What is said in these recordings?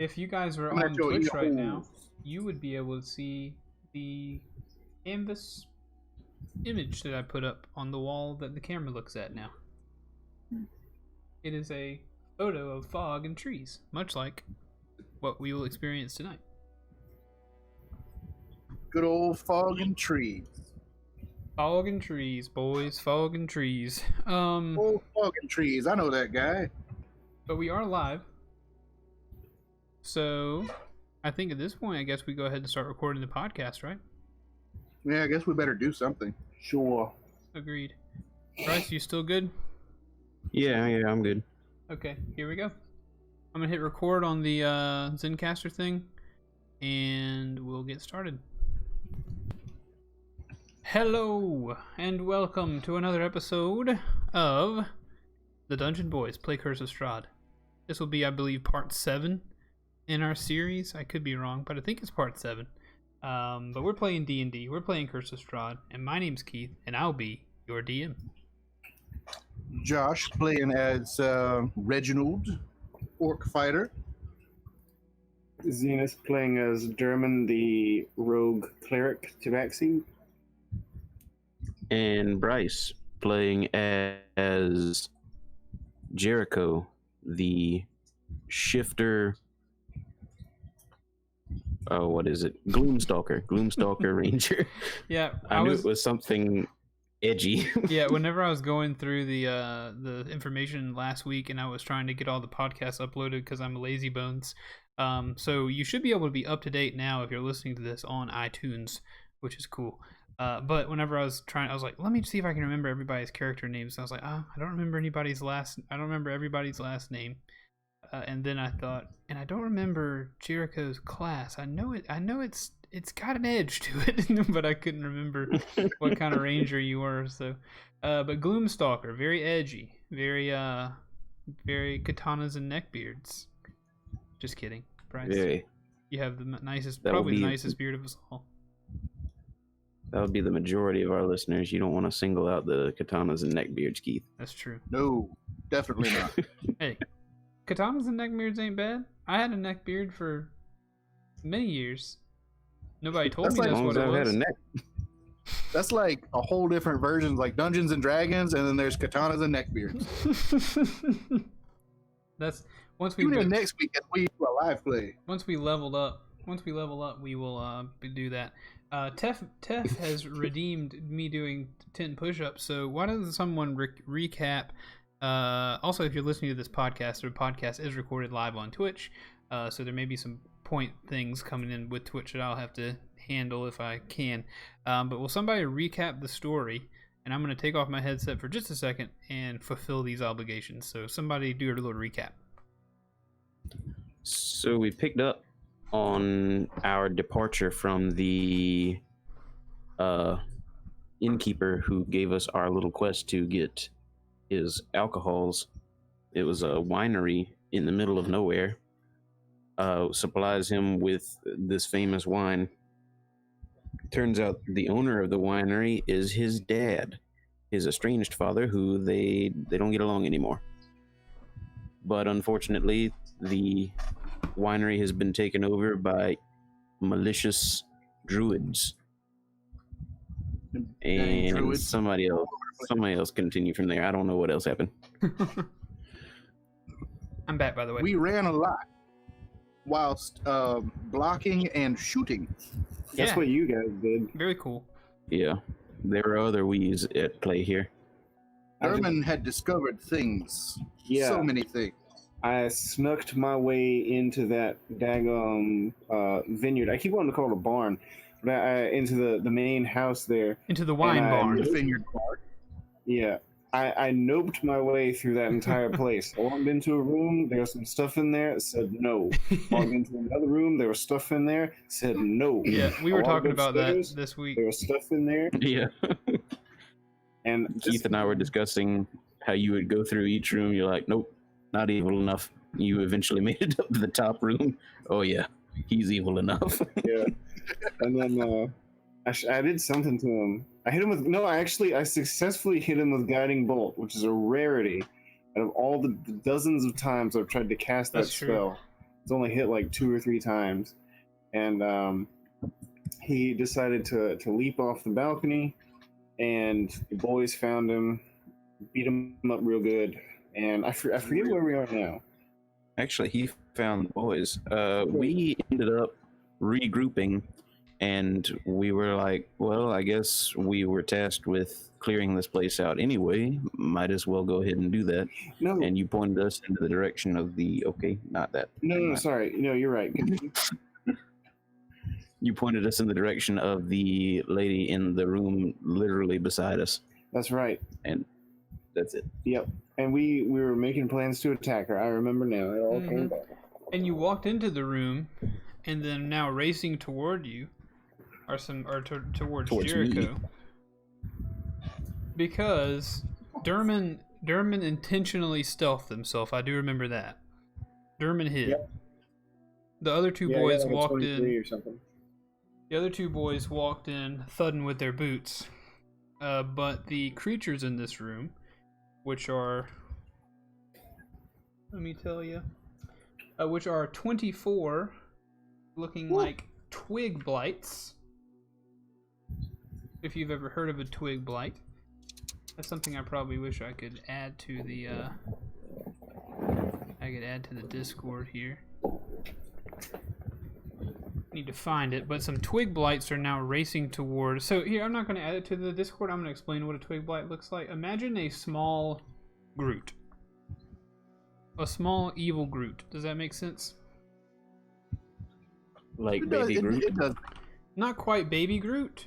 If you guys were Coming on at your Twitch ear right now, holes. you would be able to see the canvas image that I put up on the wall that the camera looks at now. It is a photo of fog and trees, much like what we will experience tonight. Good old fog and trees. Fog and trees, boys, fog and trees. Old fog and trees. I know that guy. But we are live. So I think at this point, I guess we go ahead and start recording the podcast, right? Yeah, I guess we better do something. Sure. Agreed. Bryce, you still good? Yeah, I'm good. Okay, here we go. I'm gonna hit record on the Zencaster thing, and we'll get started. Hello, and welcome to another episode of the Dungeon Boys Play Curse of Strahd. This will be, I believe, part 7 in our series. I could be wrong, but I think it's part 7. But we're playing D&D. We're playing Curse of Strahd, and my name's Keith, and I'll be your DM. Josh playing as Reginald, orc fighter. Zenith playing as Derman, the rogue cleric Tabaxi. And Bryce playing as Jericho, the shifter. Oh, what is it? Gloomstalker Ranger. Yeah, I knew it was something edgy. Yeah, whenever I was going through the information last week, and I was trying to get all the podcasts uploaded because I'm a lazy bones. So you should be able to be up to date now if you're listening to this on iTunes, which is cool. But whenever I was like, let me see if I can remember everybody's character names. And I was like, I don't remember everybody's last name. And then I thought, and I don't remember Jericho's class. I know it's got an edge to it, but I couldn't remember what kind of ranger you were. So, but Gloomstalker, very edgy, very katanas and neckbeards. Just kidding, Bryce. Very. You have the nicest, That'll probably the be- nicest beard of us all. That would be the majority of our listeners. You don't want to single out the katanas and neckbeards, Keith. That's true. No, definitely not. Hey, katanas and neckbeards ain't bad. I had a neckbeard for many years. Nobody told That's me like- As that's long what as it I've had was. a neck. That's like a whole different version, like Dungeons and Dragons, and then there's katanas and neckbeards. That's once we Tune in next week as we do a live play. once we level up, we will do that. Tef has redeemed me doing 10 push-ups. So why doesn't someone recap? Also, if you're listening to this podcast, the podcast is recorded live on Twitch. So there may be some point things coming in with Twitch that I'll have to handle if I can. But will somebody recap the story? And I'm going to take off my headset for just a second and fulfill these obligations. So somebody do a little recap. So we picked up on our departure from the innkeeper who gave us our little quest to get his alcohols. It was a winery in the middle of nowhere. Supplies him with this famous wine. Turns out the owner of the winery is his dad, his estranged father, who they don't get along anymore. But unfortunately, the winery has been taken over by malicious druids. Dang And druids. somebody else continued from there. I don't know what else happened. I'm back, by the way. We ran a lot whilst blocking and shooting. That's what you guys did. Very cool. Yeah, there are other wees at play here. Herman had discovered things. Yeah. So many things. I snuck my way into that daggum vineyard. I keep wanting to call it a barn, but into the main house there. Into the wine I- barn. The vineyard part. Yeah. I noped my way through that entire place. I walked into a room, there was some stuff in there, it said no. Walked into another room, there was stuff in there, said no. Yeah, we I were walked talking about that upstairs, this week. There was stuff in there, Yeah, and Keith and I were discussing how you would go through each room. You're like, nope, not evil enough. You eventually made it up to the top room. Oh yeah, he's evil enough. Yeah. And then I did something to him. I hit him with I successfully hit him with Guiding Bolt, which is a rarity. Out of all the dozens of times I've tried to cast that That's true. spell, It's only hit like 2 or 3 times, and he decided to leap off the balcony, and the boys found him, beat him up real good, and I forget where we are now. Actually, he found the boys. We ended up regrouping, and we were like, well, I guess we were tasked with clearing this place out anyway. Might as well go ahead and do that. No, And you pointed us into the direction of the, okay, not that. no, sorry. No, you're right. You pointed us in the direction of the lady in the room literally beside us. That's right. And that's it. Yep. And we were making plans to attack her. I remember now. It all came back. And you walked into the room, and then now racing toward you are towards Jericho. Me. Because Derman intentionally stealthed himself. I do remember that. Derman hid. Yep. The other two Yeah, I boys got like a walked 23 in. or something. The other two boys walked in, thudding with their boots. But the creatures in this room, which are, let me tell you, which are 24 looking like twig blights. If you've ever heard of a twig blight, that's something I probably wish I could add to the Discord here. Need to find it, but some twig blights are now racing toward. So here, I'm not going to add it to the Discord. I'm going to explain what a twig blight looks like. Imagine a small Groot, a small evil Groot. Does that make sense? Like baby Groot? It does. Not quite baby Groot.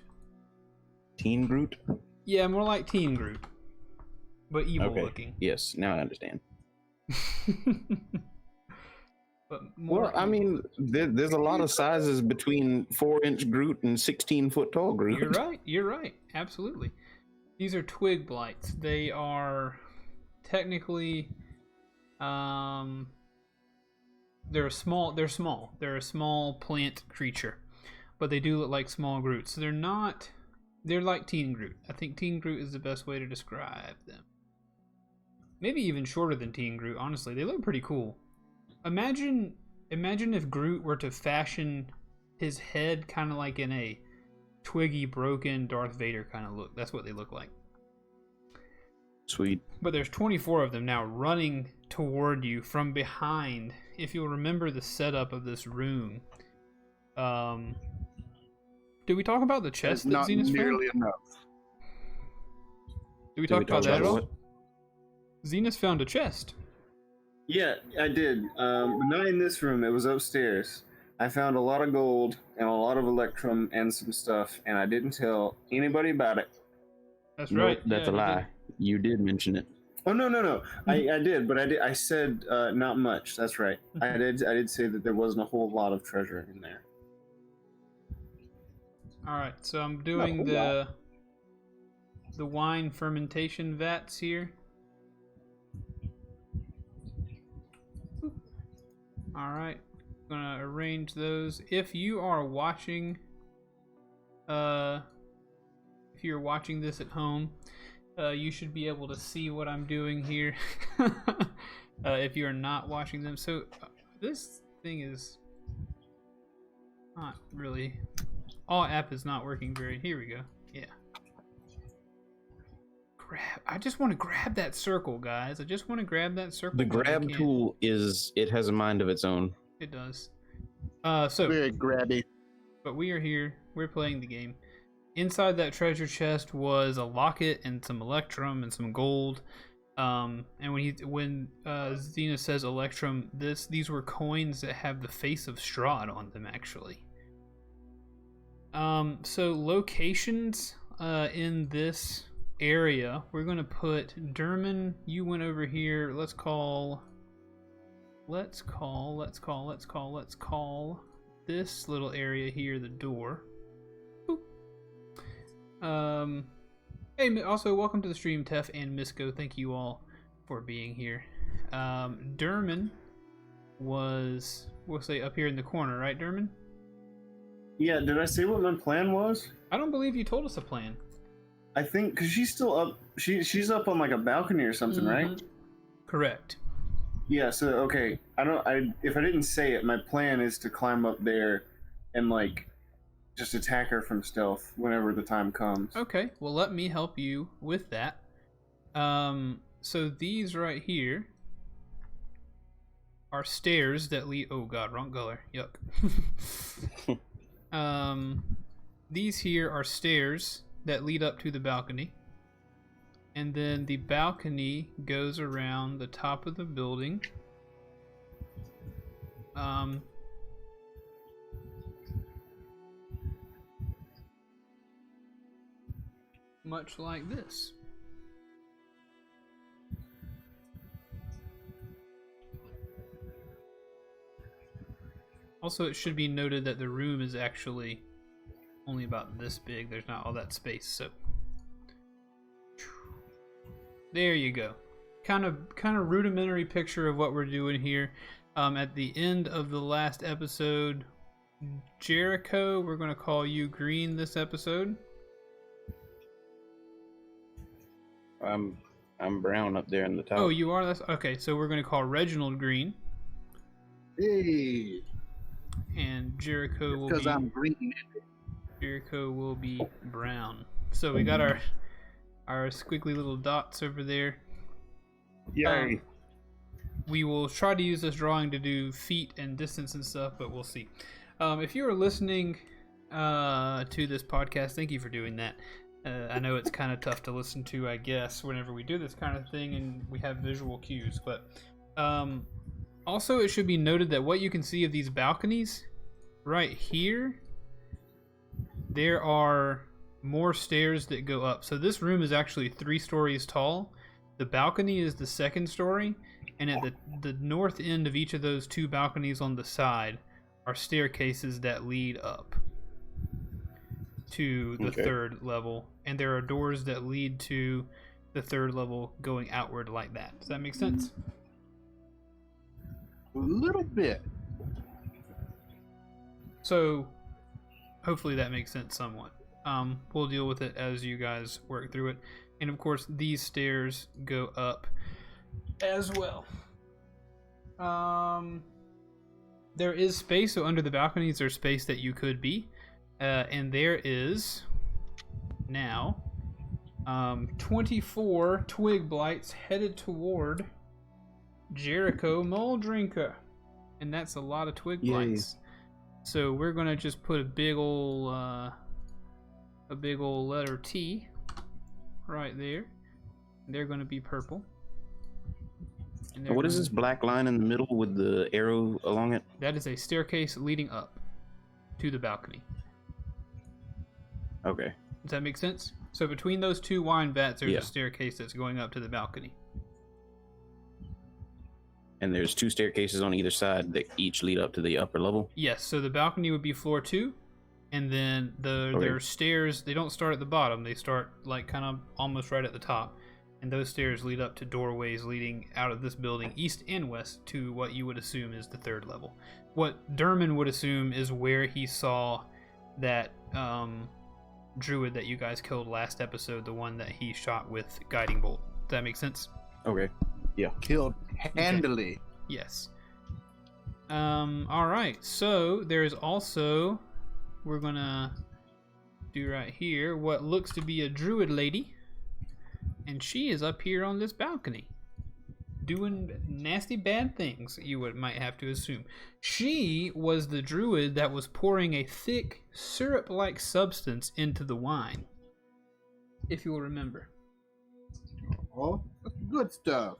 Teen Groot? Yeah, more like teen Groot, but evil looking. Yes, now I understand. But more Well, I mean, there's a lot of sizes between 4-inch Groot and 16-foot tall Groot. You're right. You're right. Absolutely. These are twig blights. They are technically, they're small. They're small. They're a small plant creature, but they do look like small Groots. So they're not. They're like Teen Groot. I think Teen Groot is the best way to describe them. Maybe even shorter than Teen Groot. Honestly, they look pretty cool. Imagine if Groot were to fashion his head kind of like in a twiggy, broken Darth Vader kind of look. That's what they look like. Sweet. But there's 24 of them now running toward you from behind. If you'll remember the setup of this room, did we talk about the chest that Not Zenas found? nearly enough. Did we talk about that at all? what? Zenas found a chest. Yeah, I did. But not in this room. It was upstairs. I found a lot of gold and a lot of electrum and some stuff, and I didn't tell anybody about it. That's Nope, right. that's yeah, a you lie. did. You did mention it. Oh no! I did, but I said not much. That's right. I did say that there wasn't a whole lot of treasure in there. All right, so I'm doing the wine fermentation vats here. All right, gonna arrange those. If you are watching, if you're watching this at home, you should be able to see what I'm doing here. If you're not watching them, so this thing is not really. All app is not working very. Here we go. Yeah. I just want to grab that circle, guys. I just want to grab that circle. The when I grab can. tool it has a mind of its own. It does. So, Very grabby. but we are here. We're playing the game. Inside that treasure chest was a locket and some electrum and some gold. And when Xena says electrum, these were coins that have the face of Strahd on them, actually. So locations in this area, we're gonna put Derman. You went over here. Let's call this little area here the door. Boop. Hey, also welcome to the stream, Tef and Misco. Thank you all for being here. Derman was, we'll say, up here in the corner, right, Derman? Yeah, did I say what my plan was? I don't believe you told us a plan. I think because she's still up. She's up on like a balcony or something, right? Correct. Yeah. So okay, I don't. If I didn't say it, my plan is to climb up there, and like just attack her from stealth whenever the time comes. Okay, well, let me help you with that. So these right here are stairs that lead. Oh God, wrong color. Yuck. These here are stairs that lead up to the balcony. And then the balcony goes around the top of the building. Much like this. Also, it should be noted that the room is actually only about this big. There's not all that space, so there you go. Kind of rudimentary picture of what we're doing here. At the end of the last episode, Jericho, we're going to call you green this episode. I'm brown up there in the top. Oh, you are? That's okay. So we're going to call Reginald green, Hey, and Jericho will because be I'm green. Jericho will be brown. So we got our squiggly little dots over there. Yay! We will try to use this drawing to do feet and distance and stuff, but we'll see. If you are listening to this podcast, thank you for doing that. I know it's kind of tough to listen to, I guess, whenever we do this kind of thing and we have visual cues. But also, it should be noted that what you can see of these balconies right here, there are more stairs that go up. So this room is actually 3 stories tall. The balcony is the 2nd story, and at the north end of each of those 2 balconies on the side are staircases that lead up to the 3rd level, and there are doors that lead to the 3rd level going outward like that. Does that make sense? A little bit. So hopefully that makes sense somewhat. We'll deal with it as you guys work through it. And of course, these stairs go up as well. There is space, so under the balconies there's space that you could be. And there is now 24 twig blights headed toward Jericho Moldrinker. And that's a lot of twig blights. So we're gonna just put a big ol' letter T right there. They're gonna be purple. And What is this black line in the middle with the arrow along it? That is a staircase leading up to the balcony. Okay. Does that make sense? So between those 2 wine vats, there's Yeah. a staircase that's going up to the balcony. And there's 2 staircases on either side that each lead up to the upper level? Yes, so the balcony would be floor 2, and then their stairs, they don't start at the bottom, they start like kind of almost right at the top. And those stairs lead up to doorways leading out of this building, east and west, to what you would assume is the 3rd level. What Derman would assume is where he saw that druid that you guys killed last episode, the one that he shot with guiding bolt. Does that make sense? Okay. Yeah. Killed handily. Yes. Alright, so there's also, we're gonna do right here what looks to be a druid lady, and she is up here on this balcony doing nasty bad things, you might have to assume. She was the druid that was pouring a thick syrup-like substance into the wine, if you'll remember. Oh, that's good stuff.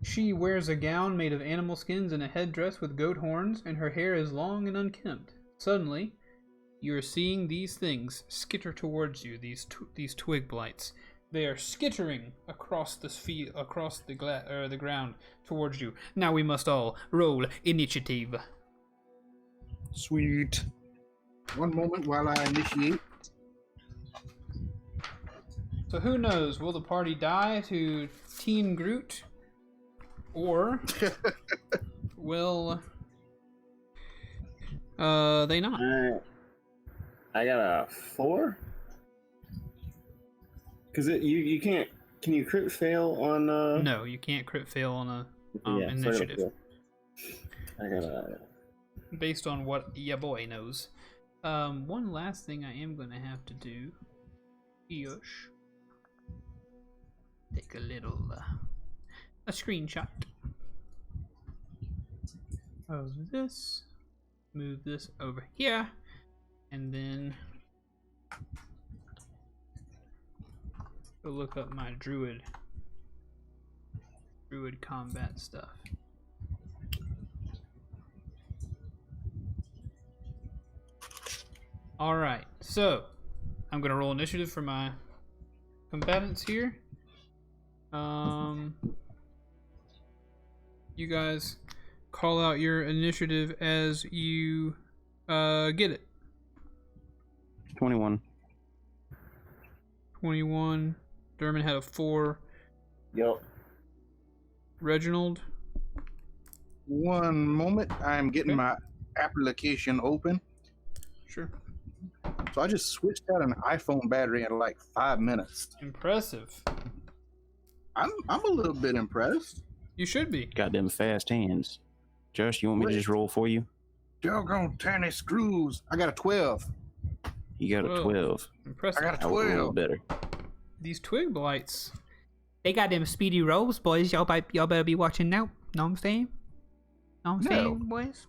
She wears a gown made of animal skins and a headdress with goat horns, and her hair is long and unkempt. Suddenly, you are seeing these things skitter towards you, these twig blights. They are skittering across the ground towards you. Now we must all roll initiative. Sweet. One moment while I initiate. So who knows? Will the party die to Teen Groot, or will they not? I got a 4. Because you can't Can you crit fail on? No, you can't crit fail on a Yeah, initiative. I gotta. Based on what ya boy knows. One last thing I am gonna have to do. Yosh. Take a little a screenshot of this. Move this over here, and then go look up my druid combat stuff. All right, so I'm gonna roll initiative for my combatants here. You guys call out your initiative as you get it. 21. 21. Dermot had a 4. Yep. Reginald. One moment. I'm getting Okay. my application open. Sure. So I just switched out an iPhone battery in like 5 minutes. Impressive. I'm a little bit impressed. You should be. Got them fast hands. Josh, you want me to just roll for you? Doggone tiny screws. I got a 12. You got a Whoa. 12. Impressive. I got a I would roll 12. better. These twig blights. They got them speedy rolls, boys. Y'all better be watching now. Know what I'm saying? Know what I'm No. saying, boys?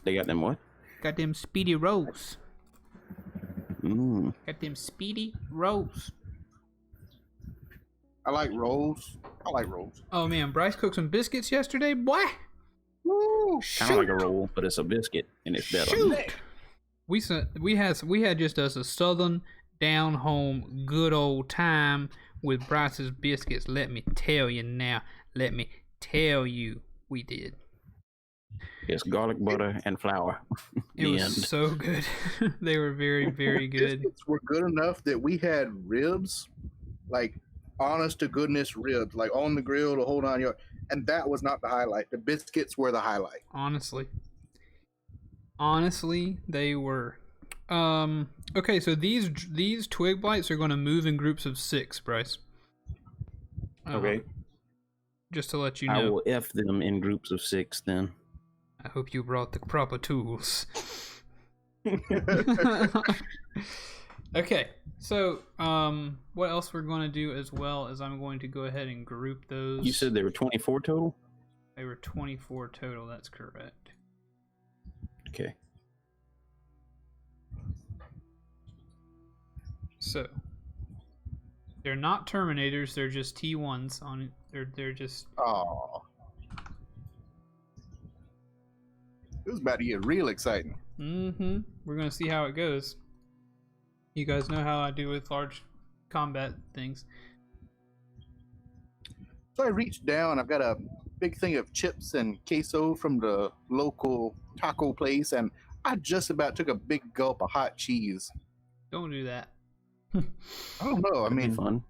They got them what? Got them speedy rolls. Mm. Got them speedy rolls. I like rolls. I like rolls. Oh man, Bryce cooked some biscuits yesterday, boy. Woo! Kind of like a roll, but it's a biscuit, and it's better. Shoot. We had just us a southern down home good old time with Bryce's biscuits. Let me tell you now. Let me tell you, we did. It's garlic butter and flour. It The was end. so good. They were very, very good. Biscuits were good enough that we had ribs, like honest to goodness ribs, like on the grill to hold on your. And that was not the highlight. The biscuits were the highlight. Honestly, they were. Okay, so these twig blights are going to move in groups of 6, Bryce. Okay. Just to let you I know. will F them in groups of 6 then. I hope you brought the proper tools. Okay, so what else we're going to do as well is I'm going to go ahead and group those. You said there were 24 total? They were 24 total, that's correct. Okay. So they're not Terminators, they're just T1s on they're just Oh. It was about to get real exciting. We're gonna see how it goes. You guys know how I do with large combat things. So I reached down. I've got a big thing of chips and queso from the local taco place, and I just about took a big gulp of hot cheese. Don't do that. I don't know. I That'd be mean, fun.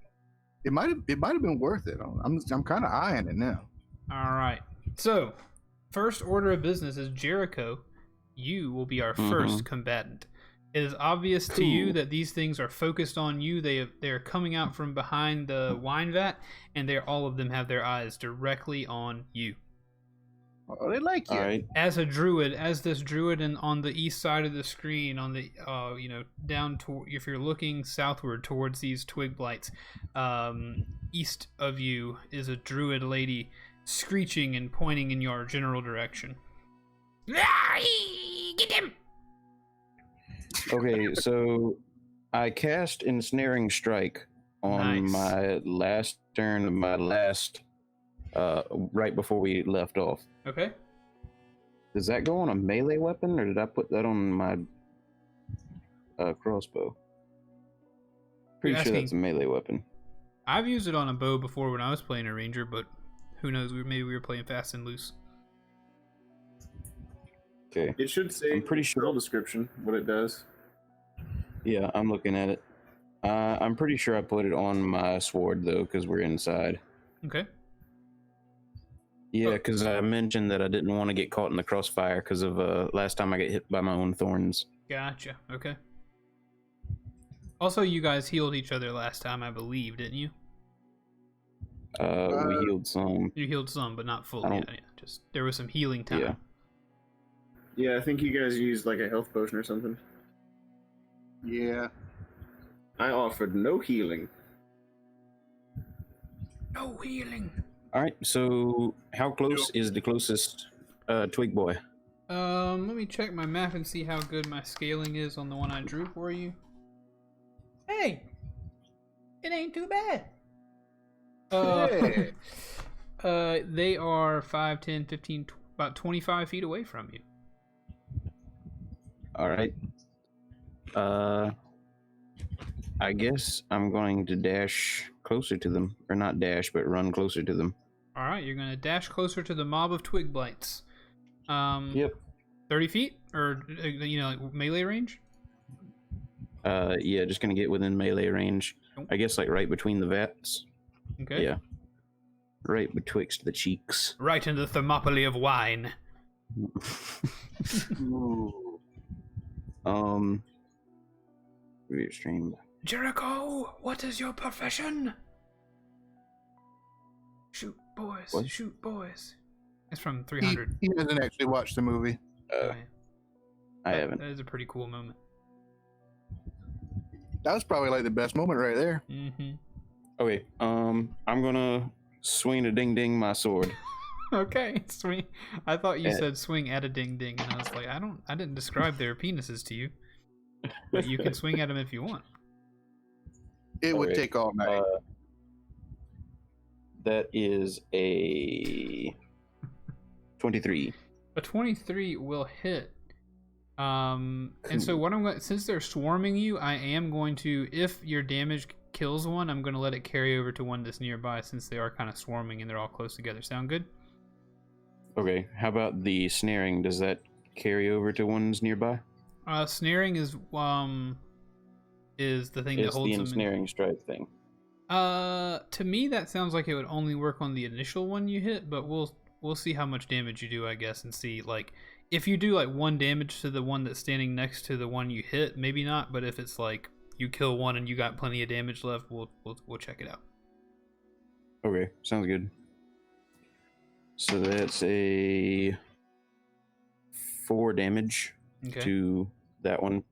it might have been worth it. I'm kind of eyeing it now. All right. So, first order of business is Jericho. You will be our first combatant. It is obvious to you Cool. that these things are focused on you. They're coming out from behind the wine vat, and all of them have their eyes directly on you. Oh, they like you. All right. As this druid, and on the east side of the screen, on the down to, if you're looking southward towards these twig blights, east of you is a druid lady screeching and pointing in your general direction. Get him! Okay, so I cast Ensnaring Strike on Nice. my last turn of my last, right before we left off. Okay. Does that go on a melee weapon, or did I put that on my crossbow? Pretty You're sure that's a asking- melee weapon. I've used it on a bow before when I was playing a ranger, but who knows? Maybe we were playing fast and loose. Okay. It should say I'm pretty spell sure. description what it does. Yeah, I'm looking at it. I'm pretty sure I put it on my sword though, because we're inside. Okay. Yeah, Oh. because I mentioned that I didn't want to get caught in the crossfire because of last time I got hit by my own thorns. Gotcha. Okay. Also, you guys healed each other last time, I believe, didn't you? We healed some. You healed some, but not I fully. don't- Yeah. Just there was some healing time. Yeah. Yeah, I think you guys used like a health potion or something. Yeah. I offered no healing. No healing. All right. So, how close is the closest twig boy? Let me check my map and see how good my scaling is on the one I drew for you. Hey, it ain't too bad. Hey. They are 5, 10, 15, about 25 feet away from you. All right. I guess I'm going to dash closer to them, or not dash, but run closer to them. All right, you're gonna dash closer to the mob of twig blights. Yep. 30 feet, or like melee range. Yeah, just gonna get within melee range. I guess like right between the vats. Okay. Yeah. Right betwixt the cheeks. Right into the thermopylae of wine. Ooh. Restrained. Jericho, what is your profession? Shoot, boys. What? Shoot, boys. It's from He, 300. he hasn't actually watched the movie. Oh, yeah. I haven't. That is a pretty cool moment. That was probably like the best moment right there. Mm-hmm. Okay. I'm gonna swing a ding ding my sword. Okay, swing. I thought you Eh. said swing at a ding ding, and I was like, I didn't describe their penises to you, but you can swing at them if you want. It would Okay. take all night. That is a 23. A 23 will hit. And so what I'm going, since they're swarming you, I am going to, if your damage kills one, I'm going to let it carry over to one that's nearby, since they are kind of swarming and they're all close together. Sound good? Okay. How about the snaring? Does that carry over to ones nearby? Snaring is the thing that It's holds the them. ensnaring strike thing. To me that sounds like it would only work on the initial one you hit, but we'll see how much damage you do, I guess, and see, like, if you do like 1 damage to the one that's standing next to the one you hit, maybe not, but if it's like you kill one and you got plenty of damage left, we'll check it out. Okay, sounds good. So that's a 4 damage Okay. to that one,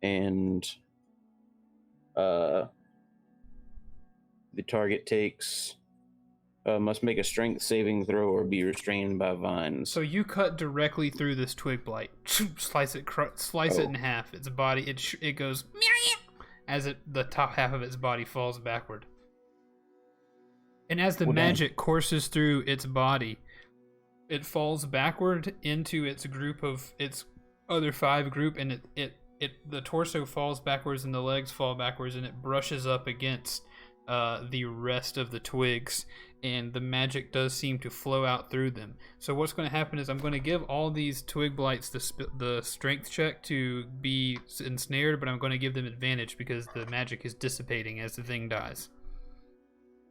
and the target takes must make a strength saving throw or be restrained by vines. So you cut directly through this twig blight, slice it in half. Its body, it goes as the top half of its body falls backward. And as the magic courses through its body, it falls backward into its group of its other 5 group, and the torso falls backwards and the legs fall backwards, and it brushes up against the rest of the twigs, and the magic does seem to flow out through them. So what's going to happen is I'm going to give all these twig blights the strength check to be ensnared, but I'm going to give them advantage because the magic is dissipating as the thing dies.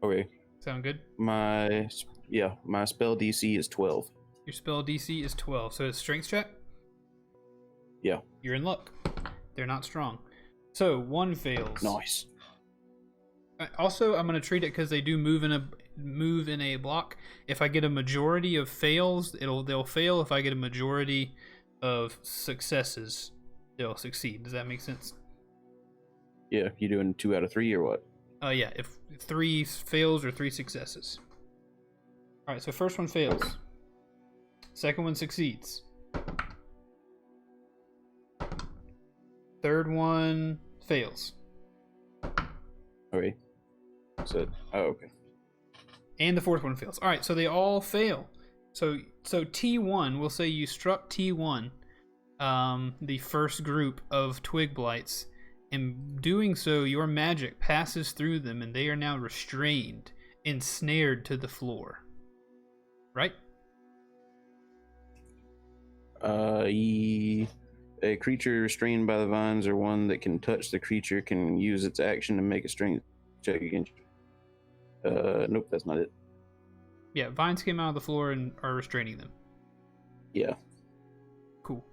Okay. Sound good? My spell DC is 12. Your spell DC is 12, so it's strength check? Yeah. You're in luck. They're not strong. So 1 fails. Nice. Also, I'm going to treat it because they do move in a block. If I get a majority of fails, they'll fail. If I get a majority of successes, they'll succeed. Does that make sense? Yeah, you doing 2 out of 3 or what? Yeah, if 3 fails or 3 successes. Alright, so first one fails. Second one succeeds. Third one fails. Okay. So, okay. And the fourth one fails. Alright, so they all fail. So T1, we'll say you struck T1, the first group of twig blights. In doing so, your magic passes through them, and they are now restrained, ensnared to the floor. Right? A creature restrained by the vines or one that can touch the creature can use its action to make a strength check against you. Nope, that's not it. Yeah, vines came out of the floor and are restraining them. Yeah. Cool.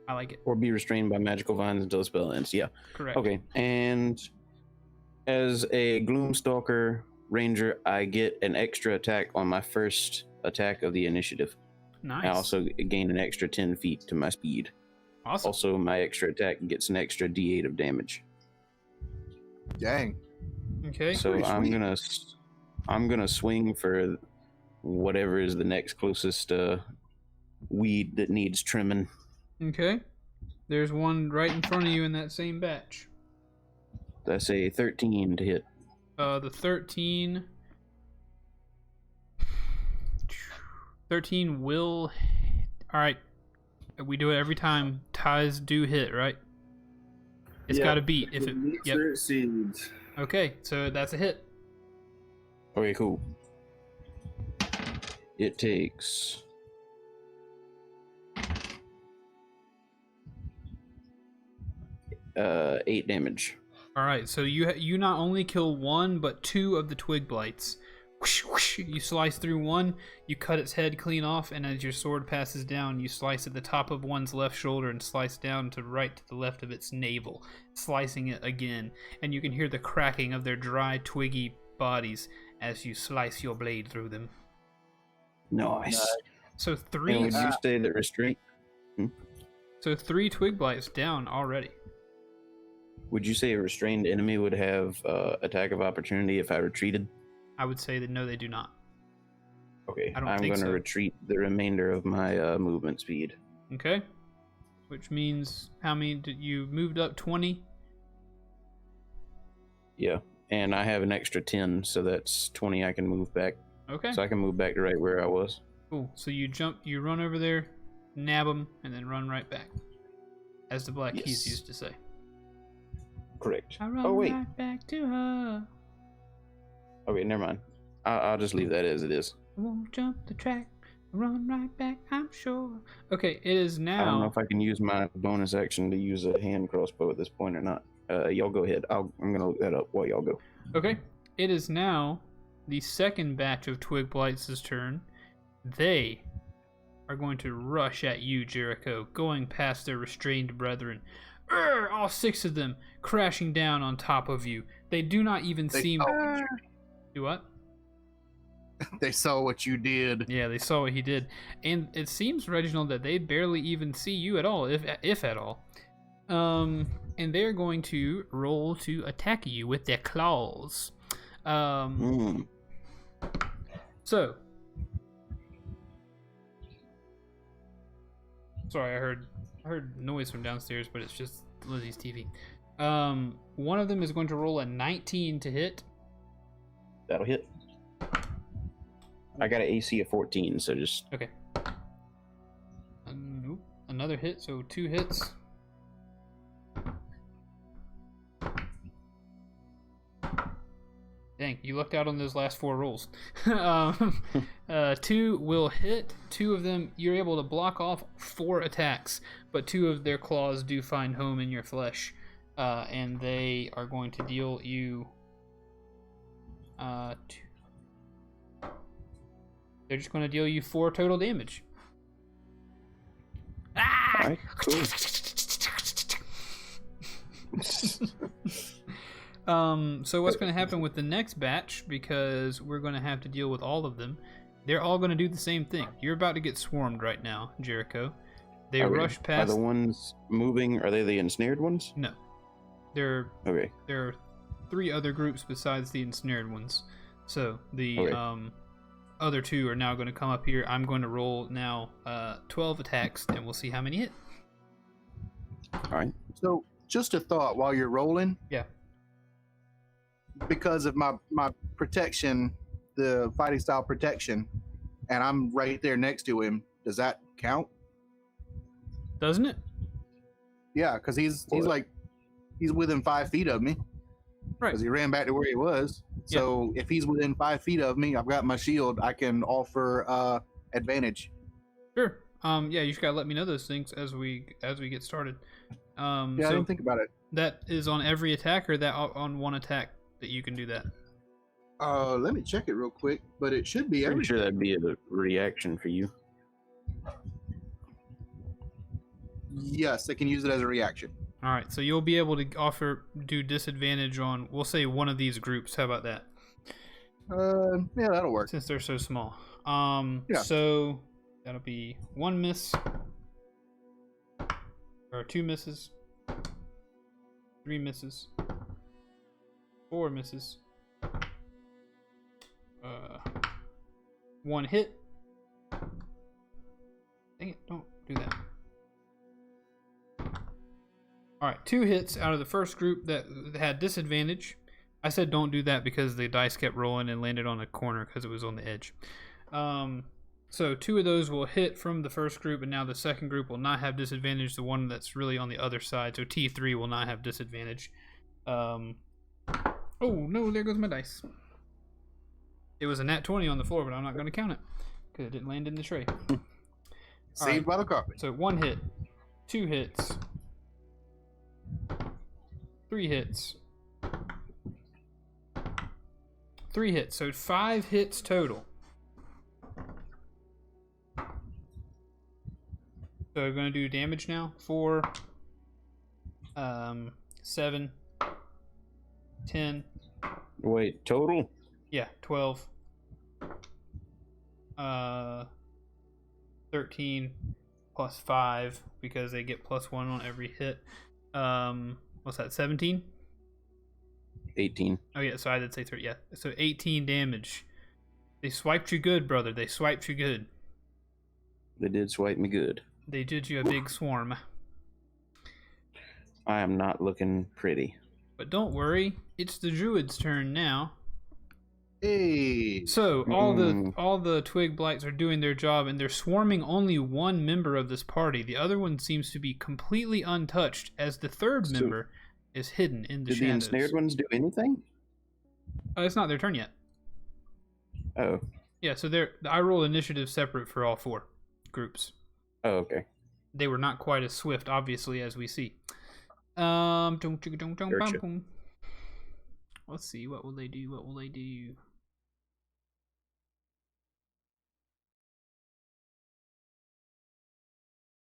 I like it. Or be restrained by magical vines until the spell ends. Yeah. Correct. Okay. And As a Gloomstalker Ranger, I get an extra attack on my first attack of the initiative. Nice. I also gain an extra 10 feet to my speed. Awesome. Also, my extra attack gets an extra D8 of damage. Dang. Okay. So Pretty I'm gonna swing for whatever is the next closest weed that needs trimming. Okay. There's one right in front of you in that same batch. That's a 13 to hit. The 13 will. All right. We do it every time. Ties do hit, right? It's Yep. got to beat. If It it. meets Yep. or exceeds. Okay, so that's a hit. Okay, cool. It takes 8 damage. All right, so you not only kill one but two of the twig blights. Whoosh, whoosh, you slice through one, you cut its head clean off, and as your sword passes down, you slice at the top of one's left shoulder and slice down to the left of its navel, slicing it again, and you can hear the cracking of their dry, twiggy bodies as you slice your blade through them. Nice. So And three, would you say that restraint? so 3 twig blights down already. Would you say a restrained enemy would have attack of opportunity if I retreated? I would say that no, they do not. Okay, I don't I'm think going to so. retreat the remainder of my movement speed. Okay, which means how many did you moved up? 20. Yeah, and I have an extra 10, so that's 20 I can move back. Okay. So I can move back to right where I was. Cool. So you run over there, nab them, and then run right back. As the Black Keys Yes. used to say. Correct. I run Oh, wait. right back to her. Okay, never mind. I'll just leave that as it is. I won't jump the track. Run right back, I'm sure. Okay, it is I don't know now. if I can use my bonus action to use a hand crossbow at this point or not. Y'all go ahead. I'm going to look that up while y'all go. Okay, it is now the second batch of Twig Blights' turn. They are going to rush at you, Jericho, going past their restrained brethren. All 6 of them crashing down on top of you. They do not even seem. Do what? They saw what you did. Yeah, they saw what he did, and it seems, Reginald, that they barely even see you at all, if at all. And they're going to roll to attack you with their claws. So, sorry, I heard noise from downstairs, but it's just Lizzie's TV. One of them is going to roll a 19 to hit. That'll hit. I got an AC of 14, so just... Okay. Nope. Another hit, so 2 hits. Dang, you lucked out on those last 4 rolls. 2 will hit. 2 of them, you're able to block off 4 attacks, but 2 of their claws do find home in your flesh. And they are going to deal you... They're just going to deal you 4 total damage. Ah! Alright, cool. So what's going to happen with the next batch, because we're going to have to deal with all of them, they're all going to do the same thing. You're about to get swarmed right now, Jericho. They rush past... Are the ones moving, are they the ensnared ones? No. There Okay. are 3 other groups besides the ensnared ones. So the other 2 are now going to come up here. I'm going to roll now 12 attacks, and we'll see how many hit. Alright. So, just a thought while you're rolling. Yeah. Because of my protection, the fighting style protection, and I'm right there next to him, does that count? Doesn't it? Yeah, because he's within 5 feet of me. Right. Because he ran back to where he was. So if he's within 5 feet of me, I've got my shield. I can offer advantage. Sure. Yeah, you just gotta let me know those things as we get started. I So didn't think about it. that is on every attack, or that on one attack that you can do that. Let me check it real quick, but it should be Pretty every. sure that'd be a reaction for you. Yes, they can use it as a reaction. All right, so you'll be able to do disadvantage on, we'll say, one of these groups. How about that? Yeah, that'll work. Since they're so small. Yeah. So that'll be 1 miss, or 2 misses, 3 misses, 4 misses, 1 hit. Dang it! Don't do that. All right, 2 hits out of the first group that had disadvantage. I said don't do that because the dice kept rolling and landed on a corner because it was on the edge. So 2 of those will hit from the first group, and now the second group will not have disadvantage. The one that's really on the other side, so T3 will not have disadvantage. Oh no, there goes my dice. It was a nat 20 on the floor, but I'm not going to count it because it didn't land in the tray. Saved by the carpet. So 1 hit, 2 hits, 3 hits, 3 hits. So 5 hits total. So we're going to do damage now. 4, 7, 10. Wait, total? Yeah, 12. 13 plus 5 because they get +1 on every hit. What's that? 17? 18. Oh yeah, so I did say 3. Yeah, so 18 damage. They swiped you good, brother. They swiped you good. They did swipe me good. They did you a big swarm. I am not looking pretty. But don't worry, it's the druid's turn now. Hey. So all the twig blights are doing their job, and they're swarming only one member of this party. The other one seems to be completely untouched, as the third member is hidden in the shadows. Did the ensnared ones do anything? It's not their turn yet. Oh. Yeah, so I roll initiative separate for all 4 groups. Oh, okay. They were not quite as swift, obviously, as we see. Gotcha. Let's see, what will they do? What will they do?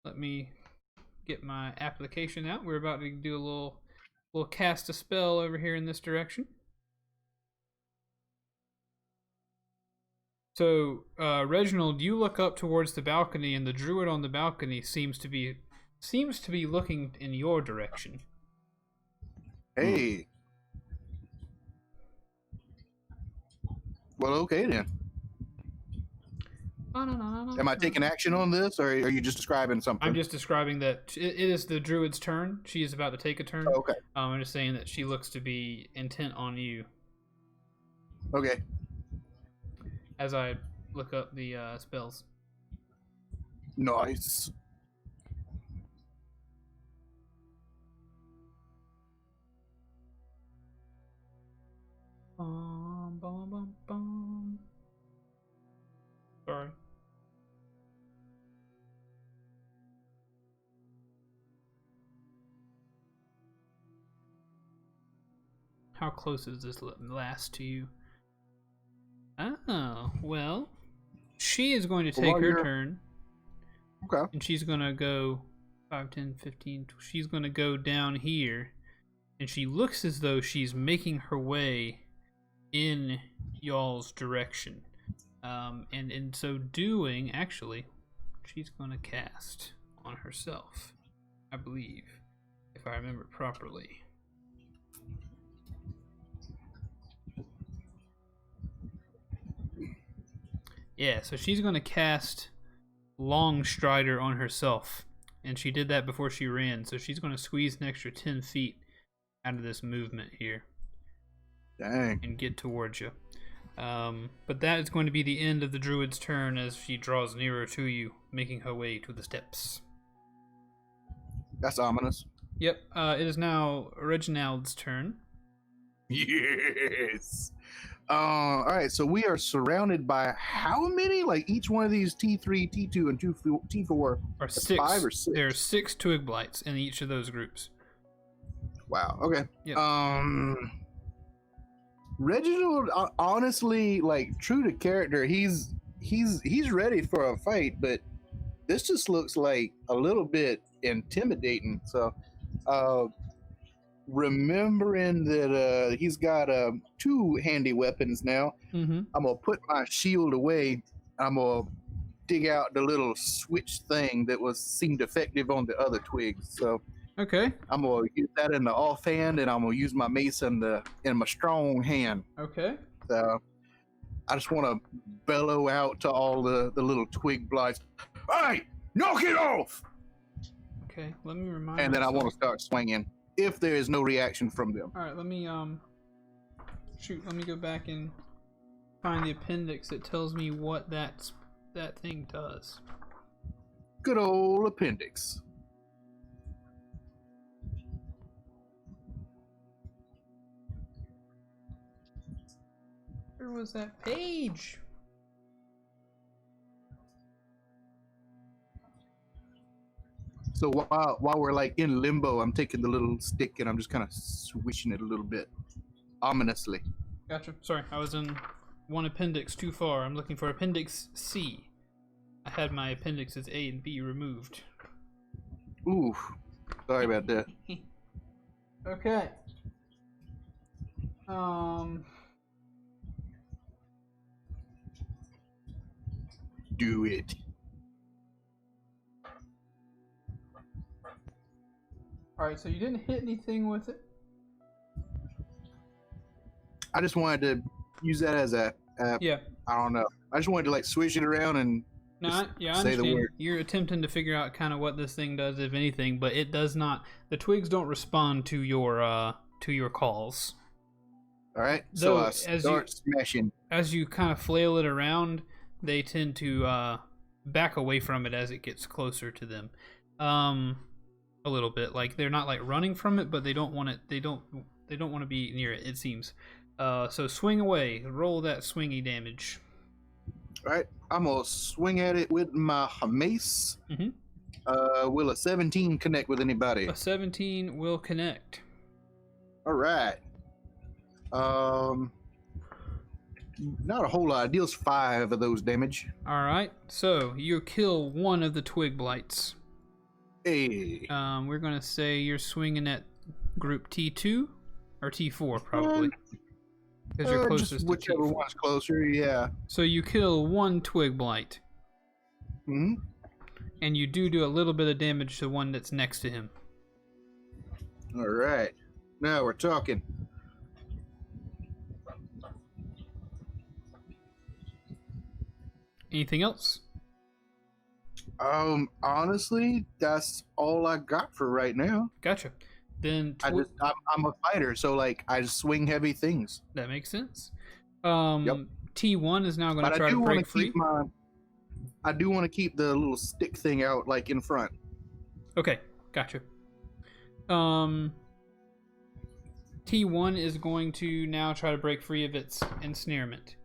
Let me get my application out. We're about to do a little cast a spell over here in this direction. So, Reginald, you look up towards the balcony, and the druid on the balcony seems to be looking in your direction. Hey. Well, okay then. Am I taking action on this, or are you just describing something? I'm just describing that it is the druid's turn. She is about to take a turn. Oh, okay. I'm just saying that she looks to be intent on you. Okay. As I look up the spells. Nice. Bum, bum, bum, bum. Sorry. How close is this last to you? Oh, well, she is going to take her turn. Okay. And she's going to go 5, 10, 15. She's going to go down here. And she looks as though she's making her way in y'all's direction. And in so doing, actually, she's going to cast on herself, I believe, if I remember properly. Yeah, so she's going to cast Long Strider on herself. And she did that before she ran, so she's going to squeeze an extra 10 feet out of this movement here. Dang. And get towards you. But that is going to be the end of the druid's turn as she draws nearer to you, making her way to the steps. That's ominous. Yep, it is now Reginald's turn. Yes. All right, so we are surrounded by how many? Like each one of these T3, T2, and T4 Or 6. 5 or 6. There are 6 twig blights in each of those groups. Wow. Okay. Yep. Reginald, honestly, like true to character, he's ready for a fight, but this just looks like a little bit intimidating. So, Remembering that he's got 2 handy weapons now, Mm-hmm. I'm gonna put my shield away. I'm gonna dig out the little switch thing that seemed effective on the other twigs. So Okay. I'm gonna use that in the offhand, and I'm gonna use my mace in my strong hand. Okay. So I just want to bellow out to all the little twig blights, "Hey, knock it off!" Okay. Let me remind. And then I myself. want to start swinging if there is no reaction from them. All right. Let me shoot. Let me go back and find the appendix that tells me what that thing does. Good old appendix. Where was that page? So while we're like in limbo, I'm taking the little stick and I'm just kind of swishing it a little bit, ominously. Gotcha. Sorry, I was in one appendix too far. I'm looking for appendix C. I had my appendixes A and B removed. Ooh, sorry about that. Okay. Do it. Alright, so you didn't hit anything with it? I just wanted to use that as a Yeah. I don't know. I just wanted to like swish it around and No, just I say the understand. word. You're attempting to figure out kind of what this thing does, if anything, but it does not. The twigs don't respond to your calls. All right. Though, So I start smashing. As you kind of flail it around, they tend to back away from it as it gets closer to them. A little bit. Like they're not like running from it, but they don't want it. They don't want to be near it. It seems. So swing away. Roll that swingy damage. All right. I'm gonna swing at it with my mace. Mm-hmm. Will a 17 connect with anybody? A 17 will connect. All right. Not a whole lot. It deals 5 of those damage. All right. So you kill one of the twig blights. Hey. We're gonna say you're swinging at group T2 or T4 probably, because you're closest just to whichever T4. one's closer. Yeah. So you kill one twig blight, Hmm. and you do a little bit of damage to one that's next to him. All right. Now we're talking. Anything else? Honestly, that's all I got for right now. Gotcha. Then I'm a fighter, so like I just swing heavy things. that makes sense. Yep. T1 is now going to But try to break free. I do want to keep the little stick thing out like in front. Okay, gotcha. T1 is going to now try to break free of its ensnarement.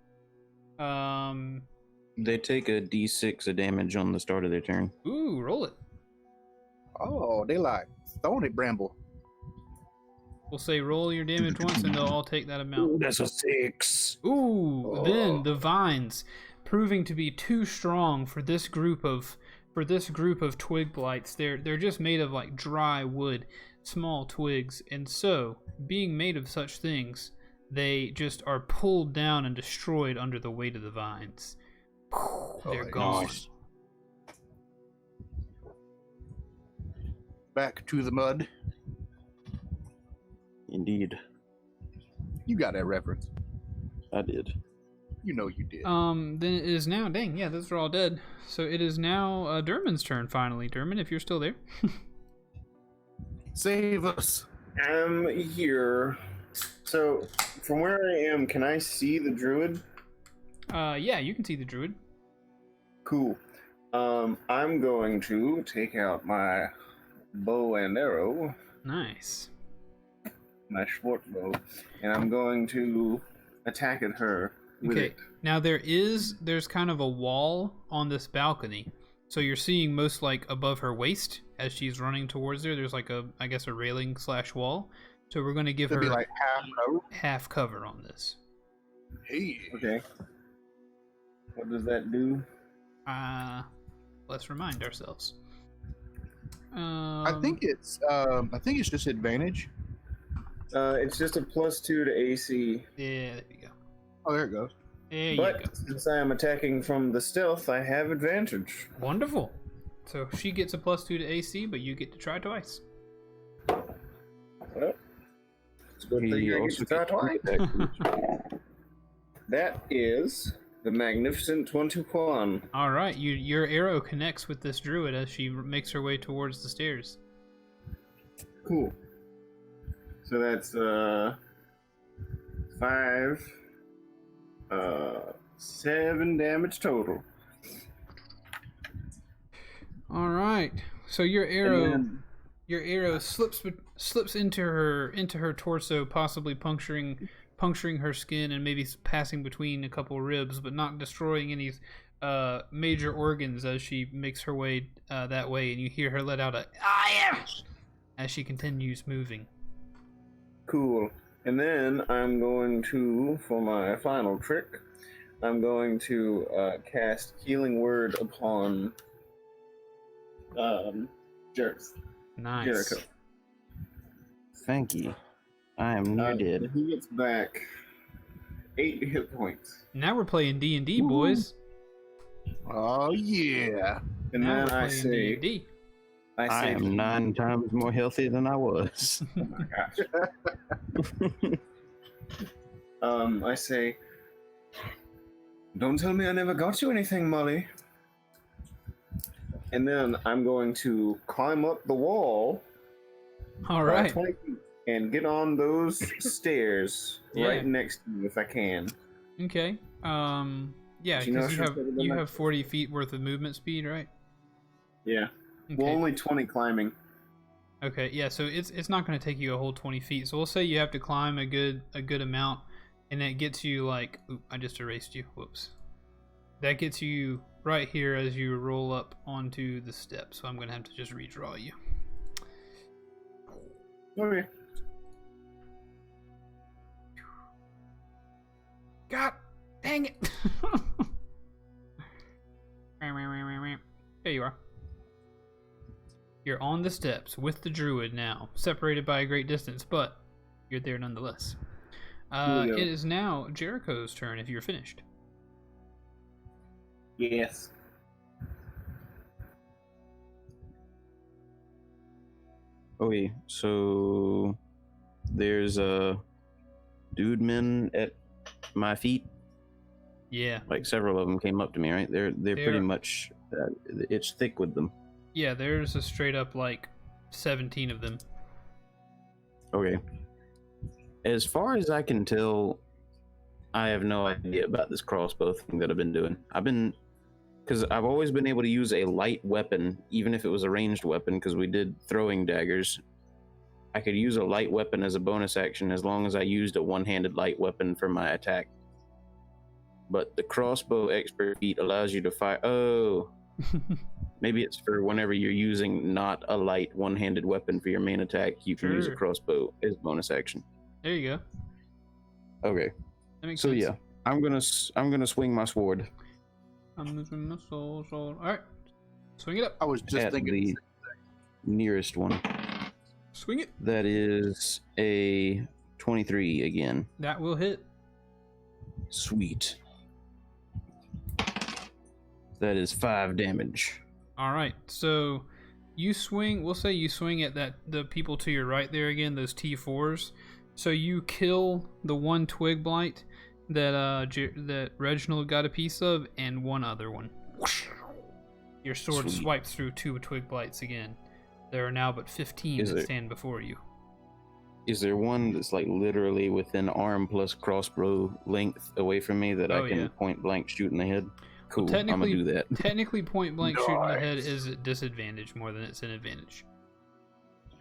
They take a d6 of damage on the start of their turn. Ooh, roll it. Oh, they like thorny bramble. We'll say roll your damage once, and they'll all take that amount. That's a 6. Ooh, then the vines, proving to be too strong for this group of twig blights. They're just made of like dry wood, small twigs, and so being made of such things, they just are pulled down and destroyed under the weight of the vines. They're gone. Nice. Back to the mud. Indeed. You got that reference. I did. You know you did. Then it is now. Dang, yeah, those are all dead. So it is now Derman's turn finally. Derman, if you're still there. Save us. I'm here. So, from where I am, can I see the druid? Yeah, you can see the druid. Cool. I'm going to take out my bow and arrow, Nice. my short bow, and I'm going to attack at her with Okay. it. Now there's kind of a wall on this balcony, so you're seeing most like above her waist as she's running towards there. There's like a railing / wall. So we're gonna give It'd her be like half cover on this. hey. Okay. What does that do? Let's remind ourselves. I think it's just advantage. It's just a +2 to AC. Yeah, there you go. Oh, there it goes. There you But go. since I am attacking from the stealth, I have advantage. Wonderful. So she gets a +2 to AC, but you get to try twice. Well, it's a good thing He I get also to try gets three twice. attacks. That is the magnificent 21. All right, your arrow connects with this druid as she makes her way towards the stairs. Cool. So that's 5, 7 damage total. All right. So your arrow slips into her torso, possibly puncturing her skin and maybe passing between a couple ribs, but not destroying any major organs as she makes her way that way. And you hear her let out a "Ah!" as she continues moving. Cool. And then I'm going to, for my final trick, I'm going to cast Healing Word upon Nice. Jericho. Thank you. I am near dead. He gets back 8 hit points. Now we're playing D&D, boys. Oh yeah. And Now then we're I playing say, D&D. I am 9 times more healthy than I was. Oh my gosh. I say, don't tell me I never got you anything, Molly. And then I'm going to climb up the wall All by right. 20 feet and get on those stairs Yeah. right next to you if I can. Okay. Yeah, Do you know because if she's you have 40 feet worth of movement speed, right? Yeah. Okay. Well, only 20 climbing. Okay, yeah, so it's not going to take you a whole 20 feet. So we'll say you have to climb a good amount, and that gets you like, oop, I just erased you. Whoops. That gets you right here as you roll up onto the steps. So I'm going to have to just redraw you. Okay. God dang it. There you are. You're on the steps with the druid now, separated by a great distance, but you're there nonetheless. Here we go. It is now Jericho's turn if you're finished. Yes. Okay, so there's a dude men at my feet. Yeah. Like several of them came up to me, right? They're pretty much it's thick with them. Yeah, there's a straight up like 17 of them. Okay. As far as I can tell, I have no idea about this crossbow thing that I've been doing. Because I've always been able to use a light weapon, even if it was a ranged weapon, because we did throwing daggers. I could use a light weapon as a bonus action as long as I used a one-handed light weapon for my attack. But the crossbow expert feat allows you to fire... Oh, maybe it's for whenever you're using not a light one-handed weapon for your main attack, you can use a Sure. crossbow as bonus action. There you go. Okay, That makes so sense. yeah, I'm gonna swing my sword I'm losing my soul. Alright. Swing it up. I was just at thinking. the nearest one. Swing it. That is a 23 again. That will hit. Sweet. That is 5 damage. Alright. So you swing, we'll say you swing at the people to your right there again, those T4s. So you kill the one twig blight that Reginald got a piece of, and one other one. Your sword Sweet. swipes through 2 twig blights again. There are now but 15 Is that there- stand before you. Is there one that's like literally within arm plus crossbow length away from me that Oh, I can yeah. point blank shoot in the head? Cool, I'm gonna technically- do that. Technically, point blank shooting the head is a disadvantage more than it's an advantage.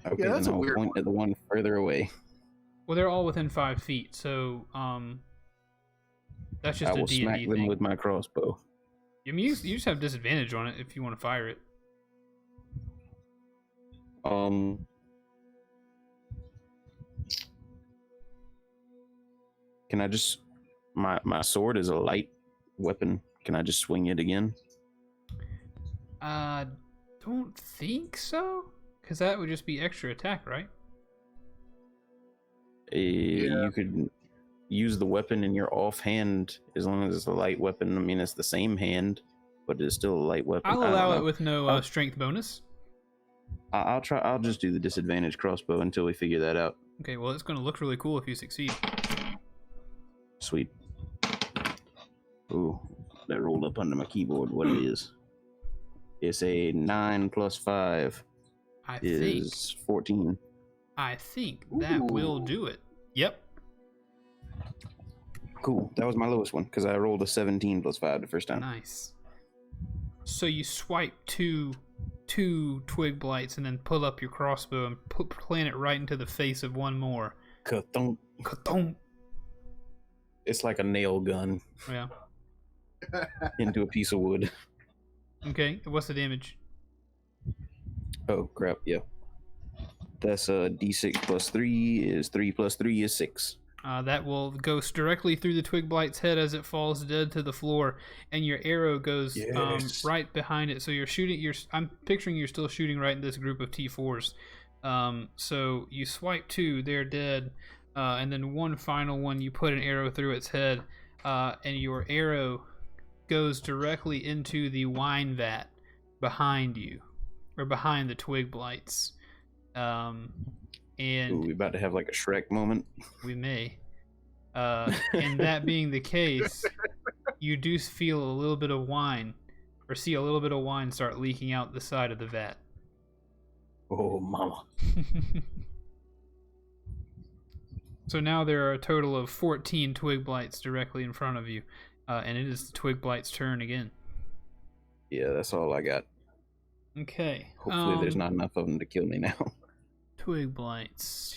Okay, that's then a I'll weird point at the one further away. Well, they're all within 5 feet, so that's just I a will smack D&D them thing. with my crossbow. I mean, you just have disadvantage on it if you want to fire it. Can I just my sword is a light weapon. Can I just swing it again? Don't think so. because that would just be extra attack, right? You could use the weapon in your offhand as long as it's a light weapon. I mean, it's the same hand, but it's still a light weapon. I'll I don't allow it know. with no strength bonus. I'll try. I'll just do the disadvantage crossbow until we figure that out. Okay, well, it's going to look really cool if you succeed. Sweet. Ooh, that rolled up under my keyboard. What it is? It's a 9 plus 5 is 14. I think that will do it. Yep. Cool. That was my lowest one because I rolled a 17 plus 5 the first time. Nice. So you swipe two twig blights and then pull up your crossbow and plant it right into the face of one more. Ka-thunk. Ka-thunk. It's like a nail gun Yeah. into a piece of wood. Okay, what's the damage? Oh, crap. Yeah. That's a d6 plus 3 is 3 plus 3 is 6. That will go directly through the twig blight's head as it falls dead to the floor, and your arrow goes right behind it. So you're shooting. I'm picturing you're still shooting right in this group of T4s. So you swipe 2, they're dead, and then one final one. You put an arrow through its head, and your arrow goes directly into the wine vat behind you, or behind the twig blights. And we about to have like a Shrek moment. We may. And that being the case, you do feel a little bit of wine, or see a little bit of wine start leaking out the side of the vat. Oh, mama. So now there are a total of 14 twig blights directly in front of you, and it is the twig blight's turn again. Yeah, that's all I got. Okay. Hopefully there's not enough of them to kill me now. Twig blights.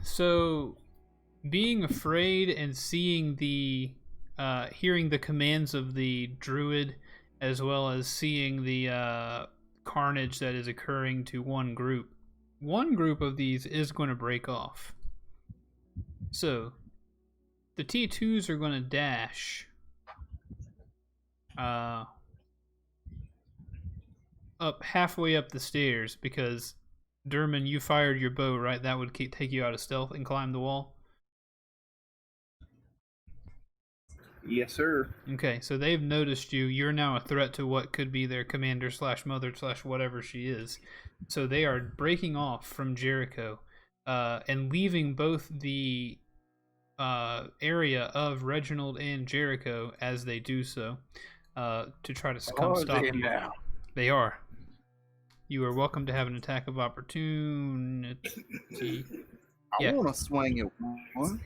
So, being afraid and seeing hearing the commands of the druid, as well as seeing the carnage that is occurring to one group of these is going to break off. So, the T2s are going to dash up halfway up the stairs, because Derman, you fired your bow, right? That would take you out of stealth and climb the wall. Yes, sir. Okay, so they've noticed you. You're now a threat to what could be their commander / mother / whatever she is. So they are breaking off from Jericho, and leaving both the area of Reginald and Jericho as they do so, to try to come stop you. Now? They are. You are welcome to have an attack of opportunity. I want to swing at one.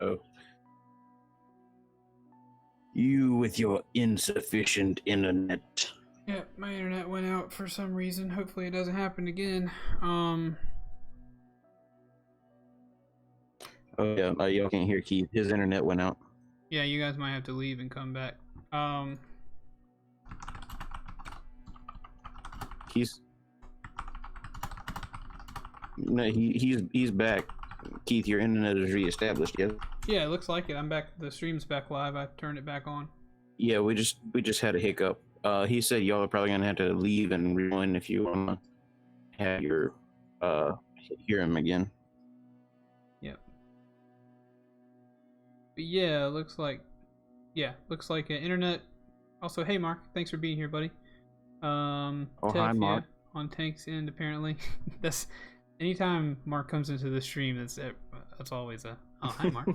Oh. You with your insufficient internet. Yeah, my internet went out for some reason. Hopefully it doesn't happen again. Oh yeah, y'all can't hear Keith. His internet went out. Yeah, you guys might have to leave and come back. He's back. Keith, your internet is reestablished, yeah? Yeah, it looks like it. I'm back. The stream's back live. I turned it back on. Yeah, we just had a hiccup. He said y'all are probably gonna have to leave and rejoin if you wanna have your hear him again. Yep. But yeah, looks like internet. Also, hey Mark, thanks for being here, buddy. Oh, Tef, hi, Mark. Yeah, on Tank's end apparently. That's anytime Mark comes into the stream, that's always a oh hi Mark.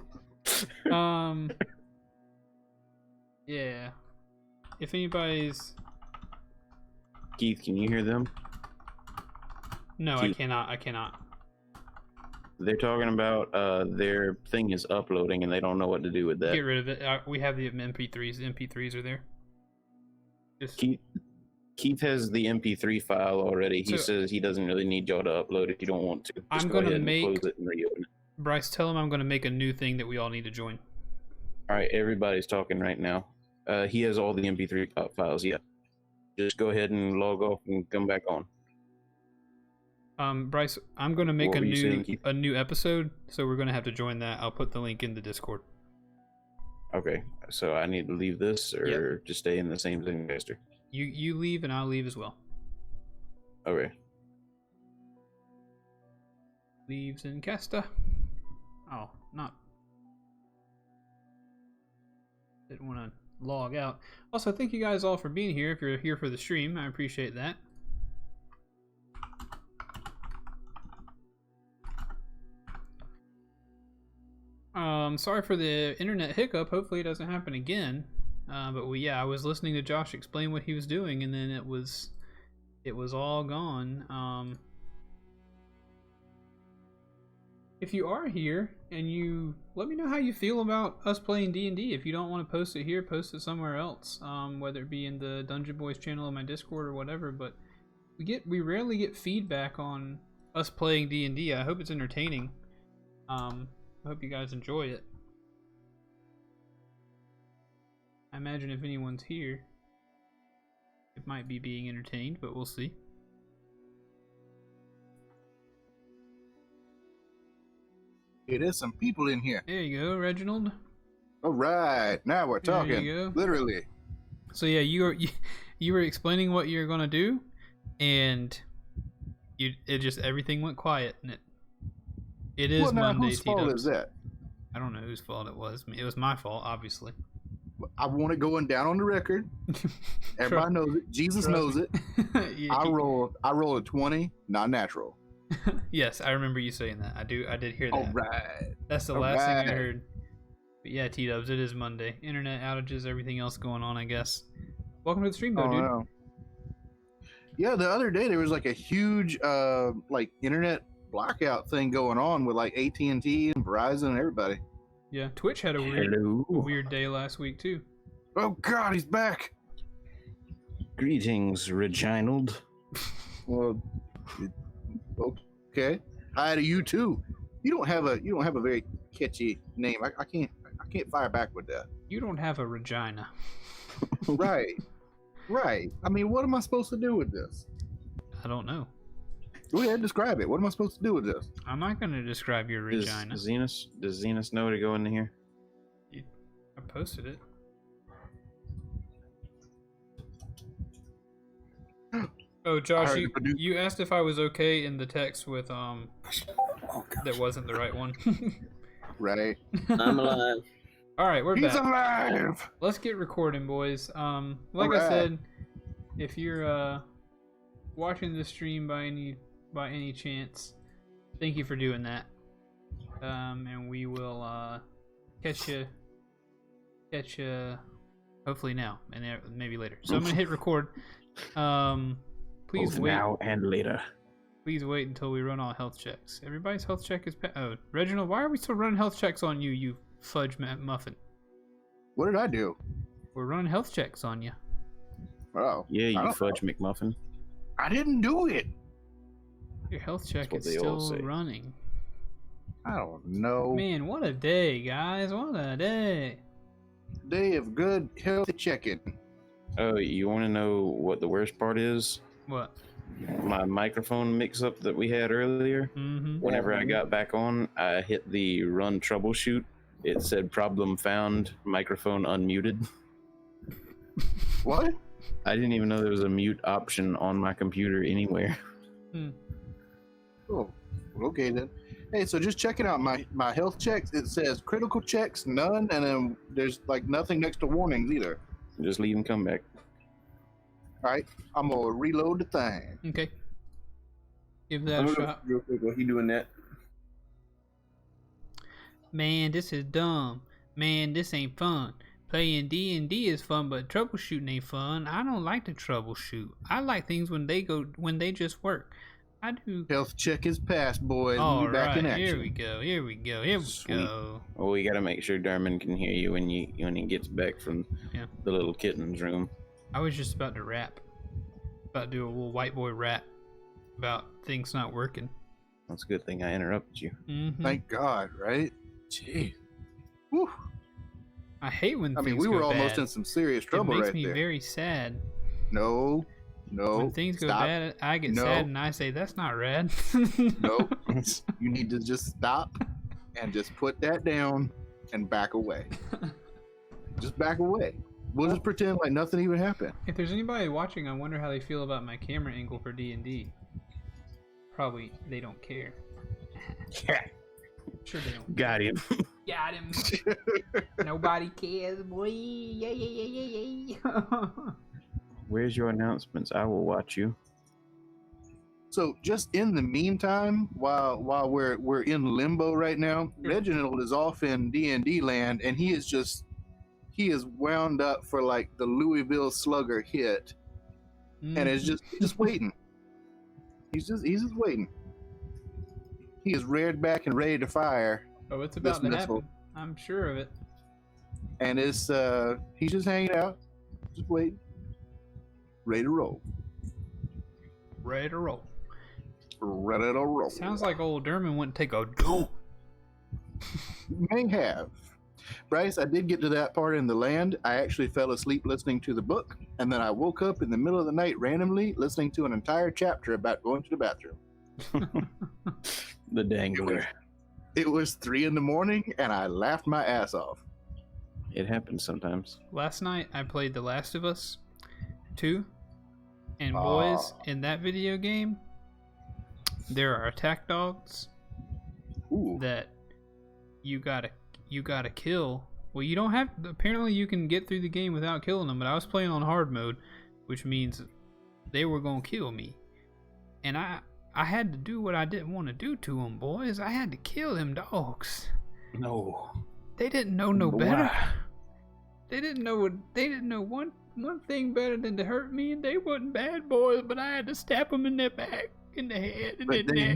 Yeah. If anybody's Keith, can you hear them? no, Keith. I cannot. They're talking about their thing is uploading and they don't know what to do with that. Get rid of it. We have the MP3s. The MP3s are there. Just Keith has the MP3 file already. He So- says he doesn't really need y'all to upload if you don't want to. Just I'm go gonna ahead and make- close it and reopen it. Bryce, tell him I'm going to make a new thing that we all need to join. All right, everybody's talking right now. He has all the MP3 files. Yeah, just go ahead and log off and come back on. Bryce, I'm going to make What were you saying, Keith? a new episode, so we're going to have to join that. I'll put the link in the Discord. Okay, so I need to leave this or just stay in the same thing, Master? You leave and I'll leave as well. Okay. Leaves in Casta. Oh, not. Didn't want to log out. Also, thank you guys all for being here. If you're here for the stream, I appreciate that. Sorry for the internet hiccup. Hopefully it doesn't happen again. But I was listening to Josh explain what he was doing, and then it was all gone. If you are here and you let me know how you feel about us playing D&D. If you don't want to post it here, post it somewhere else. Whether it be in the Dungeon Boys channel on my Discord or whatever. But we rarely get feedback on us playing D&D. I hope it's entertaining. I hope you guys enjoy it. I imagine if anyone's here, it might be being entertained, but we'll see. Hey, there's some people in here. There you go, Reginald. All right, now we're There talking. you go. Literally. So yeah, you were explaining what you're gonna do, and it just everything went quiet, and it is Well, now Monday. whose fault T-dubs. is that? I don't know whose fault it was. It was my fault, obviously. I want it going down on the record. Everybody knows it. Jesus Trust knows me. it. Yeah, I rolled a 20, not natural. yes, I remember you saying that. I did hear that. All right. That's the All last thing I right. heard. But yeah, T-dubs, it is Monday. Internet outages, everything else going on, I guess. Welcome to the stream, though, dude. no. Yeah, the other day there was like a huge like internet blackout thing going on with like AT&T and Verizon and everybody. Yeah, Twitch had a Hello. weird day last week, too. Oh God, he's back. Greetings, Reginald. Well, okay. Hi to you too. You don't have a very catchy name. I can't fire back with that. You don't have a Regina. Right. Right. I mean, what am I supposed to do with this? I don't know. Go ahead, describe it. What am I supposed to do with this? I'm not going to describe your Does Regina. Xenos know to go into here? I posted it. Oh, Josh, heard the produ- you asked if I was okay in the text with Oh, God. that wasn't the right one. Right. I'm alive. All right, we're He's back. alive. Let's get recording, boys. Like I Alright. said, if you're watching the stream by any chance, thank you for doing that. And we will catch you hopefully now and maybe later. So I'm gonna hit record. Please Both wait. now and later. Please wait until we run all health checks. Everybody's health check is oh, Reginald, why are we still running health checks on you, you fudge muffin? What did I do? We're running health checks on you. Oh. Yeah, I you don't fudge McMuffin. I didn't do it. Your health check what is they all still say. running. I don't know. Man, what a day, guys. What a day. Day of good healthy checking. Oh, you want to know what the worst part is? What? My microphone mix-up that we had earlier. Mm-hmm. Whenever I got back on, I hit the run troubleshoot. It said problem found, microphone unmuted. What? I didn't even know there was a mute option on my computer anywhere. Oh, okay then. Hey, so just checking out my health checks. It says critical checks, none, and then there's like nothing next to warnings either. Just leave and come back. All right, I'm gonna reload the thing. Okay. Give that I'm a gonna shot. real quick while he doing that. Man, this is dumb. Man, this ain't fun. Playing D&D is fun, but troubleshooting ain't fun. I don't like to troubleshoot. I like things when they just work. I do. Health check is passed, boys. We'll All be back in right, action. here we go. Here we go. Here we Sweet. go. Well, we gotta make sure Derman can hear you when he gets back from Yeah. the little kitten's room. I was just about to rap. About to do a little white boy rap about things not working. That's a good thing I interrupted you. Mm-hmm. Thank God, right? Gee. Whew. I hate when I mean, things we were go almost bad. in some serious It trouble makes right me there. very sad. No, When things go stop. bad, I get No. sad and I say, that's not rad. No, you need to just stop and just put that down and back away. Just back away. We'll just pretend like nothing even happened. If there's anybody watching, I wonder how they feel about my camera angle for D&D. Probably they don't care. Sure they don't. Got him. Got him. Nobody cares, boy. Yeah, yeah, yeah, yeah, yeah. Where's your announcements? I will watch you. So just in the meantime, while we're in limbo right now, Reginald is off in D&D land, and he is wound up for like the Louisville Slugger hit, and is just waiting. He's just waiting. He is reared back and ready to fire, Oh, it's about to this happen. missile. I'm sure of it. and it's he's just hanging out, just waiting, ready to roll. Ready to roll. Ready to roll. Sounds like old Derman wouldn't take a do. May have. Bryce, I did get to that part in the land. I actually fell asleep listening to the book, and then I woke up in the middle of the night randomly listening to an entire chapter about going to the bathroom. The dangler. It was 3 a.m, and I laughed my ass off. It happens sometimes. Last night I played The Last of Us 2, and boys, Aw. in that video game, there are attack dogs Ooh. that you gotta kill. Well, you don't have. Apparently, you can get through the game without killing them. But I was playing on hard mode, which means they were gonna kill me, and I had to do what I didn't want to do to them, boys. I had to kill them dogs. No. They didn't know no better. Why? They didn't know one thing better than to hurt me, and they wasn't bad boys. But I had to stab them in their back, in the head, and But their neck.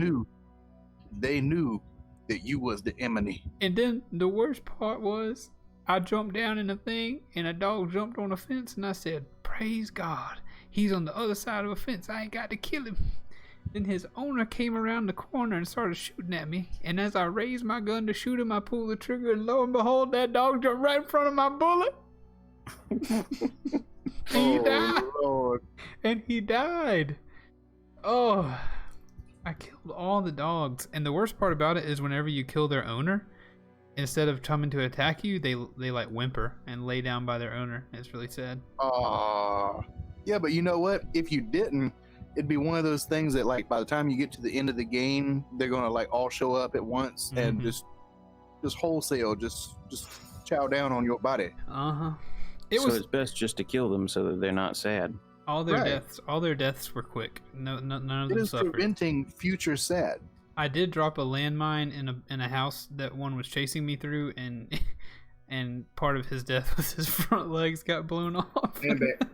they knew that you was the enemy. And then the worst part was, I jumped down in the thing, and a dog jumped on a fence, and I said, "Praise God, he's on the other side of a fence. I ain't got to kill him." Then his owner came around the corner and started shooting at me. And as I raised my gun to shoot him, I pulled the trigger, and lo and behold, that dog jumped right in front of my bullet. He died. Lord. And he died. Oh, I killed all the dogs. And the worst part about it is whenever you kill their owner, instead of coming to attack you, they like whimper and lay down by their owner. It's really sad. Aw. Yeah, but you know what? If you didn't, it'd be one of those things that like by the time you get to the end of the game, they're gonna like all show up at once and Mhm. just wholesale just chow down on your body. Uh-huh. So it's best just to kill them so that they're not sad. All their Right. deaths were quick. None of It them is suffered. preventing future sad. I did drop a landmine in a house that one was chasing me through, and and part of his death was his front legs got blown off. And back.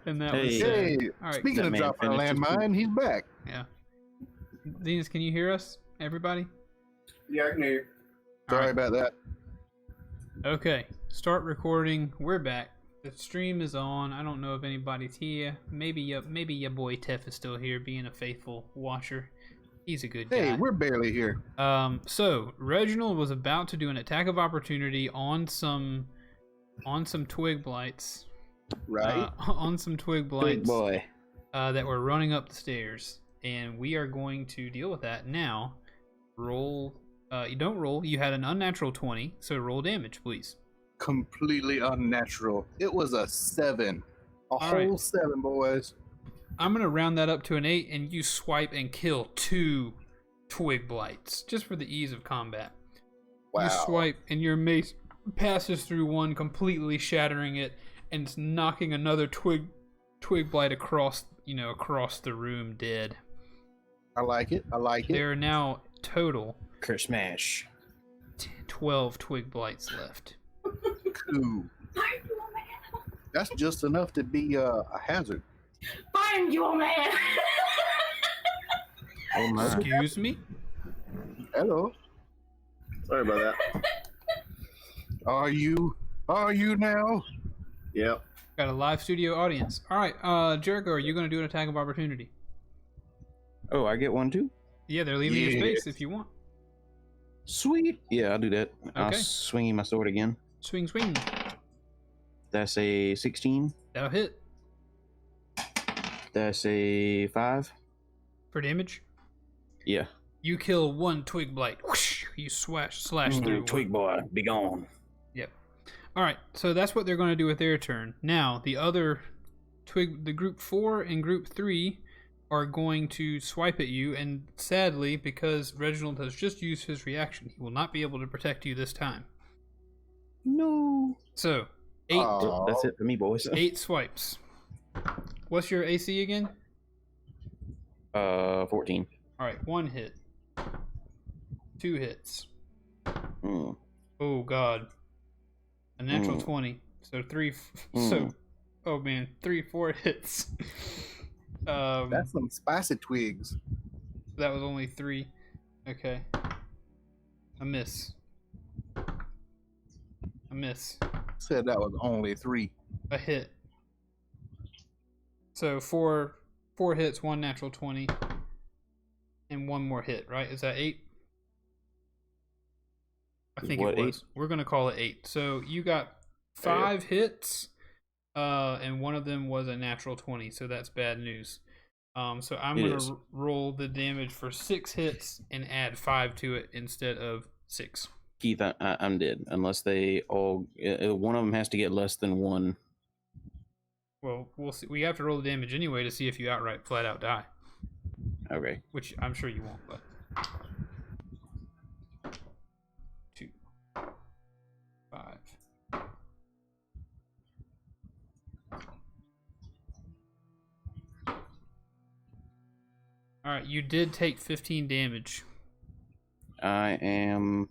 And that Hey. was sad. Hey, All right, speaking that of man dropping a finished his landmine, he's back. yeah. Venus, can you hear us, everybody? Yeah, I can hear you. Sorry All right. about that. Okay, start recording. We're back. The stream is on. I don't know if anybody's here. Maybe your boy Tef is still here, being a faithful watcher. He's a good guy. Hey, we're barely here. So Reginald was about to do an attack of opportunity on some twig blights. Right? On some twig blights. Big boy. That were running up the stairs, and we are going to deal with that now. Roll. You don't roll. You had an unnatural 20, so roll damage, please. completely unnatural. It was a 7. A whole right. 7, boys. I'm gonna round that up to an 8, and you swipe and kill 2 twig blights, just for the ease of combat. Wow. You swipe, and your mace passes through one, completely shattering it, and it's knocking another twig blight across the room, dead. I like it. There are now total Curse smash. 12 twig blights left. Cool. That's just enough to be a hazard. Find your man. Oh my. Excuse me? Hello. Sorry about that. Are you now? Yep. Got a live studio audience. All right, Jericho, are you going to do an attack of opportunity? Oh, I get one too? Yeah, they're leaving your Yes. space if you want. Sweet. Yeah, I'll do that. I'll Okay. swing my sword again. Swing, swing. That's a 16. That'll hit That's a 5. for damage. Yeah. You kill one twig blight. Whoosh, you slash through. Twig boy, be gone. Yep. All right, so that's what they're going to do with their turn. Now, the other the group 4 and group 3 are going to swipe at you, and sadly, because Reginald has just used his reaction, he will not be able to protect you this time. No. So, 8 Aw. That's it for me, boys. 8 swipes. What's your AC again? 14. All right, 1 hit. 2 hits. Mm. Oh god. A natural 20. So 3 so oh man, 4 hits. That's some spicy twigs. That was only 3. Okay. A miss. A miss. Said that was only 3. A hit. So 4 hits, 1 natural 20, and 1 more hit, right? Is that 8? I think What, it was. 8? We're gonna call it 8. So you got 5 hits, and one of them was a natural 20. So that's bad news. So I'm It gonna is. roll the damage for 6 hits and add 5 to it instead of 6. Keith, I'm dead. Unless they all. One of them has to get less than 1. Well, we'll see. We have to roll the damage anyway to see if you outright flat out die, Okay. which I'm sure you won't. But 2, 5. All right, you did take 15 damage. I am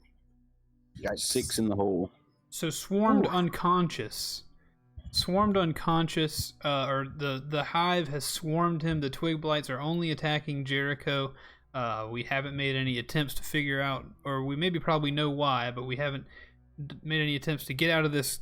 Yikes. 6 in the hole. So swarmed unconscious. Swarmed unconscious, or the hive has swarmed him. The twig blights are only attacking Jericho. We haven't made any attempts to figure out, or we maybe probably know why, but we haven't made any attempts to get out of this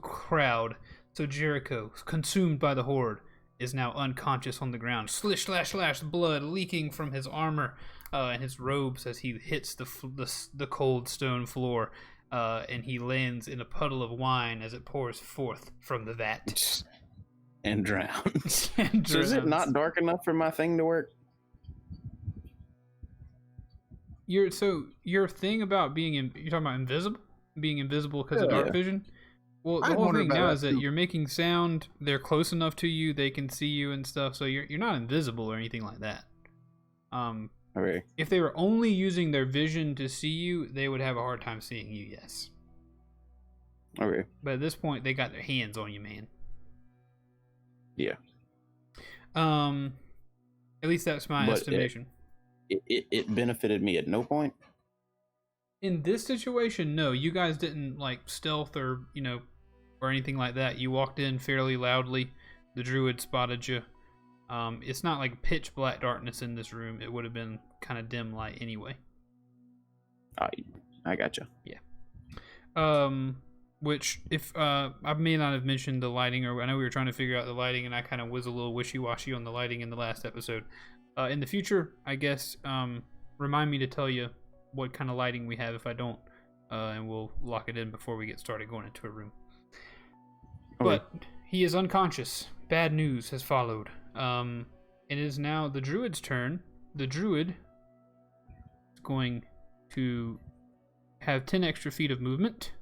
crowd. So Jericho, consumed by the horde, is now unconscious on the ground. Slish, slash, slash, blood leaking from his armor and his robes as he hits the cold stone floor. And he lands in a puddle of wine as it pours forth from the vat. And drowns. And So is it drowns. not dark enough for my thing to work? Your thing about you're talking about being invisible because of Yeah. dark vision. Well, the I whole wondered thing about now that is that too. you're making sound. They're close enough to you; they can see you and stuff. So you're not invisible or anything like that. Okay. If they were only using their vision to see you, they would have a hard time seeing you. Yes, Okay. but at this point, they got their hands on you, man. Yeah. At least that's my But estimation. It benefited me at no point. In this situation, no, you guys didn't like stealth or anything like that. You walked in fairly loudly. The druid spotted you. It's not like pitch black darkness in this room. It would have been kind of dim light anyway. I gotcha. Which if I may not have mentioned the lighting, or I know we were trying to figure out the lighting, and I kind of was a little wishy-washy on the lighting in the last episode. In the future, I guess, remind me to tell you what kind of lighting we have if I don't, and we'll lock it in before we get started going into a room. Okay. But he is unconscious. Bad news has followed. It is now the druid's turn. The druid is going to have 10 extra feet of movement.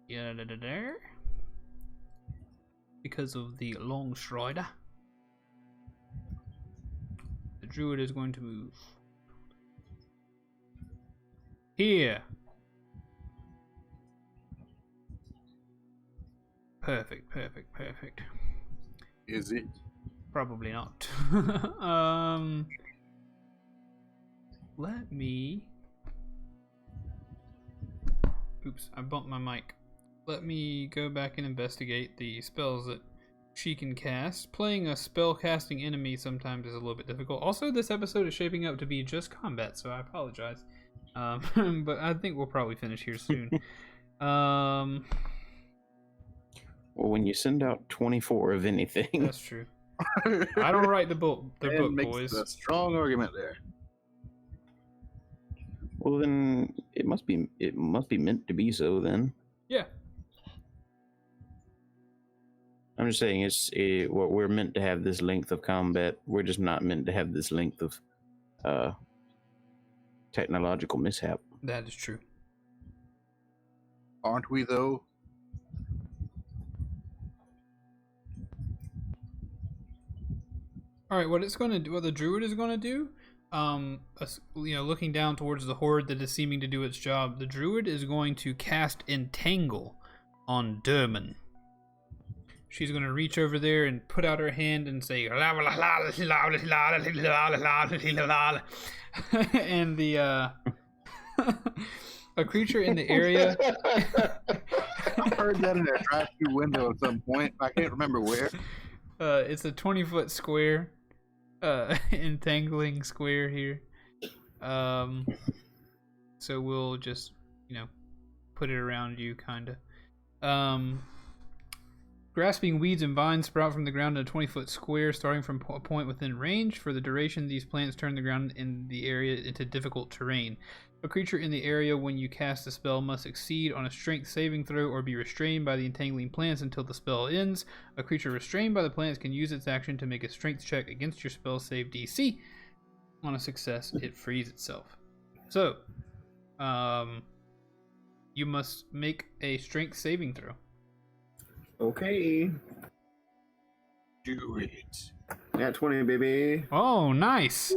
Yeah, there. Because of the long strider, the druid is going to move here. Perfect. Is it? Probably not. Let me. Oops, I bumped my mic. Let me go back and investigate the spells that she can cast. Playing a spell casting enemy sometimes is a little bit difficult. Also, this episode is shaping up to be just combat, so I apologize. But I think we'll probably finish here soon. Well, when you send out 24 of anything, That's true. I don't write the book, makes boys. a strong argument there. well, then it must be meant to be so. Then Yeah. I'm just saying what we're meant to have this length of combat. We're just not meant to have this length of technological mishap. That is true. Aren't we though? All right, what the druid is going to do, looking down towards the horde that is seeming to do its job, the druid is going to cast Entangle on Derman. She's going to reach over there and put out her hand and say, and a creature in the area. I've heard that in a drive-through window at some point. I can't remember where. It's a 20-foot square, entangling square here. So we'll just, put it around you, kind of. Grasping weeds and vines sprout from the ground in a 20-foot square, starting from a point within range. For the duration, these plants turn the ground in the area into difficult terrain. A creature in the area when you cast the spell must succeed on a strength saving throw or be restrained by the entangling plants until the spell ends. A creature restrained by the plants can use its action to make a strength check against your spell save DC. On a success, it frees itself. So, you must make a strength saving throw. Okay. Do it. Nat 20, baby. Oh, nice.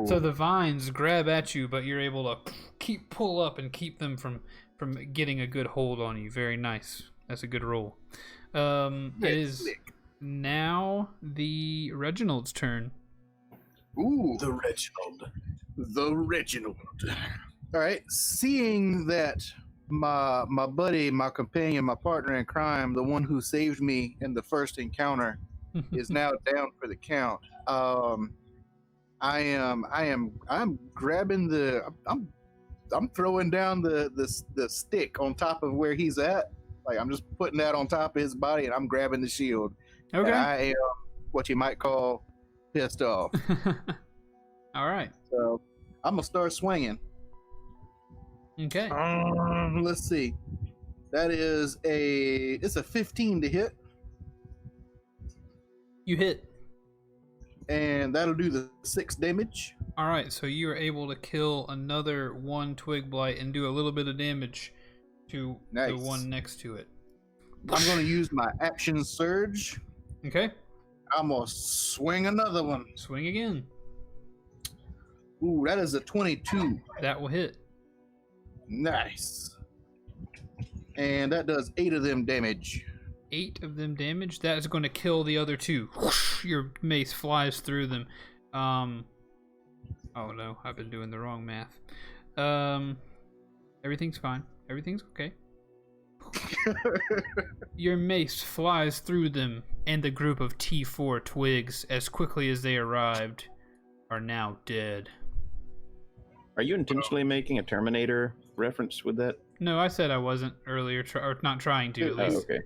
So the vines grab at you, but you're able to pull up and keep them from getting a good hold on you. Very nice. That's a good roll. It is now the Reginald's turn. Ooh, The Reginald. the Reginald. All right, seeing that my buddy, my companion, my partner in crime, the one who saved me in the first encounter, is now down for the count. I'm grabbing I'm throwing down the stick on top of where he's at. Like, I'm just putting that on top of his body, and I'm grabbing the shield. Okay. And I am what you might call pissed off. All right. So I'm gonna start swinging. Okay. Let's see. That is it's a 15 to hit, You hit. and that'll do the 6 damage. All right. So you are able to kill another one twig blight and do a little bit of damage to the Nice. one next to it. I'm gonna use my action surge. Okay. I'm gonna swing another one. Swing again. Ooh, that is a 22. That will hit. Nice. And that does 8 of them damage. 8 of them damage. That is going to kill the other 2. Whoosh, your mace flies through them. Oh no, I've been doing the wrong math. Everything's fine. Everything's okay. Your mace flies through them, and the group of T4 twigs, as quickly as they arrived, are now dead. Are you intentionally making a Terminator reference with that? No, I said I wasn't earlier, or not trying to, at Oh, least. okay.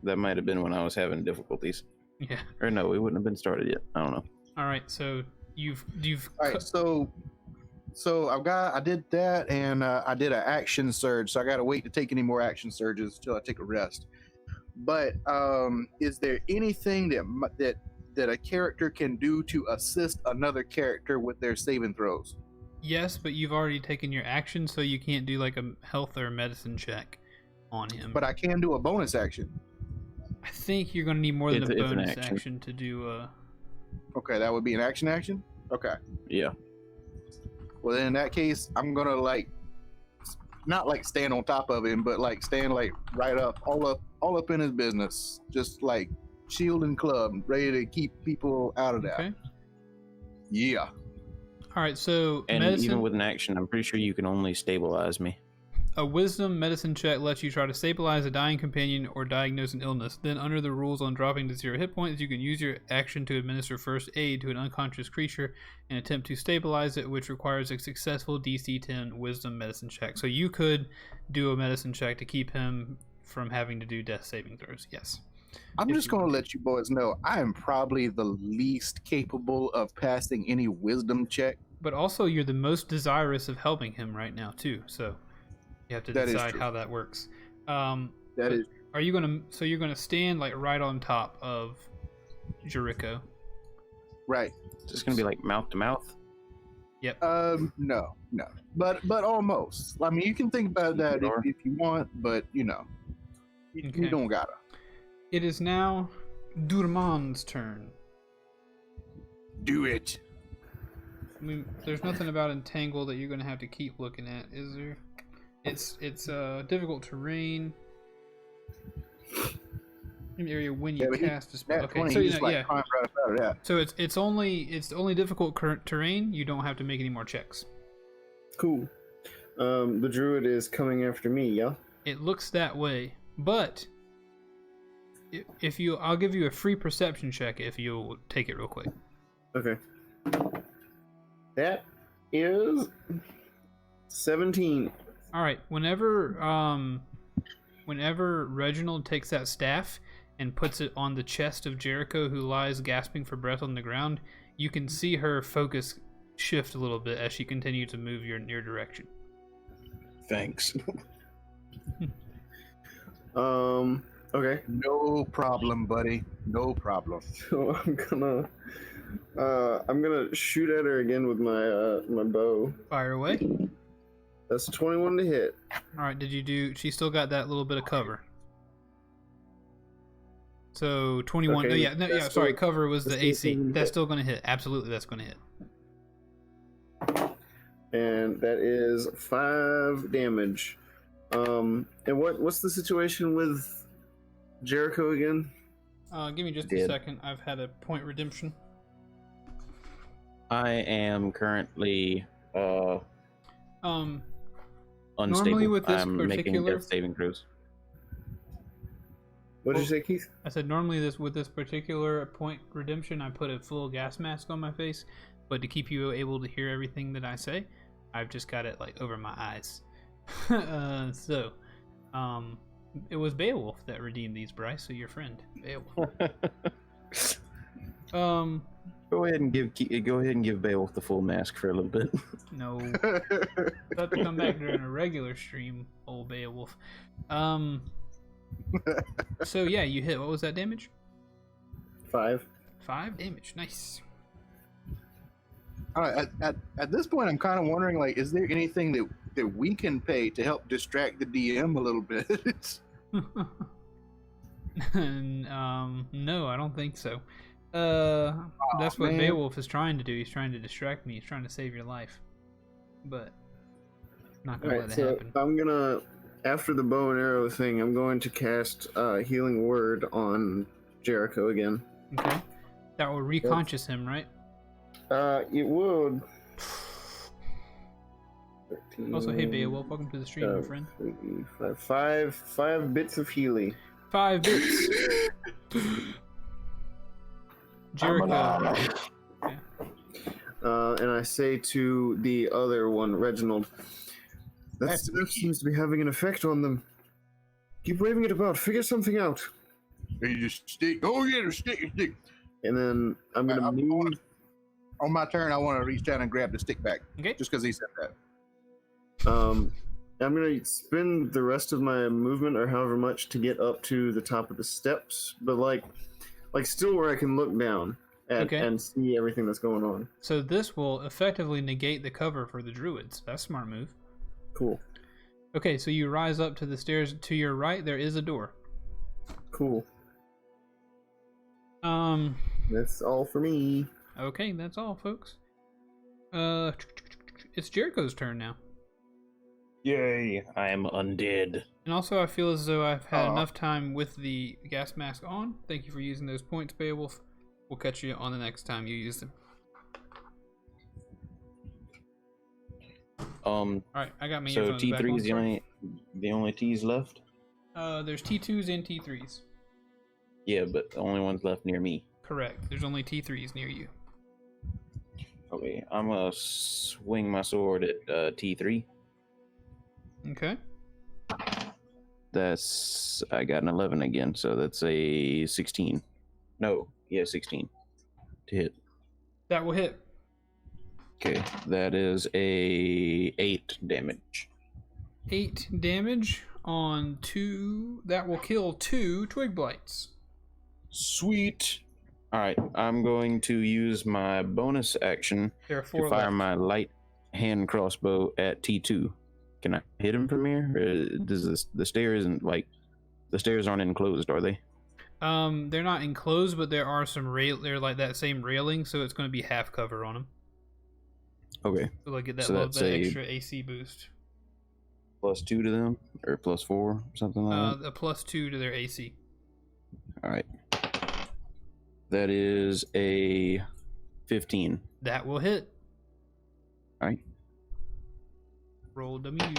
That might have been when I was having difficulties. Yeah. Or no, it wouldn't have been started yet. I don't know. All right, so you've All right, so I did that, and I did an action surge, so I gotta wait to take any more action surges till I take a rest. But is there anything that a character can do to assist another character with their saving throws? Yes, but you've already taken your action, so you can't do like a health or medicine check on him. But I can do a bonus action. I think you're going to need more than a It's an bonus action. action to do. Okay, that would be an action. Okay. Yeah. Well, then in that case, I'm gonna not like stand on top of him, but like stand like right up, all up in his business, just like shield and club, ready to keep people out of that. Okay. Yeah. All right. So And medicine. even with an action, I'm pretty sure you can only stabilize me. A wisdom medicine check lets you try to stabilize a dying companion or diagnose an illness. Then, under the rules on dropping to 0 hit points, you can use your action to administer first aid to an unconscious creature and attempt to stabilize it, which requires a successful DC 10 wisdom medicine check. So you could do a medicine check to keep him from having to do death saving throws. Yes. I'm If just you gonna want to. let you boys know I am probably the least capable of passing any wisdom check. But also, you're the most desirous of helping him right now, too. So you have to That is decide true. how that works. That But is Are you gonna? So you're gonna stand like right on top of Jericho. right. Is this going to be like mouth to mouth? Yep. No, but almost. I mean, you can think about that Sure. if you want, but you Okay. don't gotta. It is now Durman's turn. Do it. I mean, there's nothing about Entangle that you're gonna have to keep looking at, is there? It's difficult terrain. An area when you Yeah, but he- cast a spell. That Okay, 20, so you you just know, like yeah. climb right up out of that. So it's only difficult terrain. You don't have to make any more checks. Cool. The druid is coming after me, yeah? It looks that way, but if you, I'll give you a free perception check if you'll take it real quick. Okay. That is 17. All right. Whenever Reginald takes that staff and puts it on the chest of Jericho, who lies gasping for breath on the ground, you can see her focus shift a little bit as she continues to move your direction. Thanks. Okay. No problem, buddy. No problem. So I'm gonna shoot at her again with my bow. Fire away. That's 21 to hit. All right. Did you do? She still got that little bit of cover. So 21. Okay, Oh, yeah. No, yeah. that's Sorry. still- Cover was the that's AC. still That's hit. still going to hit. Absolutely, that's going to hit. And that is 5 damage. And what's the situation with Jericho again? Give me just a Dead. second. I've had a point redemption. I am currently Um, unstable. Normally with this I'm making particular- death saving throws. What did Well- you say, Keith? I said normally with this particular point redemption, I put a full gas mask on my face, but to keep you able to hear everything that I say, I've just got it like over my eyes. It was Beowulf that redeemed these, Bryce. So your friend, Beowulf. Go ahead and give Beowulf the full mask for a little bit. No, about to come back during a regular stream, old Beowulf. So yeah, you hit. What was that damage? 5. 5 damage. Nice. All right. At this point, I'm kind of wondering, like, is there anything that we can pay to help distract the DM a little bit? No, I don't think so. That's what man. Beowulf is trying to do. He's trying to distract me. He's trying to save your life, but not gonna Alright, let it so happen. I'm gonna, after the bow and arrow thing, I'm going to cast Healing Word on Jericho again. Okay, that will reconscious him, right? It would. 13, Also, hey Beowulf, welcome to the stream, my friend. 5 bits of Healy. 5 bits. Jericho. And I say to the other one, Reginald, that stuff seems to be having an effect on them. Keep waving it about. Figure something out. You just stick. Oh yeah, stick. And then I'm gonna move. On my turn, I want to reach down and grab the stick back. Okay. Just because he said that. I'm gonna spend the rest of my movement, or however much, to get up to the top of the steps, but like still where I can look down and see everything that's going on. So this will effectively negate the cover for the druids. That's a smart move. Cool. Okay, so you rise up to the stairs to your right. There is a door. Cool. Um. That's all for me. Okay, that's all, folks. It's Jericho's turn now. Yay! I am undead. And also, I feel as though I've had Aw. enough time with the gas mask on. Thank you for using those points, Beowulf. We'll catch you on the next time you use them. All right, I got my So earphones back T3 on, is sorry. the only T's left. There's T2s and T3s. Yeah, but the only ones left near me. Correct. There's only T3s near you. Okay, I'm gonna swing my sword at T3. Okay. I got an 11 again, so that's a 16. No, yeah, 16 to hit. That will hit. Okay, that is a 8 damage. 8 damage on 2. That will kill 2 twig blights. Sweet. All right, I'm going to use my bonus action There are to 4 fire left. my light hand crossbow at T2. Can I hit him from here? Or does the stairs the stairs aren't enclosed, are they? They're not enclosed, but there are some they're like that same railing, so it's going to be half cover on them. Okay, So like get that So little that's bit a- extra AC boost. +2 to them or +4, something like that. A +2 to their AC. All right, that is a 15. That will hit. All right, Roll damage.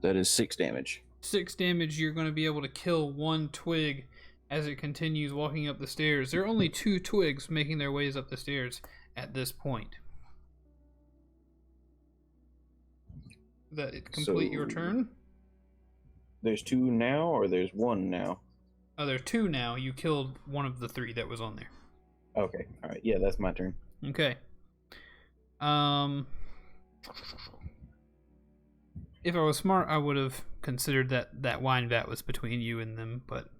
that is 6 damage. 6 damage. You're going to be able to kill 1 twig as it continues walking up the stairs. There are only 2 twigs making their ways up the stairs at this point. That it complete your So- turn? There's 2 now, or there's 1 now? Oh, there's 2 now. You killed one of the 3 that was on there. Okay, all right, yeah, that's my turn. Okay. If I was smart, I would have considered that wine vat was between you and them, but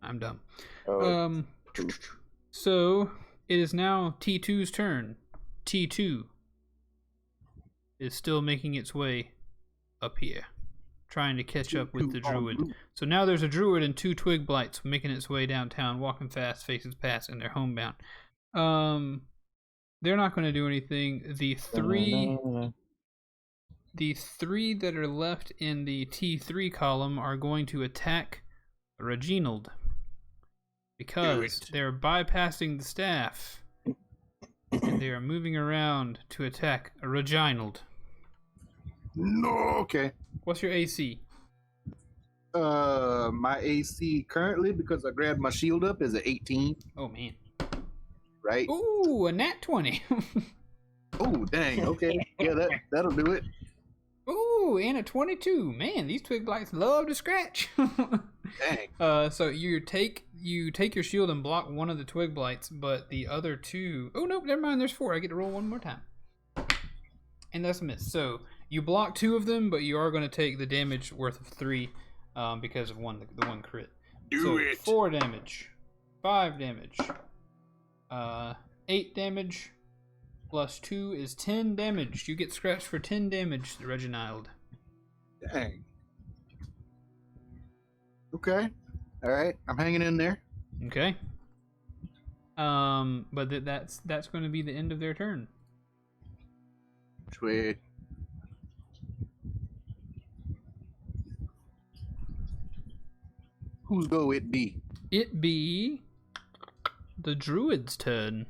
I'm dumb. Oh, So it is now T2's turn. T2 is still making its way up here, trying to catch up with the druid. So now there's a druid and 2 twig blights making its way downtown, walking fast, faces past, and they're homebound. They're not going to do anything. The three that are left in the T3 column are going to attack Reginald because they're bypassing the staff and they are moving around to attack Reginald. No, okay. What's your AC? My AC currently, because I grabbed my shield up, is a 18, Oh man. right? Ooh, a nat 20. Oh, dang. Okay. Yeah, that'll do it. Ooh, and a 22. Man, these twig blights love to scratch. Dang. So you take your shield and block one of the twig blights, but the other 2. Oh no, never mind. There's 4. I get to roll one more time, and that's a miss. So you block 2 of them, but you are going to take the damage worth of 3, because of the one crit. Do it. 4 damage, 5 damage, 8 damage. Plus 2 is 10 damage. You get scratched for 10 damage, Reginald. Dang. Okay. All right. I'm hanging in there. Okay. But that's going to be the end of their turn. Sweet. Whose go it be? It be the druid's turn.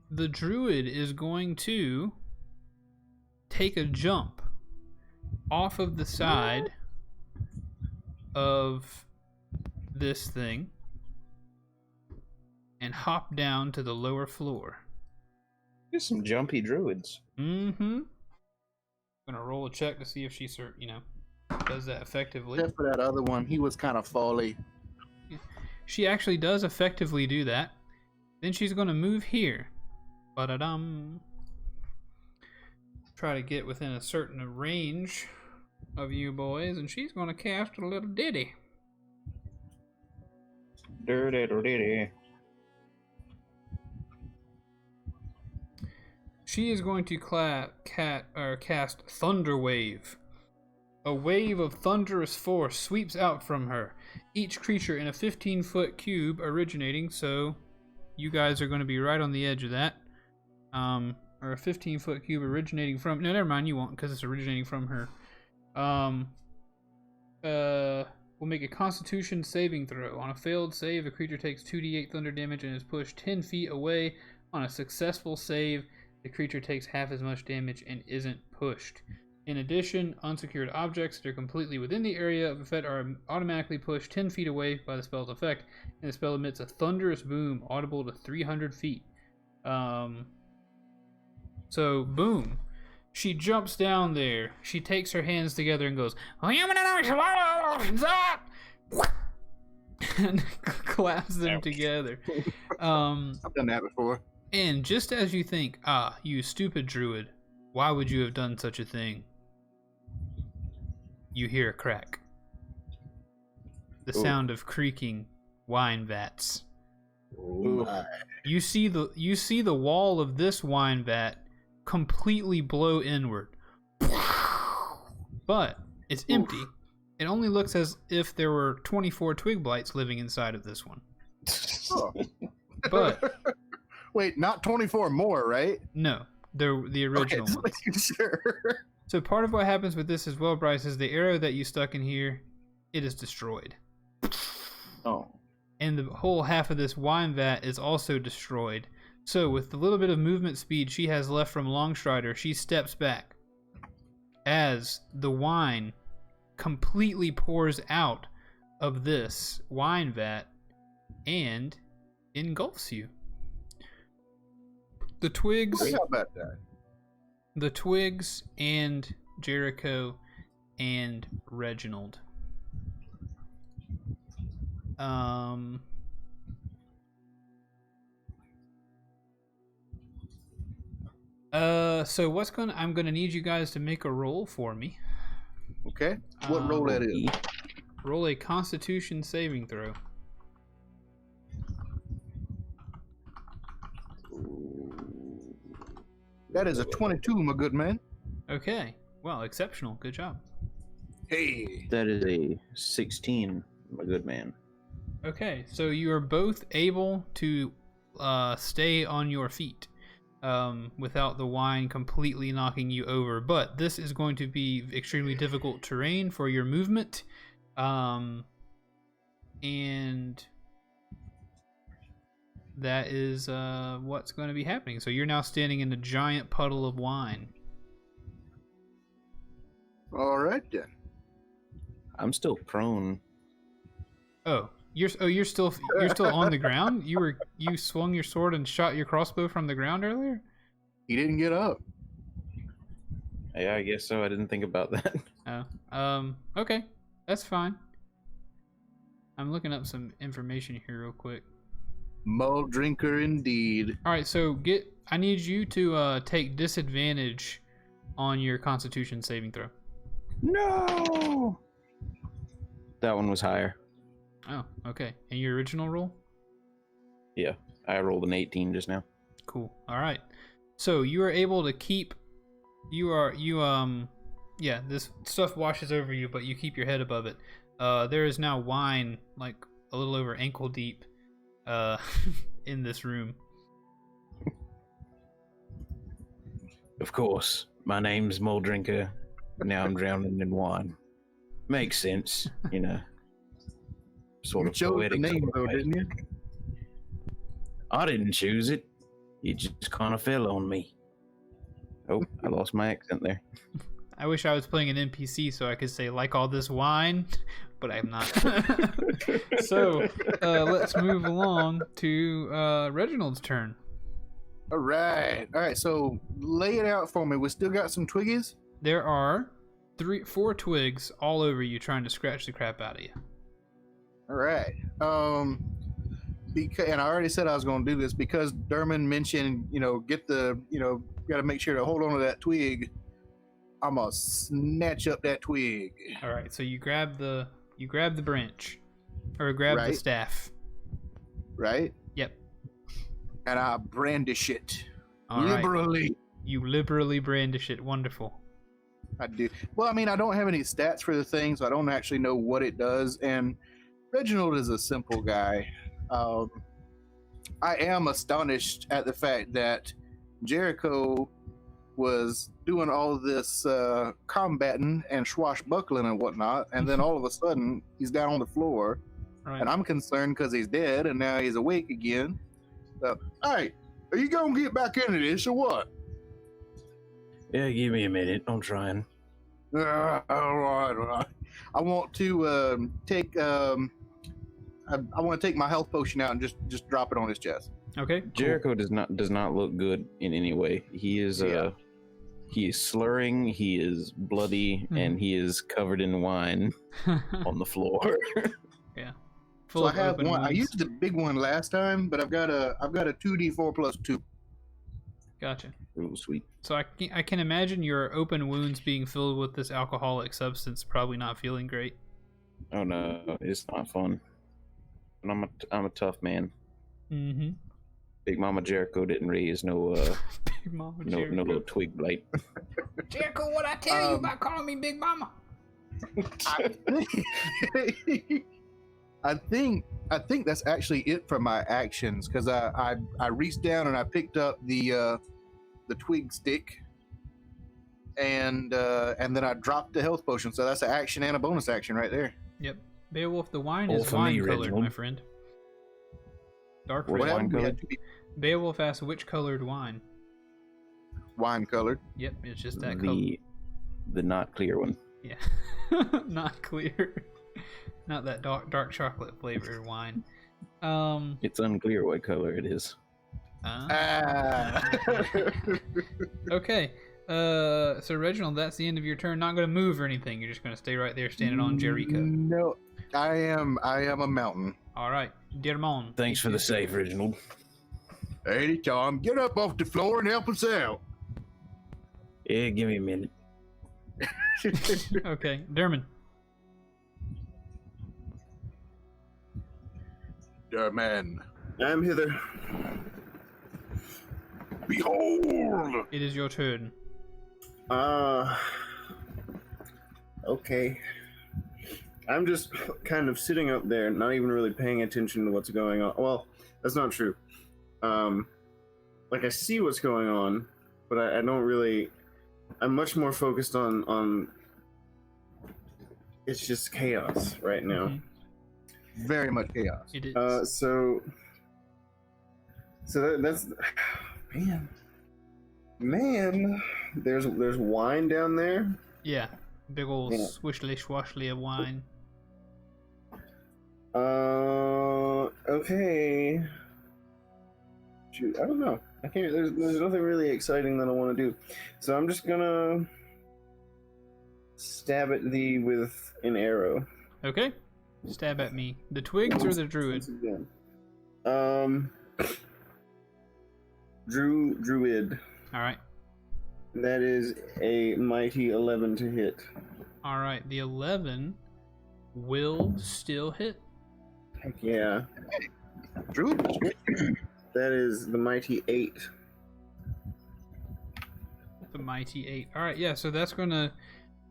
The druid is going to take a jump off of the side of this thing and hop down to the lower floor. There's some jumpy druids. Mm-hmm. Gonna roll a check to see if she does that effectively. Except for that other one, he was kind of folly. She actually does effectively do that. Then she's gonna move here. Ba-da-dum. Try to get within a certain range of you boys, and she's gonna cast a little ditty. Dirty. She is going to cast Thunder Wave. A wave of thunderous force sweeps out from her. Each creature in a 15-foot cube originating, so you guys are going to be right on the edge of that. Or a 15-foot cube originating from... No, never mind, you won't, because it's originating from her. Will make a Constitution saving throw. On a failed save, a creature takes 2d8 thunder damage and is pushed 10 feet away. On a successful save, the creature takes half as much damage and isn't pushed. In addition, unsecured objects that are completely within the area of effect are automatically pushed 10 feet away by the spell's effect, and the spell emits a thunderous boom audible to 300 feet. So, boom. She jumps down there. She takes her hands together and goes, and claps them together. I've done that before. And just as you think, you stupid druid, why would you have done such a thing? You hear a crack. The sound of creaking wine vats. You see the wall of this wine vat completely blow inward. But it's empty. It only looks as if there were 24 twig blights living inside of this one. Oh. But wait, not 24 more, right? no, they're the original Okay, ones. sure. So part of what happens with this as well, Bryce, is the arrow that you stuck in here, it is destroyed. Oh. And the whole half of this wine vat is also destroyed. So with the little bit of movement speed she has left from Longstrider, she steps back as the wine completely pours out of this wine vat and engulfs you. The twigs... How about that? The twigs and Jericho and Reginald. So I'm gonna need you guys to make a roll for me. Okay. What roll that is? Roll a Constitution saving throw. That is a 22, my good man. Okay. Well, exceptional. Good job. Hey. That is a 16, my good man. Okay, so you are both able to stay on your feet without the wine completely knocking you over. But this is going to be extremely difficult terrain for your movement. And that is what's going to be happening. So you're now standing in a giant puddle of wine. All right then. I'm still prone. Oh, you're still on the ground? You swung your sword and shot your crossbow from the ground earlier? He didn't get up. Yeah, I guess so. I didn't think about that. Oh. Okay. That's fine. I'm looking up some information here real quick. Mull drinker indeed. All right, so I need you to take disadvantage on your Constitution saving throw. No. That one was higher. Oh, okay. And your original roll? Yeah, I rolled an 18 just now. Cool. All right. So you are able to keep. This stuff washes over you, but you keep your head above it. There is now wine, like a little over ankle deep, in this room. Of course, my name's Mull Drinker. Now I'm drowning in wine. Makes sense, you know. Sort You of chose the poetic name sort of though, way. didn't you? I didn't choose it. It just kind of fell on me. Oh, I lost my accent there. I wish I was playing an NPC so I could say, like all this wine, but I'm not. So, let's move along to Reginald's turn. All right. So lay it out for me. We still got some twiggies. There are 4 twigs all over you trying to scratch the crap out of you. All right. Because, and I already said I was going to do this because Derman mentioned, got to make sure to hold on to that twig. I'm gonna snatch up that twig. All right. So you grab the branch, or grab the Right. staff. Right. Yep. And I brandish it All right. liberally. You liberally brandish it. Wonderful. I do. Well, I mean, I don't have any stats for the thing, so I don't actually know what it does. And Reginald is a simple guy. I am astonished at the fact that Jericho was doing all of this combating and swashbuckling and whatnot, and then all of a sudden he's down on the floor, Right. and I'm concerned because he's dead, and now he's awake again. So, hey, are you gonna get back into this or what? Yeah, give me a minute. I'm trying. All right. I want to take. I want to take my health potion out and just drop it on his chest. Okay. Cool. Jericho does not look good in any way. He is he is slurring, he is bloody, and he is covered in wine on the floor. Yeah. So I have one. I used the big one last time, but I've got a 2d4 plus 2. Gotcha. Ooh, sweet. So I can imagine your open wounds being filled with this alcoholic substance, probably not feeling great. Oh no, it's not fun. And I'm a tough man. Mm-hmm. Big Mama Jericho didn't raise no Big Mama Jericho. no little twig blight. Jericho, what I tell you about calling me Big Mama? I think that's actually it for my actions, because I reached down and I picked up the twig stick, and then I dropped the health potion. So that's an action and a bonus action right there. Yep. Beowulf, the wine All is for me, wine colored, Reginald. my friend. Dark What red. wine We colored? had to be Beowulf asks which colored wine. wine colored. Yep, it's just that color. The not clear one. Yeah. Not clear. Not that dark chocolate flavored wine. It's unclear what color it is. Okay. So Reginald, that's the end of your turn. Not going to move or anything. You're just going to stay right there, standing on Jericho. No, I am a mountain. All right, Dermon. Thanks for the save, Reginald. Hey, Tom, get up off the floor and help us out. Yeah, give me a minute. Okay, Dermon. Man, I'm hither. behold. It is your turn. Okay. I'm just kind of sitting up there, not even really paying attention to what's going on. Well, that's not true. Like I see what's going on, but I don't really. I'm much more focused on. It's just chaos right now. Mhm. Very much chaos. It is. So that's man. There's wine down there. Yeah, big old Yeah. swishly swashly of wine. Okay. Shoot, I don't know. I can't. There's nothing really exciting that I want to do, so I'm just gonna stab at thee with an arrow. Okay, stab at me. The twigs or the Once druid? again. Druid. All right, That is a mighty 11 to hit. all right. The 11 will still hit. Heck yeah. Drew, That is the mighty 8. The mighty 8. All right, yeah. So that's gonna.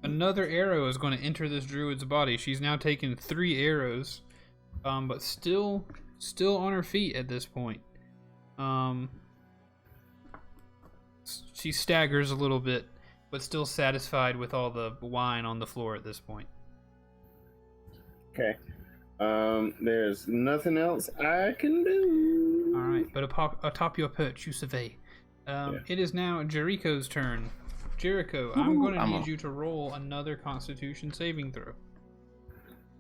Another arrow is going to enter this druid's body. She's now taken 3 arrows, but still on her feet at this point. She staggers a little bit, but still satisfied with all the wine on the floor at this point. Okay. There's nothing else I can do. All right, but atop your perch, you survey. It is now Jericho's turn. Jericho, I'm going to need you to roll another Constitution saving throw.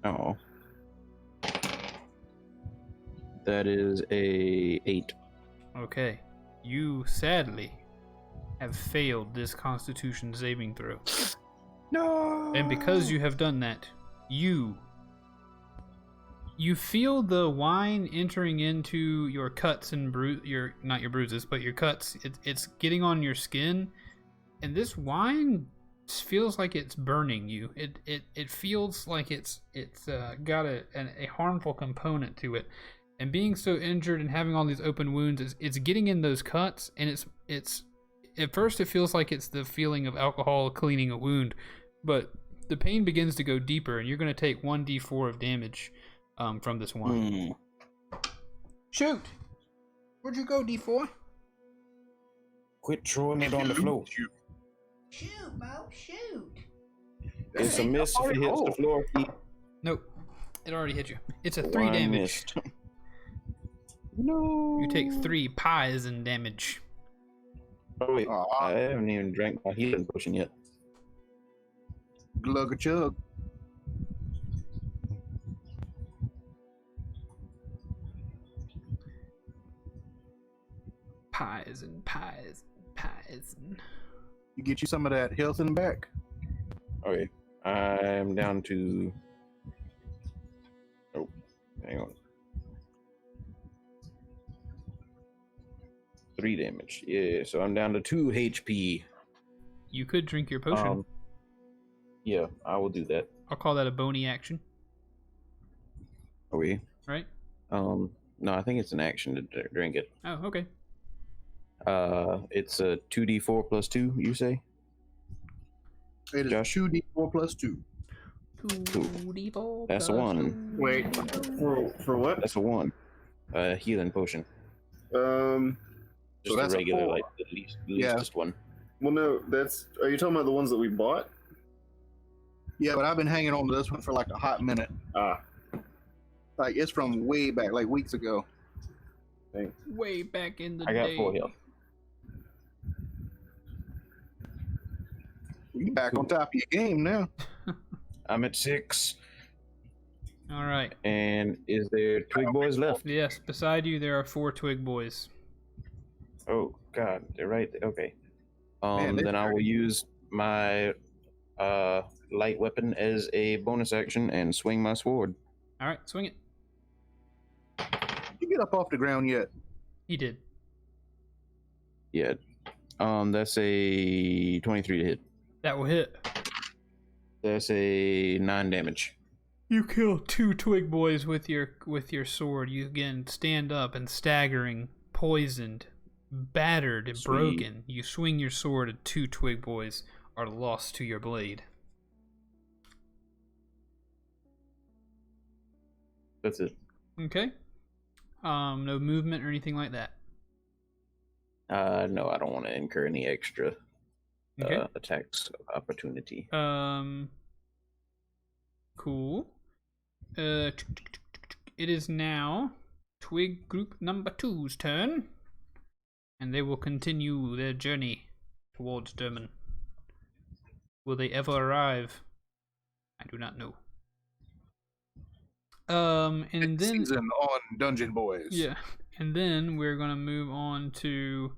Oh. That is a 8. Okay, you sadly have failed this Constitution saving throw. no. And because you have done that, you feel the wine entering into your cuts and not your bruises, but your cuts. It's getting on your skin, and this wine feels like it's burning you. It feels like it's got a harmful component to it. And being so injured and having all these open wounds, it's getting in those cuts, and At first, it feels like it's the feeling of alcohol cleaning a wound, but the pain begins to go deeper, and you're going to take 1d4 of damage from this one. Shoot! Where'd you go, D4? Quit throwing it on the floor. Shoot, Bo, shoot. It's a miss if it hits the floor. Nope. It already hit you. It's a 3 One damage. missed. No. You take 3 pies in damage. Oh, wait. I haven't even drank my healing potion yet. Glug a chug. Pies and pies and pies. You get you some of that health in the back. Okay. I'm down to. Oh, hang on. 3 damage. Yeah, so I'm down to 2 HP. You could drink your potion. Yeah, I will do that. I'll call that a bony action. Okay. Right? No, I think it's an action to drink it. Oh, okay. It's a 2d4 plus 2, you say? It is Josh? 2d4 plus 2. 2d4. That's a 1. Wait, for what? That's a 1. Healing potion. Just that's a a regular, 4. like, at least Yeah. just one. Well, no, that's. Are you talking about the ones that we bought? Yeah, but I've been hanging on to this one for like a hot minute. Like it's from way back, like weeks ago. Way back in the I got day. 4 health. You back on top of your game now. I'm at 6. All right. And is there twig boys left? Yes, beside you there are 4 twig boys. Oh God, they're right there. Okay. Man, Then I will use my light weapon as a bonus action and swing my sword. All right, swing it. You get up off the ground yet? He did. Yeah. That's a 23 to hit. That will hit. That's a 9 damage. You kill 2 twig boys with your sword. You again stand up and staggering, poisoned, battered, and Sweet. broken. You swing your sword and 2 twig boys are lost to your blade. That's it. Okay. No movement or anything like that. No, I don't want to incur any extra Okay. attacks of opportunity. Cool. It is now Twig Group number 2's turn, and they will continue their journey towards Durman. Will they ever arrive? I do not know. And then Season on Dungeon Boys. yeah, and then we're gonna move on to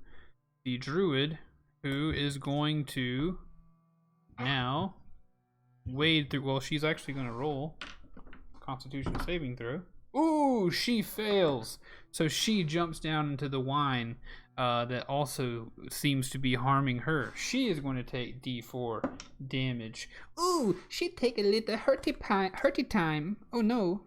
the druid, who is going to now wade through. Well, she's actually gonna roll Constitution saving throw. Ooh, she fails. So she jumps down into the wine that also seems to be harming her. She is going to take D4 damage. Ooh, she take a little hurty time. Oh no.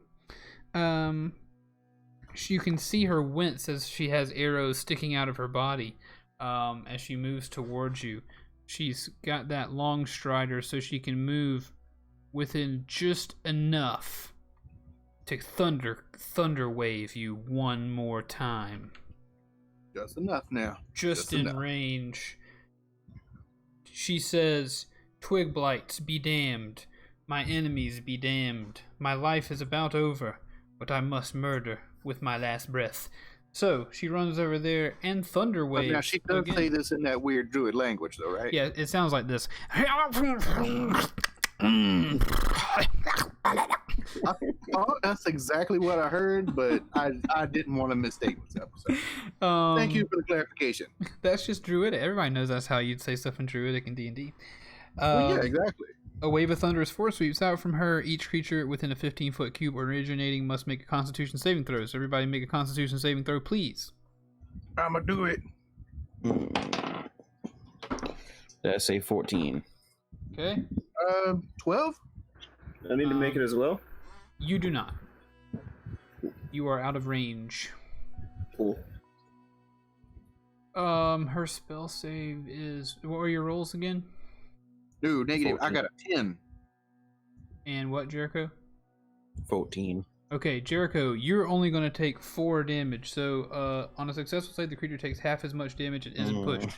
You can see her wince as she has arrows sticking out of her body as she moves towards you. She's got that long strider so she can move within just enough to thunder wave you one more time. Just enough now. Just in enough. range. She says, "Twig blights be damned. My enemies be damned. My life is about over, but I must murder with my last breath." So she runs over there and thunder But waves. now she does again. say this in that weird druid language, though, right? Yeah, it sounds like this. Oh, that's exactly what I heard, but I didn't want to mistake myself. So. Thank you for the clarification. That's just druidic. Everybody knows that's how you'd say stuff in druidic and D&D. Well, yeah, exactly. A wave of thunderous force sweeps out from her. Each creature within a 15-foot cube originating must make a Constitution saving throw. So everybody make a Constitution saving throw, please. I'ma do it. That's a 14. Okay. 12? I need to make it as well. You do not. You are out of range. Cool. Her spell save is, what were your rolls again? Dude, negative. I 14. got a 10. And what, Jericho? 14. Okay, Jericho, you're only going to take 4 damage. So, on a successful save, the creature takes half as much damage and isn't pushed.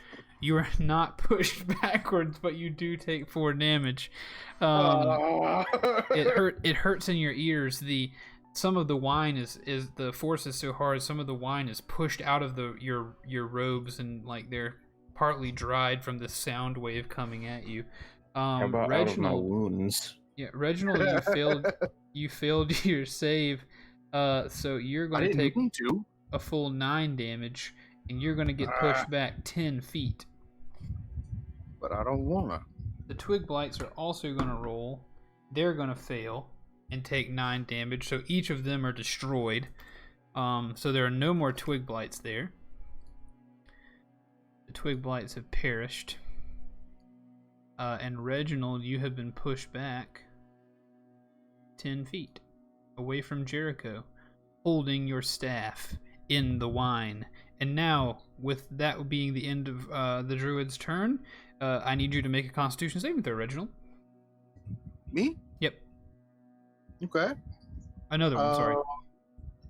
You are not pushed backwards, but you do take 4 damage. It hurts in your ears. Some of the wine is the force is so hard. Some of the wine is pushed out of your robes, and like they're partly dried from the sound wave coming at you. How about out of my Reginald, wounds? yeah, Reginald, you failed your save. So you're I going to didn't take mean to. a full 9 damage, and you're going to get pushed back 10 feet. But I don't wanna. The twig blights are also going to roll. They're going to fail and take 9 damage, so each of them are destroyed. So there are no more twig blights there. The twig blights have perished. And Reginald, you have been pushed back 10 feet away from Jericho, holding your staff in the wine. And now, with that being the end of the druid's turn, I need you to make a Constitution saving throw, Reginald. Me? Yep. Okay. Another one, sorry.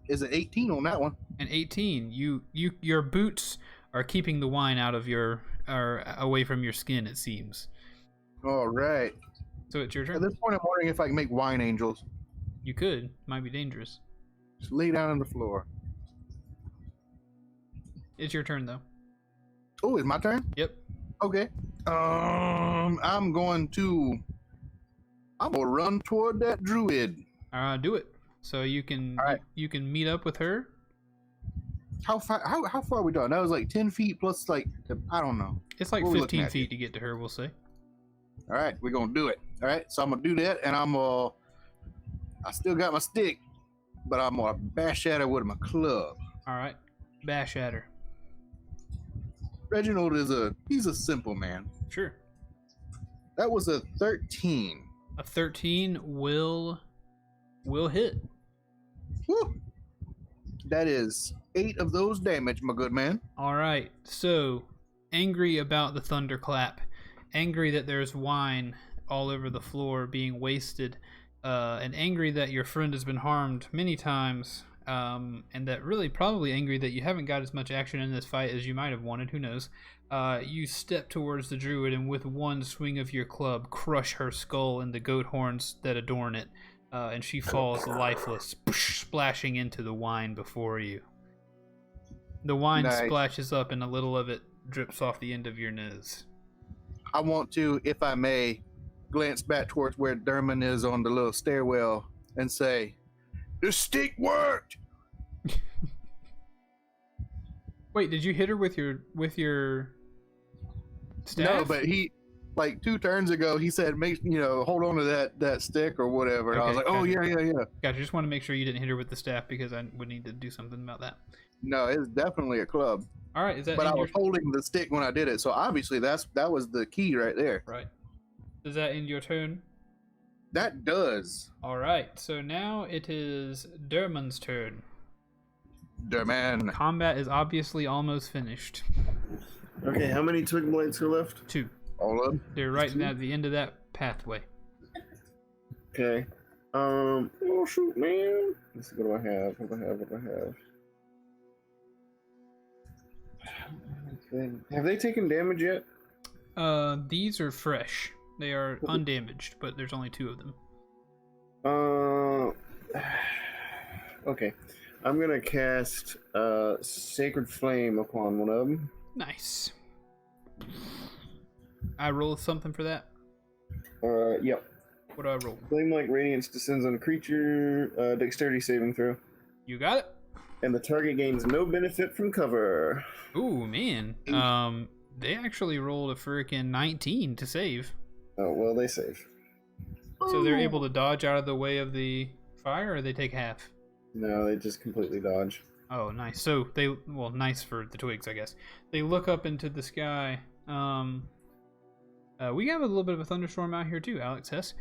Is it 18 on that one? An 18. Your boots are keeping the wine out of away from your skin, it seems. All right. So it's your At turn. this point, I'm wondering if I can make wine angels. You could. Might be dangerous. Just lay down on the floor. It's your turn, though. Oh, it's my turn? Yep. Okay. I'm gonna run toward that druid. Do it. So you can All right. you can meet up with her. How far are we done? That was like 10 feet plus I don't know. It's like What are we looking 15 at feet to get to her, we'll say. All right, we're gonna do it. All right, so I'm gonna do that, and I still got my stick, but I'm gonna bash at her with my club. All right. Bash at her. Reginald he's a simple man. Sure. That was a 13. A 13 will hit. Woo! That is 8 of those damage, my good man. All right. So, angry about the thunderclap, angry that there's wine all over the floor being wasted, and angry that your friend has been harmed many times, and that really probably angry that you haven't got as much action in this fight as you might have wanted, who knows. You step towards the druid and with one swing of your club crush her skull and the goat horns that adorn it, and she falls lifeless, splashing into the wine before you. The wine Nice. splashes up and a little of it drips off the end of your nose. I want to, if I may, glance back towards where Derman is on the little stairwell and say, "The stick worked." Wait, did you hit her with your staff? No, but he, like 2 turns ago, he said, hold on to that stick or whatever. And I was Okay, like, oh, gotcha. yeah. Gotcha. Just want to make sure you didn't hit her with the staff because I would need to do something about that. No, it's definitely a club. All right, is that But I end your was holding the stick when I did it, so obviously that was the key right there. right? Does that end your turn? That does. All right. So now it is Derman's turn. Derman. Combat is obviously almost finished. Okay, how many twig blades are left? 2. All of them. They're right at the end of that pathway. Okay. Oh shoot, man. Let's see, what do I have? What do I have? Have they taken damage yet? These are fresh. They are undamaged, but there's only 2 of them. Okay. I'm gonna cast Sacred Flame upon one of them. Nice. I roll something for that? Yep. What do I roll? Flame-like radiance descends on a creature, dexterity saving throw. You got it? And the target gains no benefit from cover. Ooh, man. They actually rolled a freaking 19 to save. Oh, well, they save. So they're able to dodge out of the way of the fire, or they take half? No, they just completely dodge. Oh, nice. So nice for the twigs, I guess. They look up into the sky. We have a little bit of a thunderstorm out here too, Alex Hess.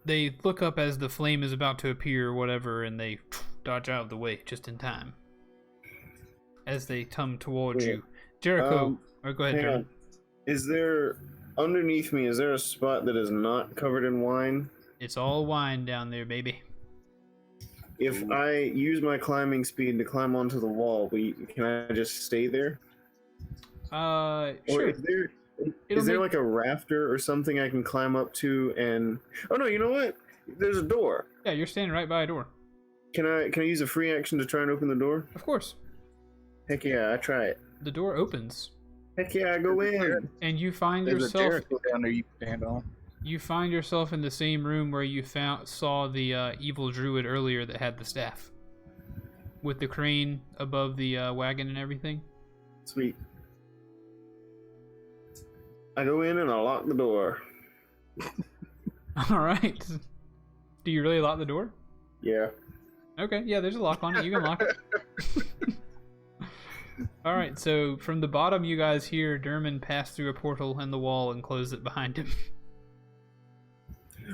They look up as the flame is about to appear or whatever, and they dodge out of the way just in time. as they come towards you. Jericho, or go ahead, Hang Dermot. on. Is there underneath me? Is there a spot that is not covered in wine? It's all wine down there, baby. If I use my climbing speed to climb onto the wall, can I just stay there? Sure. Or is there make- like a rafter or something I can climb up to and... Oh no, you know what? There's a door. Yeah, you're standing right by a door. Can I use a free action to try and open the door? Of course. Heck yeah, I try it. The door opens, Heck yeah, I go in. and you find There's a yourself. Jericho down there you can stand on. You find yourself in the same room where you saw the evil druid earlier that had the staff, with the crane above the wagon and everything. Sweet. I go in and I lock the door. All right. Do you really lock the door? Yeah. Okay, yeah, there's a lock on it. You can lock it. All right, so from the bottom, you guys hear Dermot pass through a portal in the wall and close it behind him.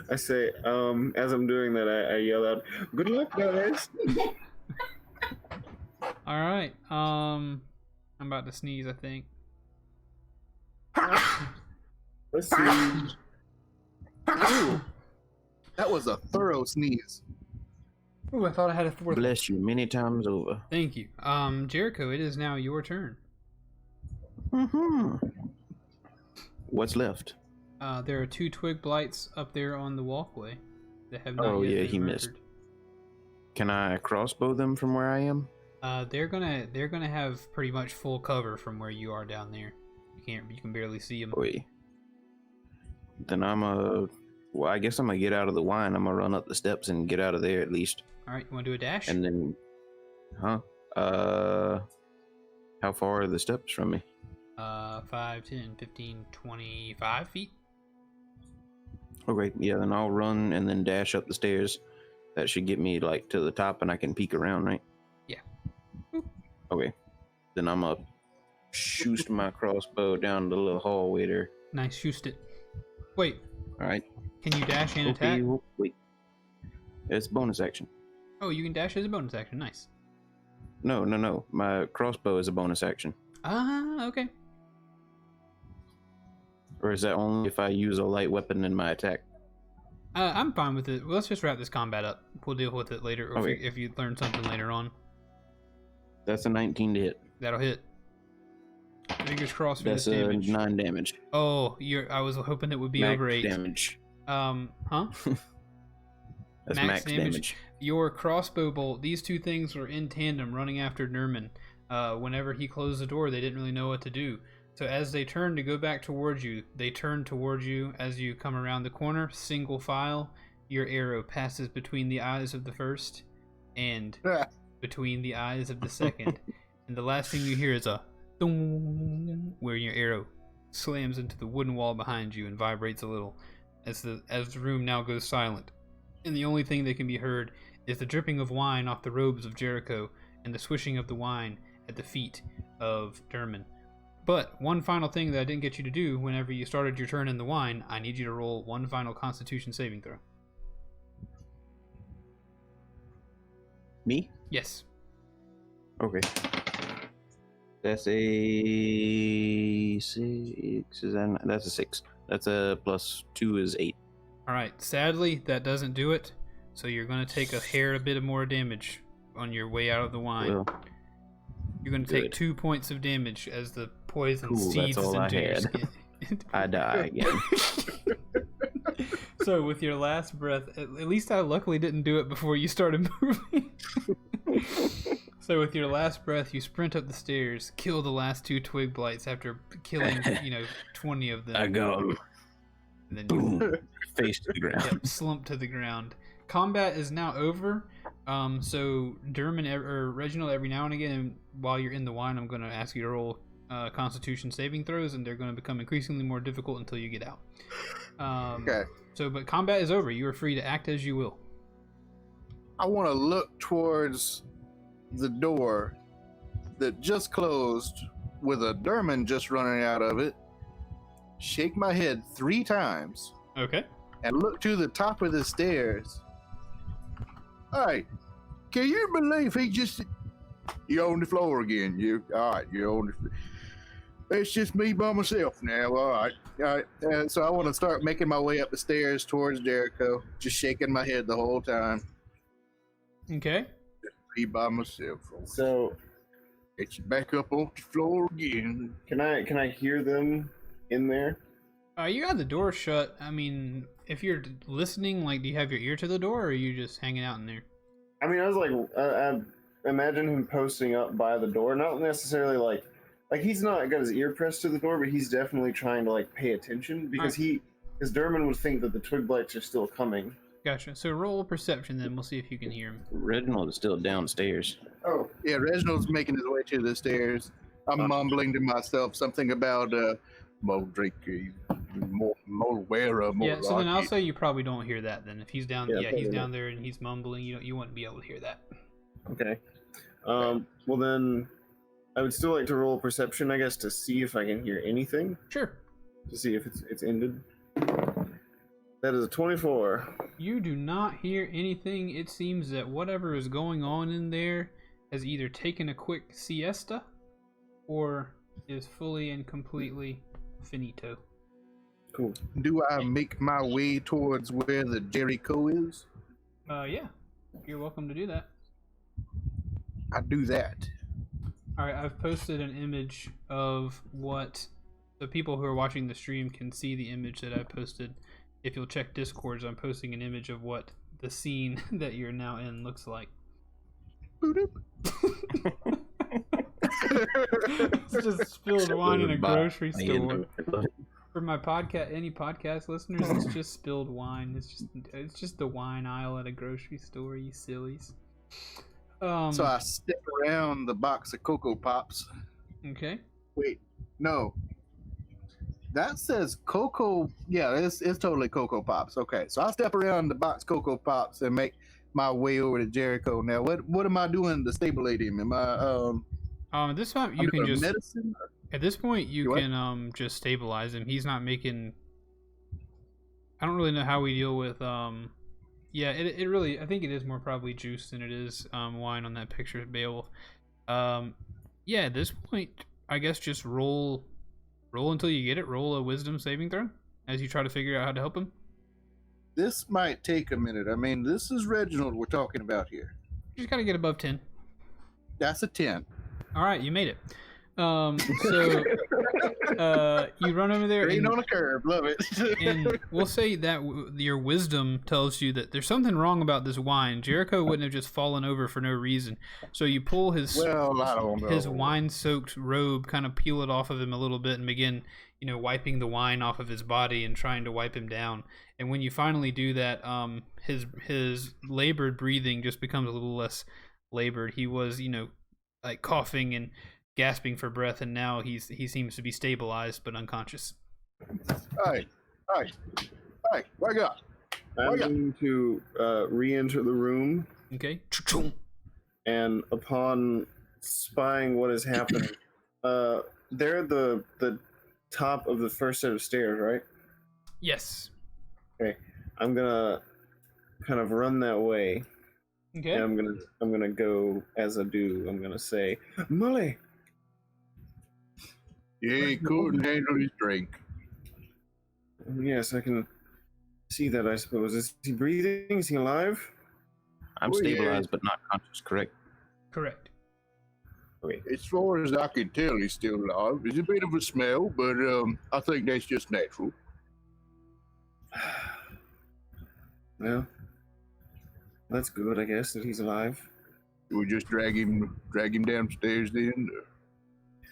I say, as I'm doing that, I yell out, "Good luck, guys!" All right, I'm about to sneeze, I think. Let's see. Ooh, that was a thorough sneeze. Ooh, I thought I had a fourth. Bless you many times over. Thank you. Jericho, it is now your turn. Mm-hmm. What's left? There are 2 twig blights up there on the walkway that have not Oh, yet yeah, been he missed. murdered. Can I crossbow them from where I am? They're gonna have pretty much full cover from where you are down there. You can barely see them. Boy. Then well, I guess I'm gonna get out of the wine. I'm gonna run up the steps and get out of there at least. All right, you want to do a dash? And then, how far are the steps from me? 5, 10, 15, 25 feet. Okay, yeah, then I'll run and then dash up the stairs. That should get me like to the top and I can peek around, right? Yeah. Okay. Then I'm gonna shoot my crossbow down the little hallway there. Nice, shoot it. Wait, Alright. can you dash and attack? Okay, wait. It's bonus action. Oh, you can dash as a bonus action. Nice. No. My crossbow is a bonus action. Ah, okay. Or is that only if I use a light weapon in my attack? I'm fine with it. Well, let's just wrap this combat up. We'll deal with it later, or Okay. if you learn something later on. That's a 19 to hit. That'll hit. Fingers crossed for That's this damage. 9 damage. Oh, I was hoping it would be Max over 8. damage. Huh? That's Max max damage. damage. Your crossbow bolt, these 2 things were in tandem running after Nerman. Whenever he closed the door, they didn't really know what to do. So as they turn to go back towards you, they turn towards you as you come around the corner, single file. Your arrow passes between the eyes of the first and between the eyes of the second. And the last thing you hear is a dong, where your arrow slams into the wooden wall behind you and vibrates a little as the room now goes silent. And the only thing that can be heard is the dripping of wine off the robes of Jericho and the swishing of the wine at the feet of Dermot. But one final thing that I didn't get you to do whenever you started your turn in the wine, I need you to roll one final Constitution saving throw. Me? Yes. Okay. That's a 6. That's a 6. That's a +2 is 8. All right. Sadly, that doesn't do it. So you're going to take a bit more damage on your way out of the wine. Well, You're going to take 2 points of damage as the poison Cool, that's seeds all I into your had. skin. I die again. So with your last breath, at least I luckily didn't do it before you started moving. So with your last breath, you sprint up the stairs, kill the last 2 twig blights after killing, 20 of them. I go. And then Boom. Face to the ground. slump to the ground. Combat is now over. So Dermot or Reginald, every now and again, while you're in the wine, I'm going to ask you to roll Constitution saving throws, and they're going to become increasingly more difficult until you get out. Okay. So, but combat is over. You are free to act as you will. I want to look towards the door that just closed with a Dermot just running out of it, shake my head 3 times, Okay. and look to the top of the stairs. All right, can you believe he just You on the floor again. You all right? You on the? It's just me by myself now. All right. All right. And so I want to start making my way up the stairs towards Jericho, just shaking my head the whole time. Okay. Me by myself. So Get you back up on the floor again. can I hear them in there? You got the door shut. I mean, if you're listening, like, do you have your ear to the door, or are you just hanging out in there? I mean, I was like, I imagine him posting up by the door, not necessarily like he's not got his ear pressed to the door, but he's definitely trying to like pay attention because because Derman would think that the twig blights are still coming. Gotcha. So roll perception, then we'll see if you can hear him. Reginald is still downstairs. Oh, Yeah, Reginald's making his way to the stairs. I'm mumbling to myself something about more drinking, more wearer, more. Yeah. So then I'll lucky. say you probably don't hear that. Then if he's down, Yeah, he's probably down there and he's mumbling. You wouldn't be able to hear that. okay. Well then, I would still like to roll perception, I guess, to see if I can hear anything, Sure. to see if it's ended. That is a 24. You do not hear anything. It seems that whatever is going on in there has either taken a quick siesta or is fully and completely finito. Cool. Do I make my way towards where the Jericho is? Yeah. You're welcome to do that. I do that. Alright, I've posted an image of what the people who are watching the stream can see the image that I posted. If you'll check Discords, I'm posting an image of what the scene that you're now in looks like. It's just spilled wine in a grocery store. For my podcast, any podcast listeners, it's just spilled wine. It's just the wine aisle at a grocery store, you sillies. So I step around the box of Cocoa Pops. Okay. Wait, no. That says Cocoa. Yeah, it's totally Cocoa Pops. Okay, so I step around the box Cocoa Pops and make my way over to Jericho. Now, what am I doing to stabilize him? Am I At this point you I'm can doing just medicine? at this point you What? can just stabilize him. He's not making. I don't really know how we deal with Yeah, it really, I think it is more probably juice than it is wine on that picture of Beowulf. Yeah, at this point, I guess just roll until you get it. Roll a wisdom saving throw as you try to figure out how to help him. This might take a minute. I mean, this is Reginald we're talking about here. You just gotta get above 10. That's a 10. All right, you made it. So you run over there Green and, on a curve. Love it. and we'll say that your wisdom tells you that there's something wrong about this wine. Jericho wouldn't have just fallen over for no reason. So you pull his Well, I don't know. his wine-soaked robe, kind of peel it off of him a little bit, and begin, wiping the wine off of his body and trying to wipe him down. And when you finally do that, his labored breathing just becomes a little less labored. He was, like coughing and gasping for breath, and now he seems to be stabilized but unconscious. Hey, wake up. I'm going to re-enter the room, Okay. and upon spying what has happened, they're at the top of the first set of stairs, right? Yes. Okay, I'm gonna kind of run that way, Okay. and I'm gonna go as I do. I'm gonna say, Molly. Yeah, he couldn't handle his drink. Yes, I can see that, I suppose. Is he breathing? Is he alive? I'm Oh, yeah. stabilized but not conscious, correct? Correct. Okay. As far as I can tell, he's still alive. It's a bit of a smell, but I think that's just natural. Well, that's good, I guess, that he's alive. We just drag him downstairs then.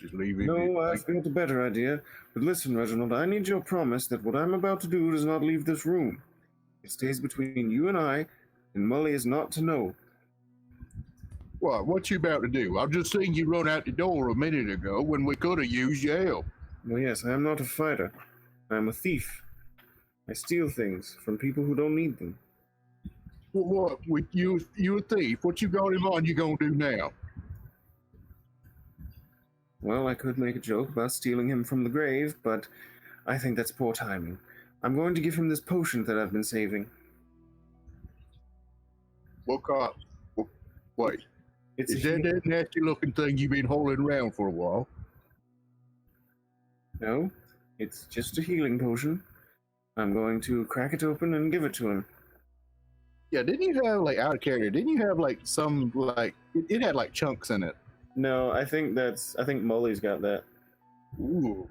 Just leave him. No, I've got a better idea. But listen, Reginald, I need your promise that what I'm about to do does not leave this room. It stays between you and I, and Molly is not to know. What you about to do? I've just seen you run out the door a minute ago when we could have used your help. Well, yes, I am not a fighter. I am a thief. I steal things from people who don't need them. What? With you a thief? What you got him on? You gonna do now? Well, I could make a joke about stealing him from the grave, but I think that's poor timing. I'm going to give him this potion that I've been saving. What kind? Wait. It's Is that nasty looking thing you've been holding around for a while? No, it's just a healing potion. I'm going to crack it open and give it to him. Yeah, didn't you have like out of character? Didn't you have like some like it had like chunks in it? No, I think Molly's got that. Ooh.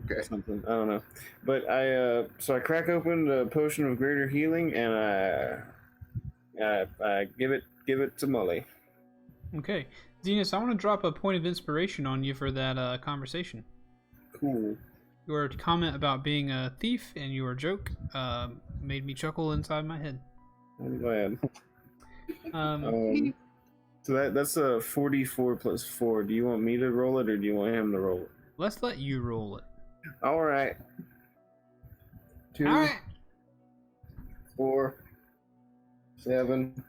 Okay. Something. I don't know. But I crack open the potion of greater healing and I give it to Molly. Okay. Zenas, I want to drop a point of inspiration on you for that conversation. Cool. Your comment about being a thief and your joke made me chuckle inside my head. I'm glad. Um, So that's a 44 plus 4. Do you want me to roll it or do you want him to roll it? let's let you roll it. All right. 2, All right. 4, 7,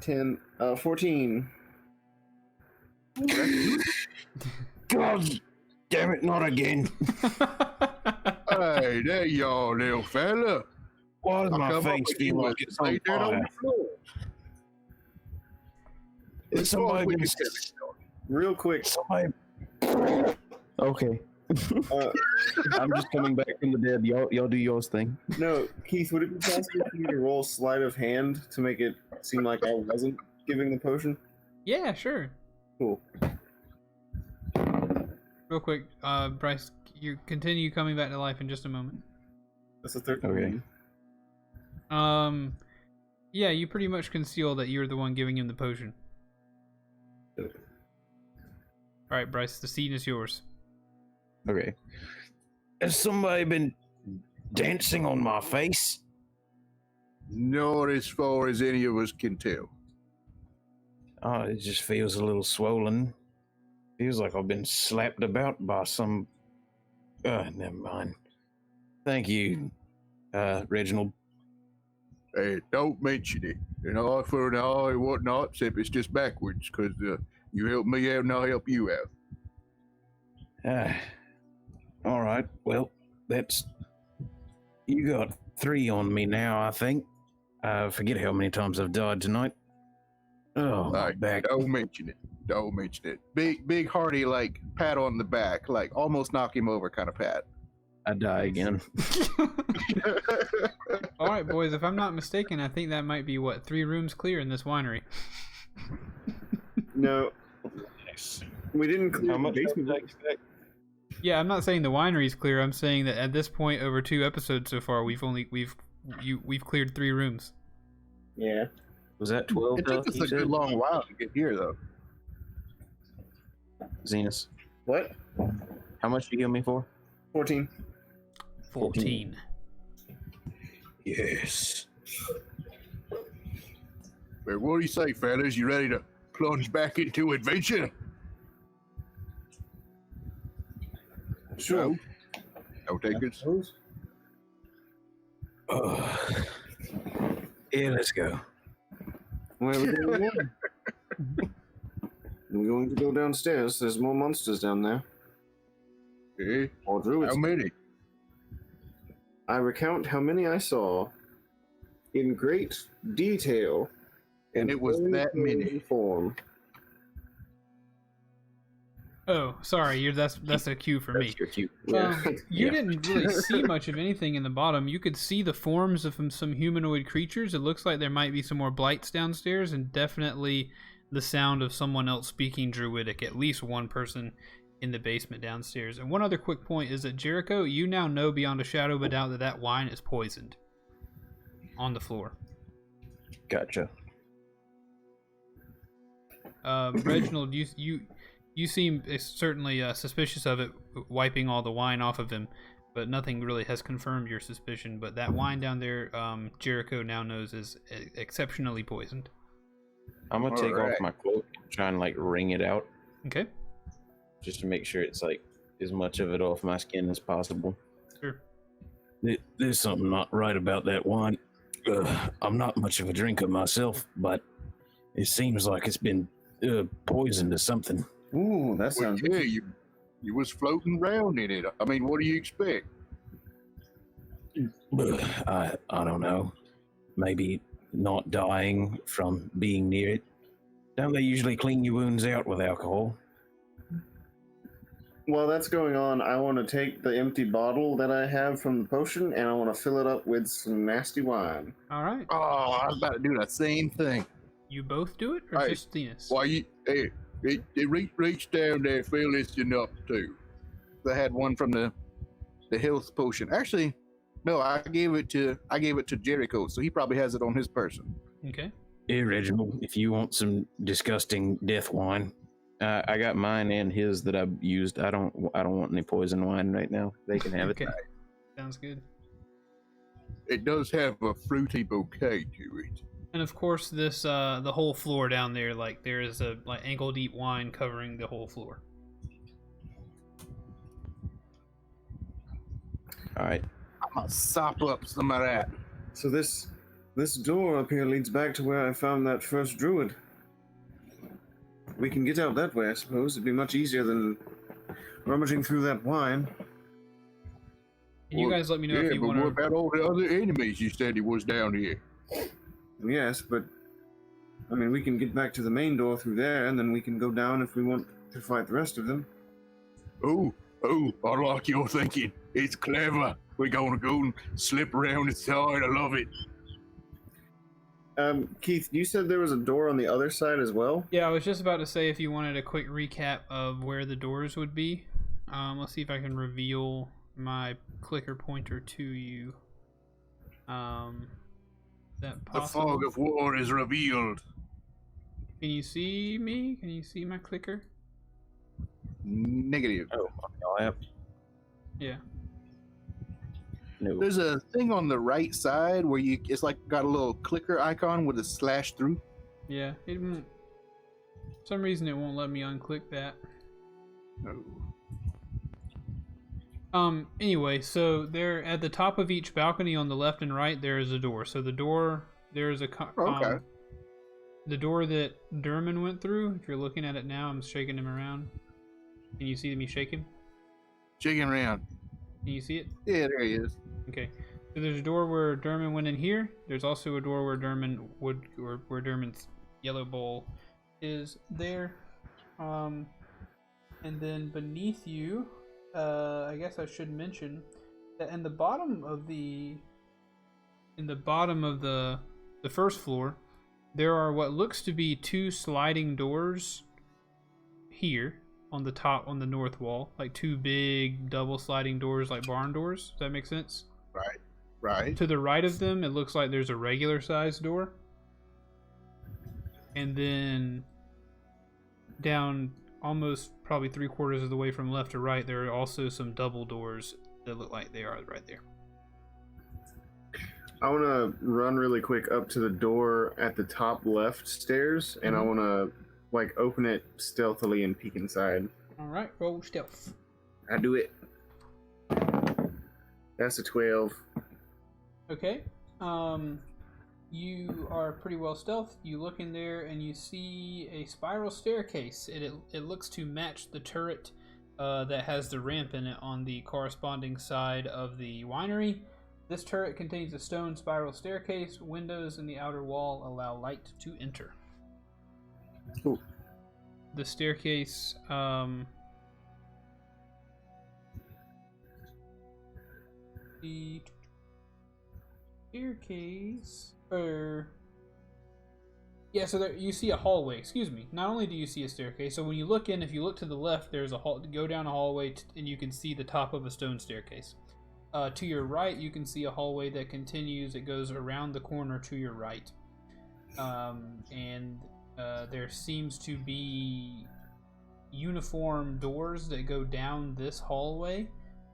10, 14. God damn it, not again. Hey, there you are, little fella. Why does I'll my come up face with feel you like and it's on lay down on fire? the floor. Is somebody We been... can tell it. Real quick. Somebody... Okay. I'm just coming back from the dead. Y'all do yours thing. No, Keith, would it be possible for you to roll sleight of hand to make it seem like I wasn't giving the potion? Yeah, sure. Cool. Real quick, Bryce, you continue coming back to life in just a moment. That's a 13. Okay. Yeah, you pretty much conceal that you're the one giving him the potion. Okay. All right, Bryce, the scene is yours. Okay. Has somebody been dancing on my face? Not as far as any of us can tell. Oh, it just feels a little swollen. Feels like I've been slapped about by some... never mind. Thank you, Reginald. Hey, don't mention it. An eye for an eye and whatnot, except it's just backwards, because you help me out and I'll help you out. All right. Well, that's... You got 3 on me now, I think. I forget how many times I've died tonight. Oh, my Like, back. don't mention it. Don't mention it. Big hearty, like, pat on the back, like, almost knock him over kind of pat. I die again. All right, boys, if I'm not mistaken, I think that might be, 3 rooms clear in this winery. No, we didn't clear How the much basement. did I expect? Yeah, I'm not saying the winery's clear. I'm saying that at this point, over 2 episodes so far, we've cleared 3 rooms. Yeah. Was that 12? It took us a good long while to get here, though. Zenus, What? how much did you give me for? 14. 14. Yes. Well, what do you say, fellas? You ready to plunge back into adventure? Sure. No? No takers? Oh. Yeah, let's go. Where are we going now? We're going to go downstairs. There's more monsters down there. Eh? Or druids. How many? I recount how many I saw in great detail. And it was that many. Form. Oh, sorry, that's a cue for me. That's your cue. Yeah. You Yeah. didn't really see much of anything in the bottom. You could see the forms of some humanoid creatures. It looks like there might be some more blights downstairs, and definitely the sound of someone else speaking Druidic. At least one person in the basement downstairs. And one other quick point is that Jericho, you now know beyond a shadow of a doubt that that wine is poisoned on the floor. Gotcha. Reginald, you seem certainly suspicious of it, wiping all the wine off of him, but nothing really has confirmed your suspicion. But that wine down there, Jericho now knows is exceptionally poisoned. I'm gonna take Alright. off my cloak and try and like wring it out, Okay, just to make sure it's like as much of it off my skin as possible. sure. There's something not right about that wine. I'm not much of a drinker myself, but it seems like it's been poisoned or something. Ooh, that Well, sounds yeah, you was floating around in it. I mean, what do you expect? I don't know. Maybe not dying from being near it. Don't they usually clean your wounds out with alcohol? While that's going on, I want to take the empty bottle that I have from the potion and I want to fill it up with some nasty wine. All right. Oh, I was about to do the same thing. You both do it, or Hey, just Thenis? Why you? Hey, reach down there, fill this up too. I had one from the health potion. Actually, no, I gave it to Jericho, so he probably has it on his person. Okay. Hey, Reginald, if you want some disgusting death wine, I got mine and his that I've used. I don't want any poison wine right now. They can have it. Okay. Sounds good. It does have a fruity bouquet to it. And of course, this the whole floor down there, like there is a like ankle deep wine covering the whole floor. All right. I'm gonna sop up some of that. So this door up here leads back to where I found that first druid. We can get out that way, I suppose. It'd be much easier than rummaging through that wine. And you guys let me know if you but want what to. about all the other enemies you said he was down here? Yes, but I mean, we can get back to the main door through there, and then we can go down if we want to fight the rest of them. Oh, I like your thinking. It's clever. We're gonna go and slip around the side. I love it. Keith, you said there was a door on the other side as well? Yeah, I was just about to say if you wanted a quick recap of where the doors would be. Let's see if I can reveal my clicker pointer to you. That The possible? fog of war is revealed. Can you see me? Can you see my clicker? Negative. Oh, I'll have. Yeah. No. There's a thing on the right side where it's like got a little clicker icon with a slash through. Yeah. It won't. For some reason, it won't let me unclick that. No. Anyway, so there at the top of each balcony on the left and right, there is a door. So the door, there is a Okay. the door that Derman went through. If you're looking at it now, I'm shaking him around. Can you see me shake him? Shaking around. Can you see it? Yeah, there he is. Okay. So there's a door where Derman went in here. There's also a door where Derman would, or where Derman's yellow bowl is there. And then beneath you, I guess I should mention that in the bottom of the first floor, there are what looks to be two sliding doors here on the top, on the north wall, like two big double sliding doors, like barn doors. Does that make sense? Right. To the right of them, it looks like there's a regular sized door. And then down almost probably 3/4 of the way from left to right, there are also some double doors that look like they are right there. I want to run really quick up to the door at the top left stairs, and I want to like open it stealthily and peek inside. All right, roll stealth. I do it. That's a 12. Okay. You are pretty well stealthed. You look in there and you see a spiral staircase. It looks to match the turret that has the ramp in it on the corresponding side of the winery. This turret contains a stone spiral staircase. Windows in the outer wall allow light to enter. Ooh. The staircase the staircase so there you see a hallway. Excuse me. Not only do you see a staircase, so when you look in, if you look to the left, there's a hall. Go down a hallway and you can see the top of a stone staircase. To your right, you can see a hallway that continues. It goes around the corner to your right, and there seems to be uniform doors that go down this hallway.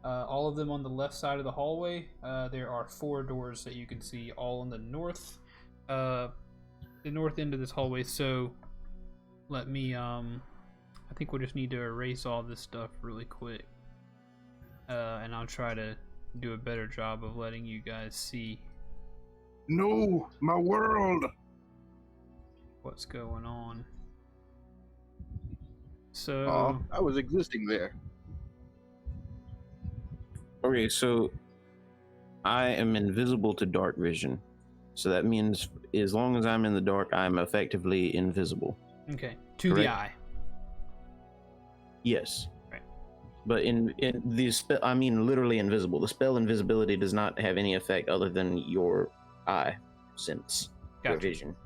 All of them on the left side of the hallway. There are 4 doors that you can see, all on the north end of this hallway. So let me I think we'll just need to erase all this stuff really quick, and I'll try to do a better job of letting you guys see No, my world. what's going on. So I was existing there. Okay, so I am invisible to dark vision. So that means as long as I'm in the dark, I'm effectively invisible. Okay. To the Correct. eye. Yes. Right. But in the spell, I mean literally invisible. The spell invisibility does not have any effect other than your eye sense or Gotcha. vision.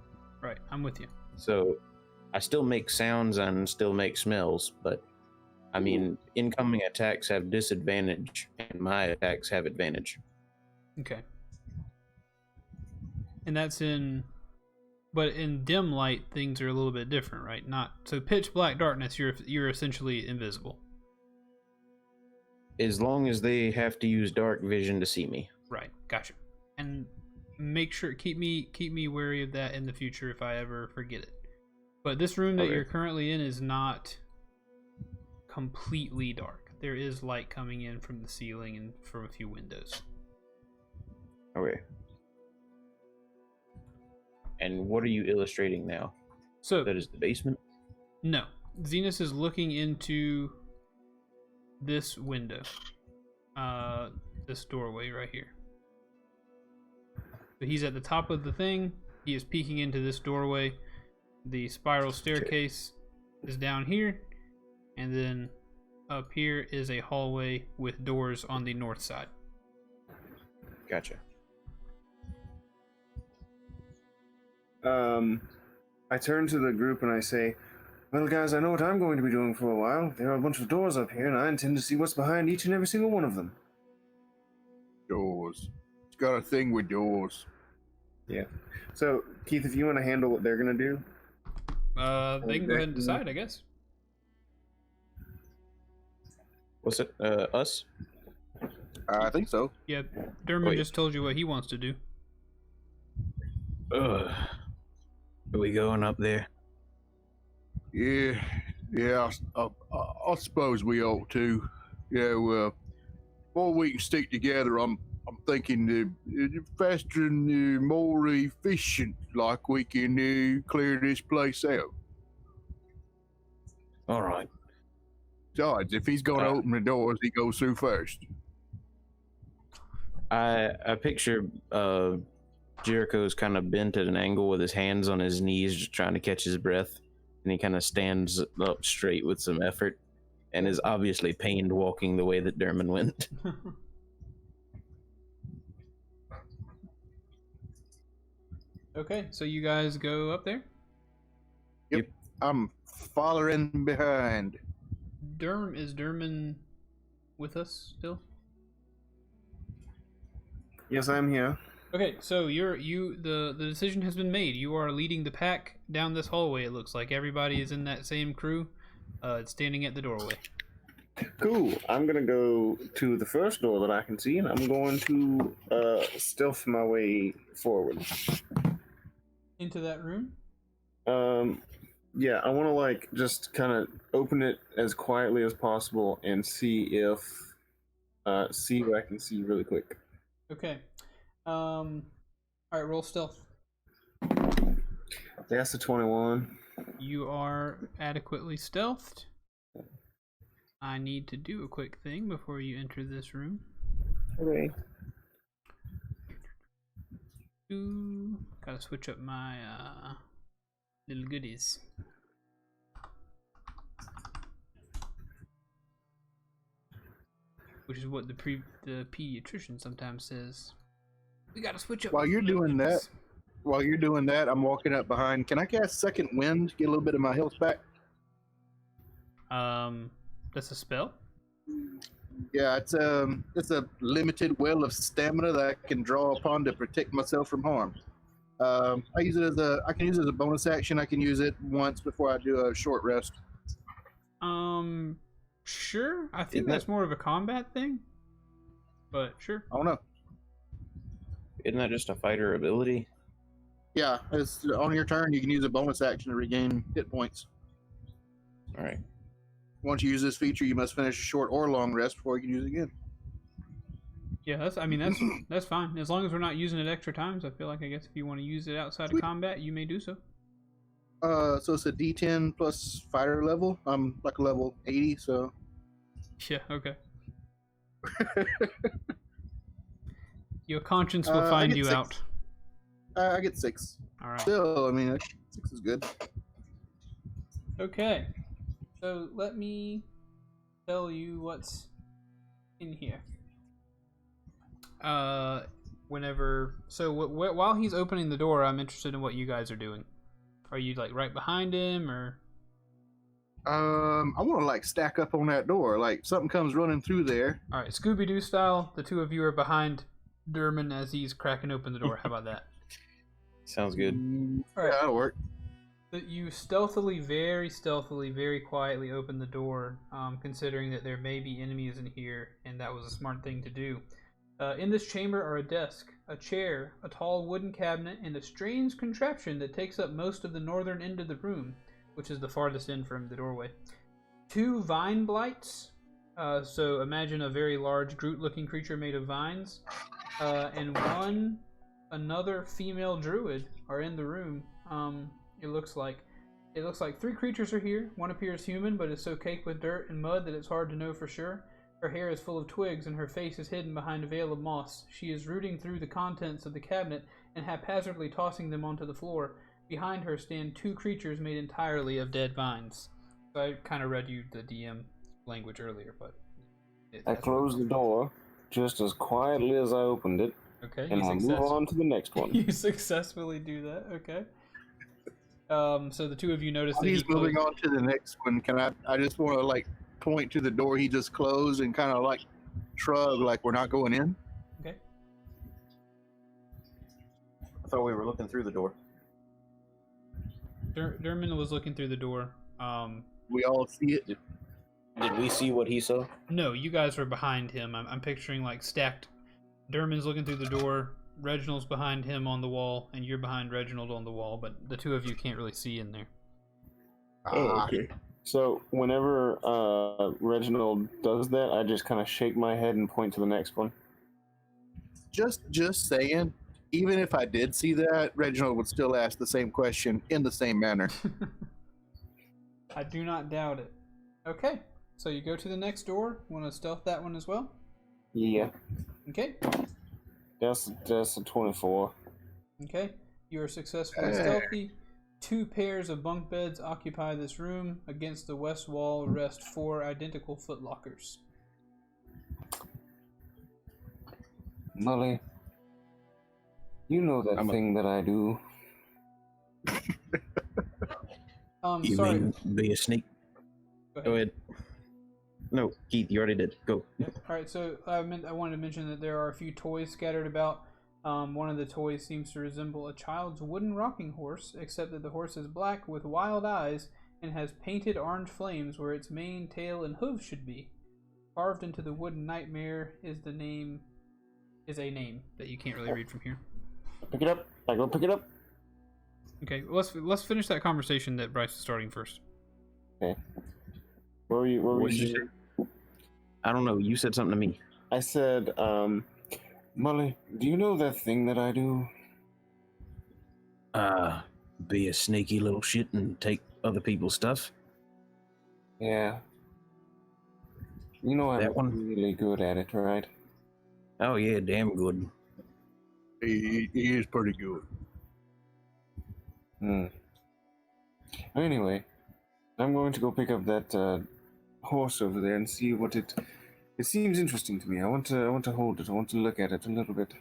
Right. I'm with you. So I still make sounds and still make smells, but I mean, incoming attacks have disadvantage, and my attacks have advantage. Okay. And that's in, but in dim light, things are a little bit different, right? Not so pitch black darkness. You're essentially invisible. As long as they have to use dark vision to see me. Right. Gotcha. And make sure keep me wary of that in the future if I ever forget it. But this room that Okay. you're currently in is not completely dark. There is light coming in from the ceiling and from a few windows. Okay. And what are you illustrating now? So That is the basement? no, Zenus is looking into this window, this doorway right here. So he's at the top of the thing. He is peeking into this doorway. The spiral staircase is down here, and then up here is a hallway with doors on the north side. Gotcha. I turn to the group and I say, well, guys, I know what I'm going to be doing for a while. There are a bunch of doors up here, and I intend to see what's behind each and every single one of them. Doors. It's got a thing with doors. Yeah. So, Keith, if you want to handle what they're going to do. They can go ahead and decide, I guess. What's it? Us? I think so. Yeah, Derman Wait. just told you what he wants to do. Ugh. Are we going up there? Yeah. I suppose we ought to. More we can stick together. I'm thinking faster and more efficient. Like we can clear this place out. All right. Besides, if he's going to open the doors, he goes through first. I picture Jericho's kind of bent at an angle with his hands on his knees, just trying to catch his breath, and he kind of stands up straight with some effort, and is obviously pained walking the way that Derman went. Okay, so you guys go up there? I'm following behind. Is Derman with us still? Yes, I'm here. Okay, so the decision has been made. You are leading the pack down this hallway. It looks like everybody is in that same crew. It's standing at the doorway. Cool. I'm going to go to the first door that I can see, and I'm going to stealth my way forward. Into that room? Yeah, I want to just kind of open it as quietly as possible and see what I can see really quick. Okay. All right, roll stealth. That's a 21. You are adequately stealthed. I need to do a quick thing before you enter this room. Okay. Gotta switch up my little goodies. Which is what the pediatrician sometimes says. We gotta switch up. While you're doing that, I'm walking up behind. Can I cast Second Wind? Get a little bit of my health back. That's a spell. Yeah, it's a limited well of stamina that I can draw upon to protect myself from harm. I can use it as a bonus action. I can use it once before I do a short rest. Sure. I think Isn't that's that- more of a combat thing. But sure. I don't know. Isn't that just a fighter ability? Yeah, it's on your turn. You can use a bonus action to regain hit points. All right. Once you use this feature, you must finish a short or long rest before you can use it again. Yeah, that's fine. As long as we're not using it extra times, I feel like I guess if you want to use it outside of Sweet. combat, you may do so. So it's a D10 plus fighter level. I'm like level 80, so Yeah, okay. Your conscience will I find get you 6. out. I get 6. All right. Still, I mean, 6 is good. Okay. So let me tell you what's in here. While he's opening the door, I'm interested in what you guys are doing. Are you like right behind him, or? I want to like stack up on that door, like something comes running through there. All right, Scooby-Doo style. The two of you are behind Derman as he's cracking open the door. How about that? Sounds good. All right. Yeah, that'll work. That you stealthily, very quietly open the door, considering that there may be enemies in here, and that was a smart thing to do. In this chamber are a desk, a chair, a tall wooden cabinet, and a strange contraption that takes up most of the northern end of the room, which is the farthest end from the doorway. 2 vine blights, so imagine a very large Groot-looking creature made of vines, and another female druid are in the room. It looks like 3 creatures are here. One appears human, but is so caked with dirt and mud that it's hard to know for sure. Her hair is full of twigs, and her face is hidden behind a veil of moss. She is rooting through the contents of the cabinet and haphazardly tossing them onto the floor. Behind her stand 2 creatures made entirely of dead vines. So I kind of read you the DM language earlier, but... I closed the door just as quietly as I opened it, okay, and I'll move on to the next one. You successfully do that, okay. So the two of you notice that he's moving on to the next one. Can I just want to like point to the door he just closed and kind of like shrug like we're not going in. Okay. I thought we were looking through the door. Derman was looking through the door. We all see it. Did we see what he saw? No, you guys were behind him. I'm picturing like stacked. Derman's looking through the door. Reginald's behind him on the wall, and you're behind Reginald on the wall, but the two of you can't really see in there. Oh, okay. So whenever Reginald does that, I just kind of shake my head and point to the next one. Just saying, even if I did see that, Reginald would still ask the same question in the same manner. I do not doubt it. Okay, so you go to the next door. Want to stealth that one as well? Yeah. Okay. That's a 24. Okay, you are successfully stealthy. 2 pairs of bunk beds occupy this room. Against the west wall rest 4 identical footlockers. Molly, you know that thing that I do. You Sorry. mean be a sneak? Go ahead. No, Keith, you already did. Go. Yeah. All right, so I wanted to mention that there are a few toys scattered about. One of the toys seems to resemble a child's wooden rocking horse, except that the horse is black with wild eyes and has painted orange flames where its mane, tail, and hooves should be. Carved into the wooden nightmare is a name that you can't really read from here. Pick it up. I go pick it up. Okay, let's finish that conversation that Bryce is starting first. Okay. What were you say? I don't know. You said something to me. I said, Molly, do you know that thing that I do? Be a sneaky little shit and take other people's stuff? Yeah. You know I'm really good at it, right? Oh yeah, damn good. He is pretty good. Anyway, I'm going to go pick up that horse over there and see what it seems interesting to me. I want to hold it. I want to look at it a little bit.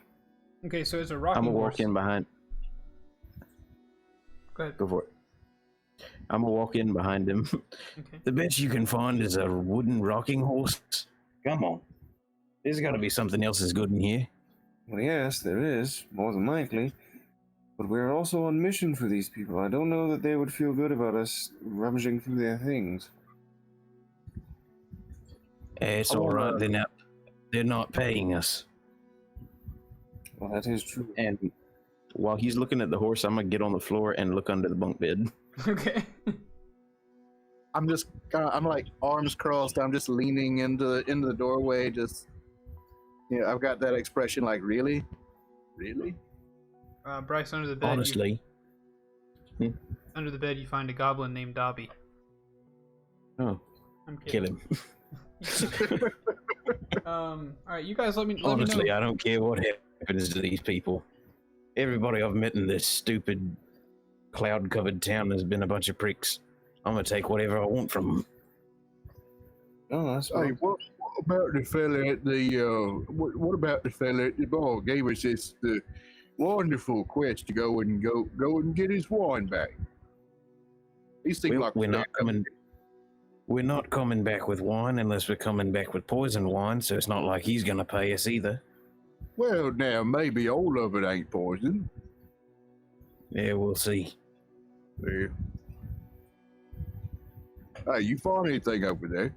Okay, so it's a rocking I'm gonna horse. walk in behind. Go ahead. Go for it. I'm gonna walk in behind him. Okay. The best you can find is a wooden rocking horse. Come on. There's got to be something else as good in here. Well, yes, there is, more than likely. But we're also on mission for these people. I don't know that they would feel good about us rummaging through their things. It's all right. They're not paying us. Well, that is true. And while he's looking at the horse, I'm gonna get on the floor and look under the bunk bed. Okay. I'm like arms crossed. I'm just leaning into the doorway. Just, I've got that expression like, really? Bryce, under the bed. Honestly. Under the bed, you find a goblin named Dobby. Oh. I'm kidding. Kill him. All right, you guys let me Honestly, know. I don't care what happens to these people. Everybody I've met in this stupid cloud-covered town has been a bunch of pricks. I'm gonna take whatever I want from them. Oh, that's Hey, what about the fella at the what about the fella at the bar gave us this the wonderful quest to go and get his wine back? These things like We're not coming. We're not coming back with wine unless we're coming back with poison wine. So it's not like he's gonna pay us either. Well, now maybe all of it ain't poison. Yeah, we'll see. Yeah. Hey, you find anything over there?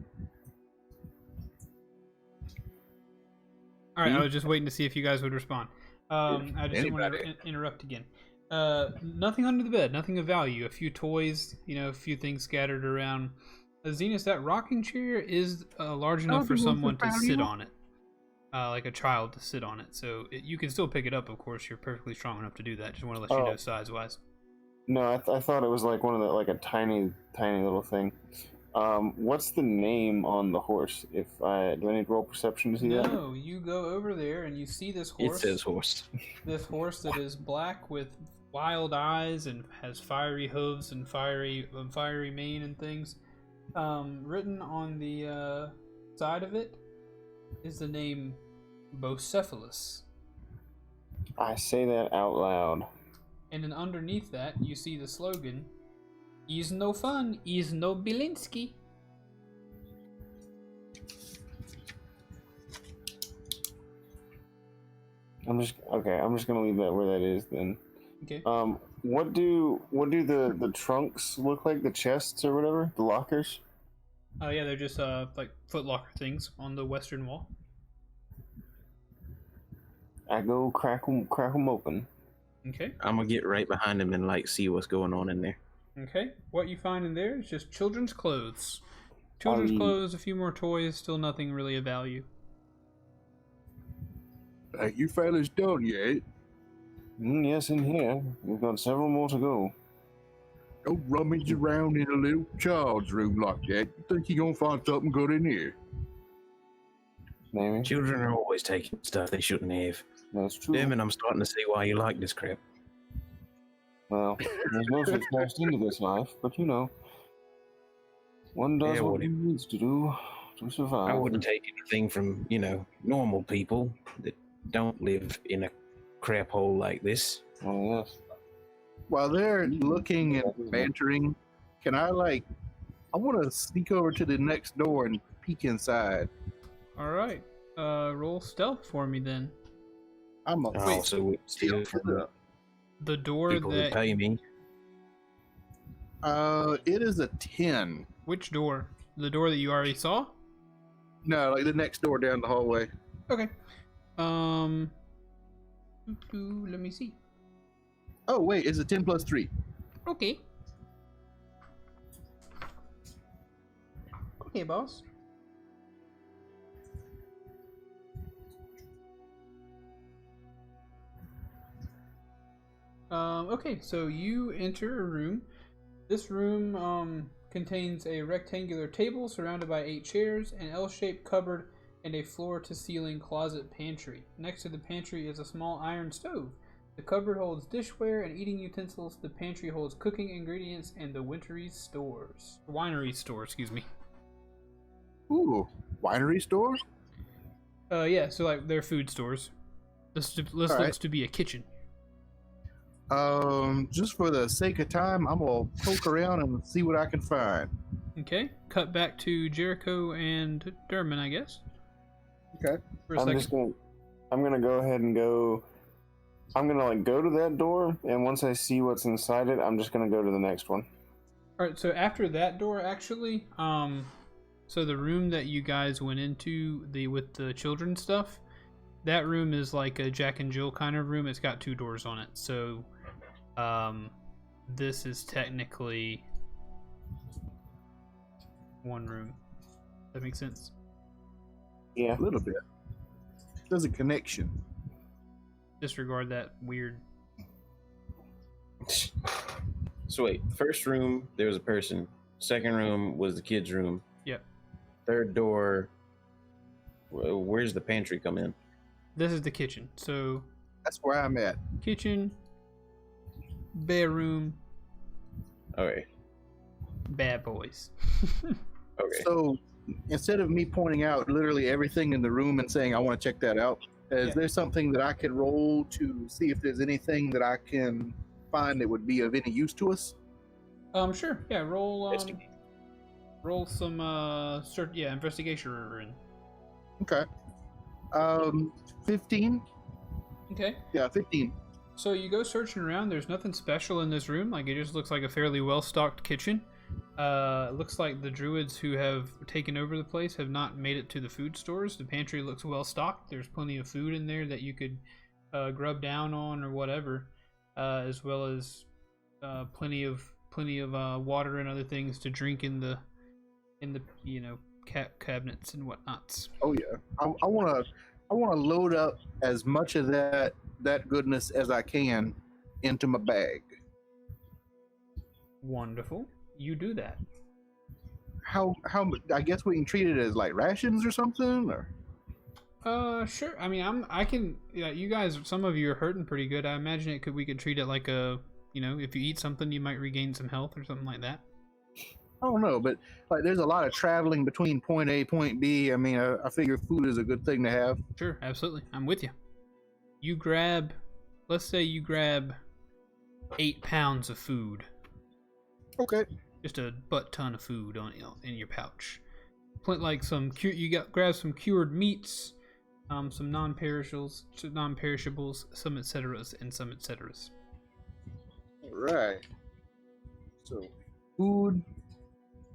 All right, I was just waiting to see if you guys would respond. I just didn't want to interrupt again. Nothing under the bed, nothing of value. A few toys, a few things scattered around. Zenus, that rocking chair is large enough for someone to sit on it, like a child to sit on it. So you can still pick it up, of course. You're perfectly strong enough to do that. Just want to let you know size-wise. No, I thought it was like one of the like a tiny little thing. What's the name on the horse? Do I need to roll perception to see that? No, you go over there and you see this horse. It says horse. This horse that is black with wild eyes and has fiery hooves and fiery mane and things. Written on the side of it is the name Bocephalus. I say that out loud. And then underneath that, you see the slogan, "He's no fun, he's no Bielinski." I'm just gonna leave that where that is then. Okay. What do the trunks look like? The chests or whatever? The lockers? Oh yeah, they're just like footlocker things on the western wall. I go crack them open. Okay. I'm gonna get right behind him and see what's going on in there. Okay. What you find in there is just children's clothes. Children's clothes, a few more toys, still nothing really of value. You fellas done yet? Yes, in here. We've got several more to go. Don't rummage around in a little child's room like that. You think you're gonna find something good in here? Maybe. Children are always taking stuff they shouldn't have. That's true. Damn it, I'm starting to see why you like this crap. Well, there's no such cost into this life, but one does what he needs to do to survive. I wouldn't take anything from, normal people that don't live in a crap hole like this. Oh, yes. While they're looking and bantering, can I want to sneak over to the next door and peek inside. All right. Roll stealth for me then. I'm a I also would steal from The door people who that. pay me. It is a 10. Which door? The door that you already saw? No, like the next door down the hallway. Okay. Let me see. Oh wait, it's a 10 plus 3. Okay. Okay, boss. Okay, so you enter a room. This room contains a rectangular table surrounded by 8 chairs, an L-shaped cupboard, and a floor-to-ceiling closet pantry. Next to the pantry is a small iron stove. The cupboard holds dishware and eating utensils. The pantry holds cooking ingredients and the winery store, excuse me. Ooh, winery stores? Yeah, so like they're food stores. This looks to be a kitchen. Just for the sake of time, I'm gonna poke around and see what I can find. Okay, cut back to Jericho and Durman, I guess. Okay. For a second. I'm gonna go ahead and go. I'm gonna go to that door, and once I see what's inside it, I'm just gonna go to the next one. All right, so after that door, actually, so the room that you guys went into, with the children stuff, that room is like a Jack and Jill kind of room. It's got 2 doors on it, so this is technically one room. Does that make sense? Yeah. A little bit. There's a connection. Disregard that weird. So wait, first room there was a person. Second room was the kids' room. Yep. Third door. Where's the pantry come in? This is the kitchen. So That's where I'm at. Kitchen, bedroom, Okay. bad boys. Okay. So instead of me pointing out literally everything in the room and saying I want to check that out, is Yeah. there something that I could roll to see if there's anything that I can find that would be of any use to us? Sure. Yeah, roll Investigate. roll some investigation. Okay. 15. Okay. Yeah, 15. So you go searching around. There's nothing special in this room. Like, it just looks like a fairly well-stocked kitchen. It looks like the druids who have taken over the place have not made it to the food stores. The pantry looks well-stocked. There's plenty of food in there that you could grub down on or whatever, as well as plenty of water and other things to drink in the cabinets and whatnots. Oh yeah. I want to load up as much of that goodness as I can into my bag. Wonderful. You do that. How I guess we can treat it as like rations or something, or Sure. I mean, I can. Yeah, you guys. Some of you are hurting pretty good. I imagine we could treat it like a. If you eat something, you might regain some health or something like that. I don't know, but like there's a lot of traveling between point A, point B. I mean, I figure food is a good thing to have. Sure, absolutely. I'm with you. Let's say you grab 8 pounds of food. Okay. Just a butt ton of food in your pouch. Like grab some cured meats, some non-perishables, some etceteras, and some etceteras. All right. So food,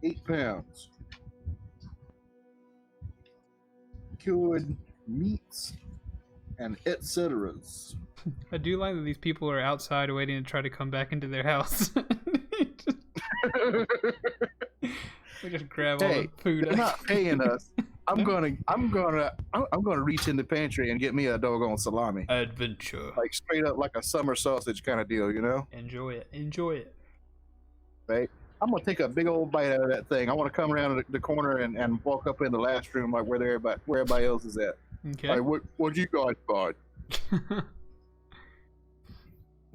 8 pounds. Cured meats and etceteras. I do like that these people are outside waiting to try to come back into their house. We just grab all the food. They're not paying us. I'm gonna reach in the pantry and get me a doggone salami. Adventure. Like straight up like a summer sausage kind of deal, Enjoy it. Right? I'm gonna take a big old bite out of that thing. I want to come around the corner and walk up in the last room like where everybody else is at. Okay. Like what you guys find?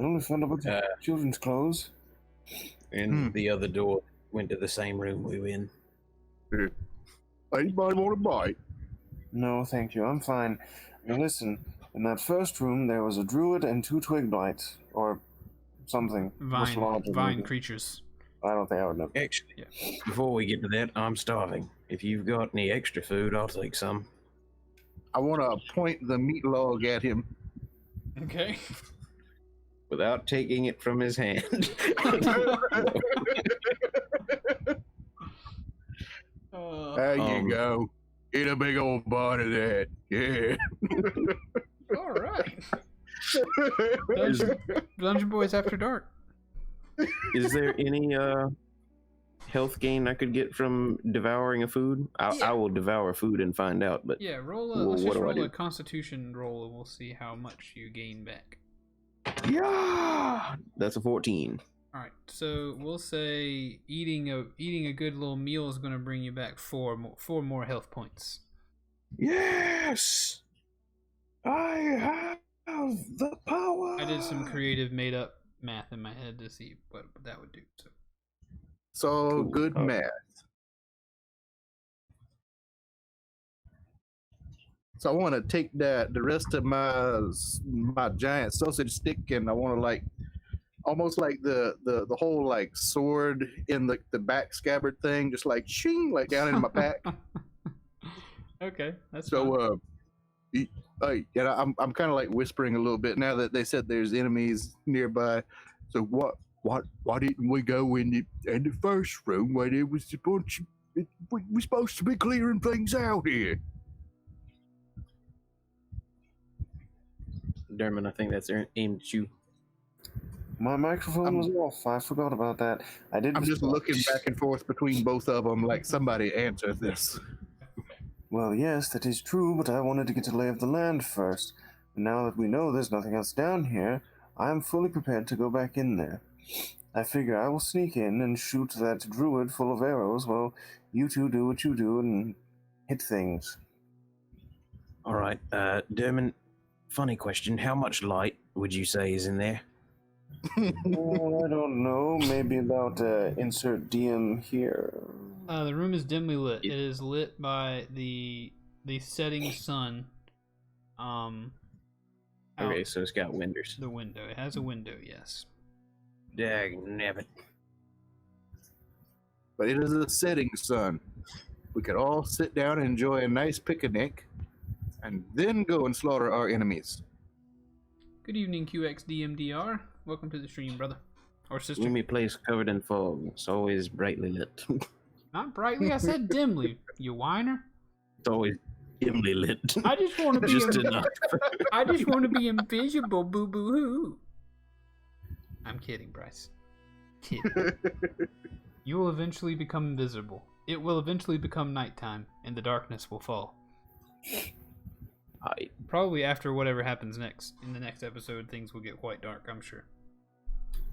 I only found a bunch of children's clothes. And the other door went to the same room we were in. Anybody want a bite? No, thank you. I'm fine. Now listen, in that first room there was a druid and 2 twig blights, or something. much larger, Vine maybe. creatures. I don't think I would know. Actually, before we get to that, I'm starving. If you've got any extra food, I'll take some. I want to point the meat log at him. Okay. Without taking it from his hand. There you go. Eat a big old bite of that. Yeah. All right. Dungeon Boys After Dark. Is there any health gain I could get from devouring a food? I will devour food and find out, but Yeah, let's just roll a Constitution roll and we'll see how much you gain back. yeah, that's a 14. All right, so we'll say eating a good little meal is going to bring you back four more health points. Yes, I have the power. I did some creative made up math in my head to see what that would do. So Cool. good math. So I want to take the rest of my giant sausage stick, and I want to like almost like the whole like sword in the back scabbard thing, just like shing, like down in my pack. Okay, that's So and I'm kind of like whispering a little bit now that they said there's enemies nearby. So why didn't we go in the first room where there was a bunch of, we're supposed to be clearing things out here? Dermot, I think that's aimed at you. My microphone was off. I forgot about that. I'm just looking back and forth between both of them like somebody answer this. Well, yes, that is true, but I wanted to get a lay of the land first. And now that we know there's nothing else down here, I am fully prepared to go back in there. I figure I will sneak in and shoot that druid full of arrows while you two do what you do and hit things. All right, Dermot, Funny question. How much light would you say is in there? Oh, I don't know. Maybe about insert DM here. The room is dimly lit. It is lit by the setting sun. Okay, Out so it's got windows. the window. It has a window, yes. Dagnabbit. But it is a setting sun. We could all sit down and enjoy a nice picnic, and then go and slaughter our enemies. Good evening, QXDMDR. Welcome to the stream, brother or sister. Gloomy place covered in fog. It's always brightly lit. Not brightly. I said dimly. You whiner. It's always dimly lit. I just want to be. Just enough. I just want to be invisible. Boo boo hoo. I'm kidding, Bryce. Kidding. You will eventually become invisible. It will eventually become nighttime, and the darkness will fall. Hi. Probably after whatever happens next. In the next episode, things will get quite dark, I'm sure.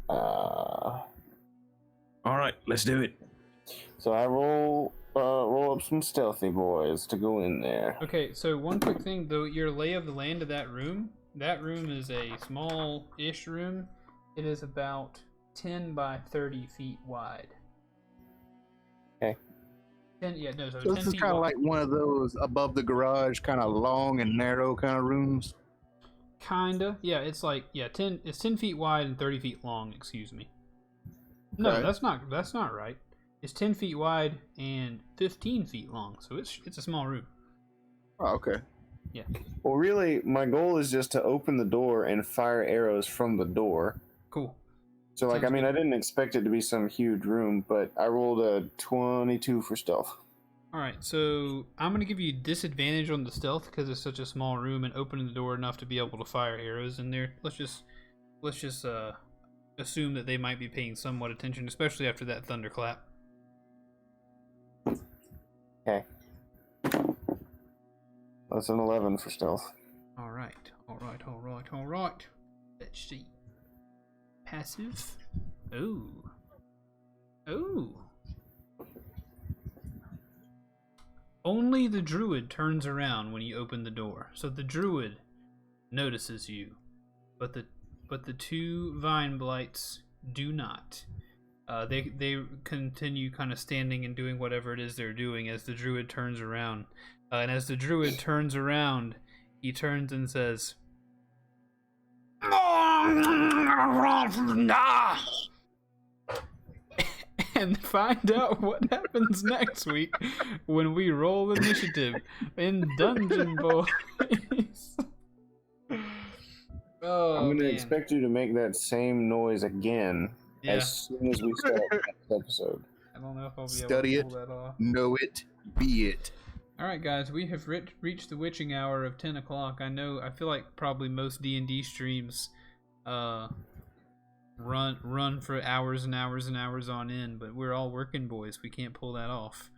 All right, let's do it. So I roll up some stealthy boys to go in there. Okay, so one quick thing, though, your lay of the land of that room is a small-ish room. It is about 10 by 30 feet wide. Okay. 10, yeah, no, so So 10 this is feet kind of wide. like one of those above the garage, kind of long and narrow kind of rooms. Kinda, yeah. It's like 10. It's 10 feet wide and 30 feet long. Excuse me. No, Okay. that's not right. It's 10 feet wide and 15 feet long. So it's a small room. Oh, okay. Well, really, my goal is just to open the door and fire arrows from the door. Cool. So, like, Sounds I mean, good. I didn't expect it to be some huge room, but I rolled a 22 for stealth. All right, so I'm gonna give you disadvantage on the stealth because it's such a small room and opening the door enough to be able to fire arrows in there. Let's just assume that they might be paying somewhat attention, especially after that thunderclap. Okay. That's an 11 for stealth. All right. Let's see. Passive. Ooh. Only the druid turns around when you open the door. So the druid notices you, but the two vine blights do not. They continue kind of standing and doing whatever it is they're doing as the druid turns around. And as the druid turns around, he turns and says, and find out what happens next week when we roll initiative in Dungeon Boys. Oh, I'm going to man. expect you to make that same noise again Yeah, as soon as we start the next episode. I don't know if I'll be Study able to pull that off. Know it, be it. All right, guys, we have reached the witching hour of 10 o'clock. I feel like probably most D&D streams run for hours and hours and hours on end, but we're all working boys. We can't pull that off.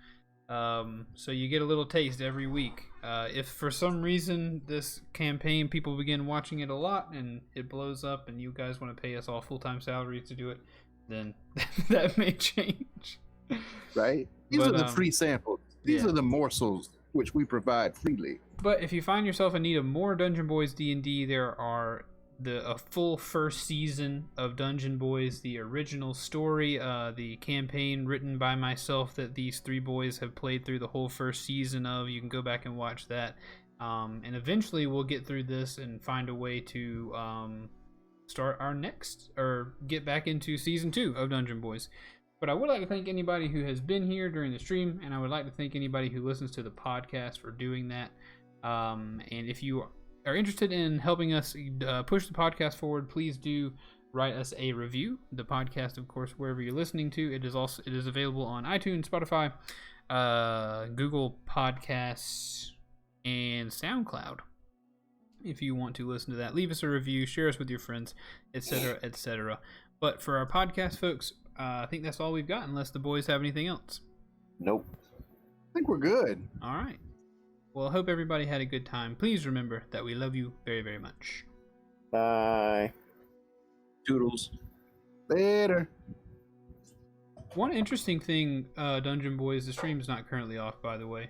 So you get a little taste every week. If for some reason this campaign people begin watching it a lot and it blows up and you guys want to pay us all full-time salaries to do it, then that may change. Right? These But, are the free samples. These yeah. are the morsels which we provide freely. But if you find yourself in need of more Dungeon Boys D&D, there are a full first season of Dungeon Boys, the original story, the campaign written by myself that these three boys have played through the whole first season of. You can go back and watch that. And eventually we'll get through this and find a way to start our next, or get back into season 2 of Dungeon Boys. But I would like to thank anybody who has been here during the stream, and I would like to thank anybody who listens to the podcast for doing that. And if you are interested in helping us push the podcast forward, please do write us a review. The podcast, of course, wherever you're listening to, it is available on iTunes, Spotify, Google Podcasts, and SoundCloud. If you want to listen to that, leave us a review, share us with your friends, etc., etc. But for our podcast folks, I think that's all we've got, unless the boys have anything else. Nope. I think we're good. All right. Well, I hope everybody had a good time. Please remember that we love you very, very much. Bye. Toodles. Later. One interesting thing, Dungeon Boys, the stream's not currently off, by the way.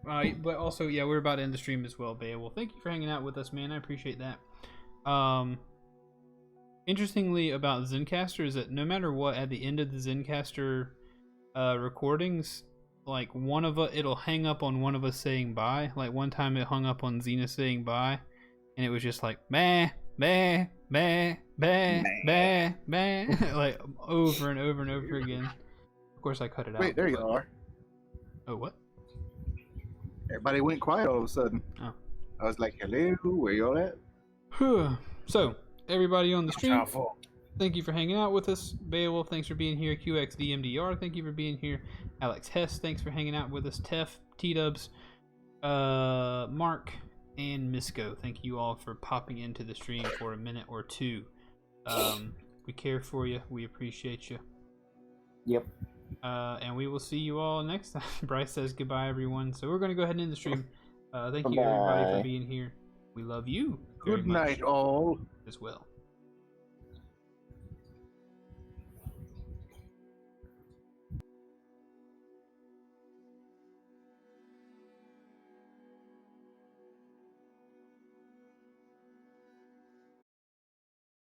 But also, yeah, we're about to end the stream as well, Beowulf. Thank you for hanging out with us, man. I appreciate that. Interestingly about Zencaster is that no matter what, at the end of the Zencaster recordings, like it'll hang up on one of us saying bye. Like one time it hung up on Xena saying bye, and it was just like bah, bah, bah, bah, bah, bah, like over and over and over again. Of course, I cut it out. Wait, there you are. Oh, what? Everybody went quiet all of a sudden. Oh. I was like, hello, where y'all at? So, everybody on the stream, thank you for hanging out with us. Beowulf, thanks for being here. QXDMDR, thank you for being here. Alex Hess, thanks for hanging out with us. Tef, T-Dubs, Mark, and Misco, thank you all for popping into the stream for a minute or two. We care for you. We appreciate you. Yep. And we will see you all next time. Bryce says goodbye, everyone. So we're going to go ahead and end the stream. Thank you, everybody, for being here. We love you very Good night, all. as well.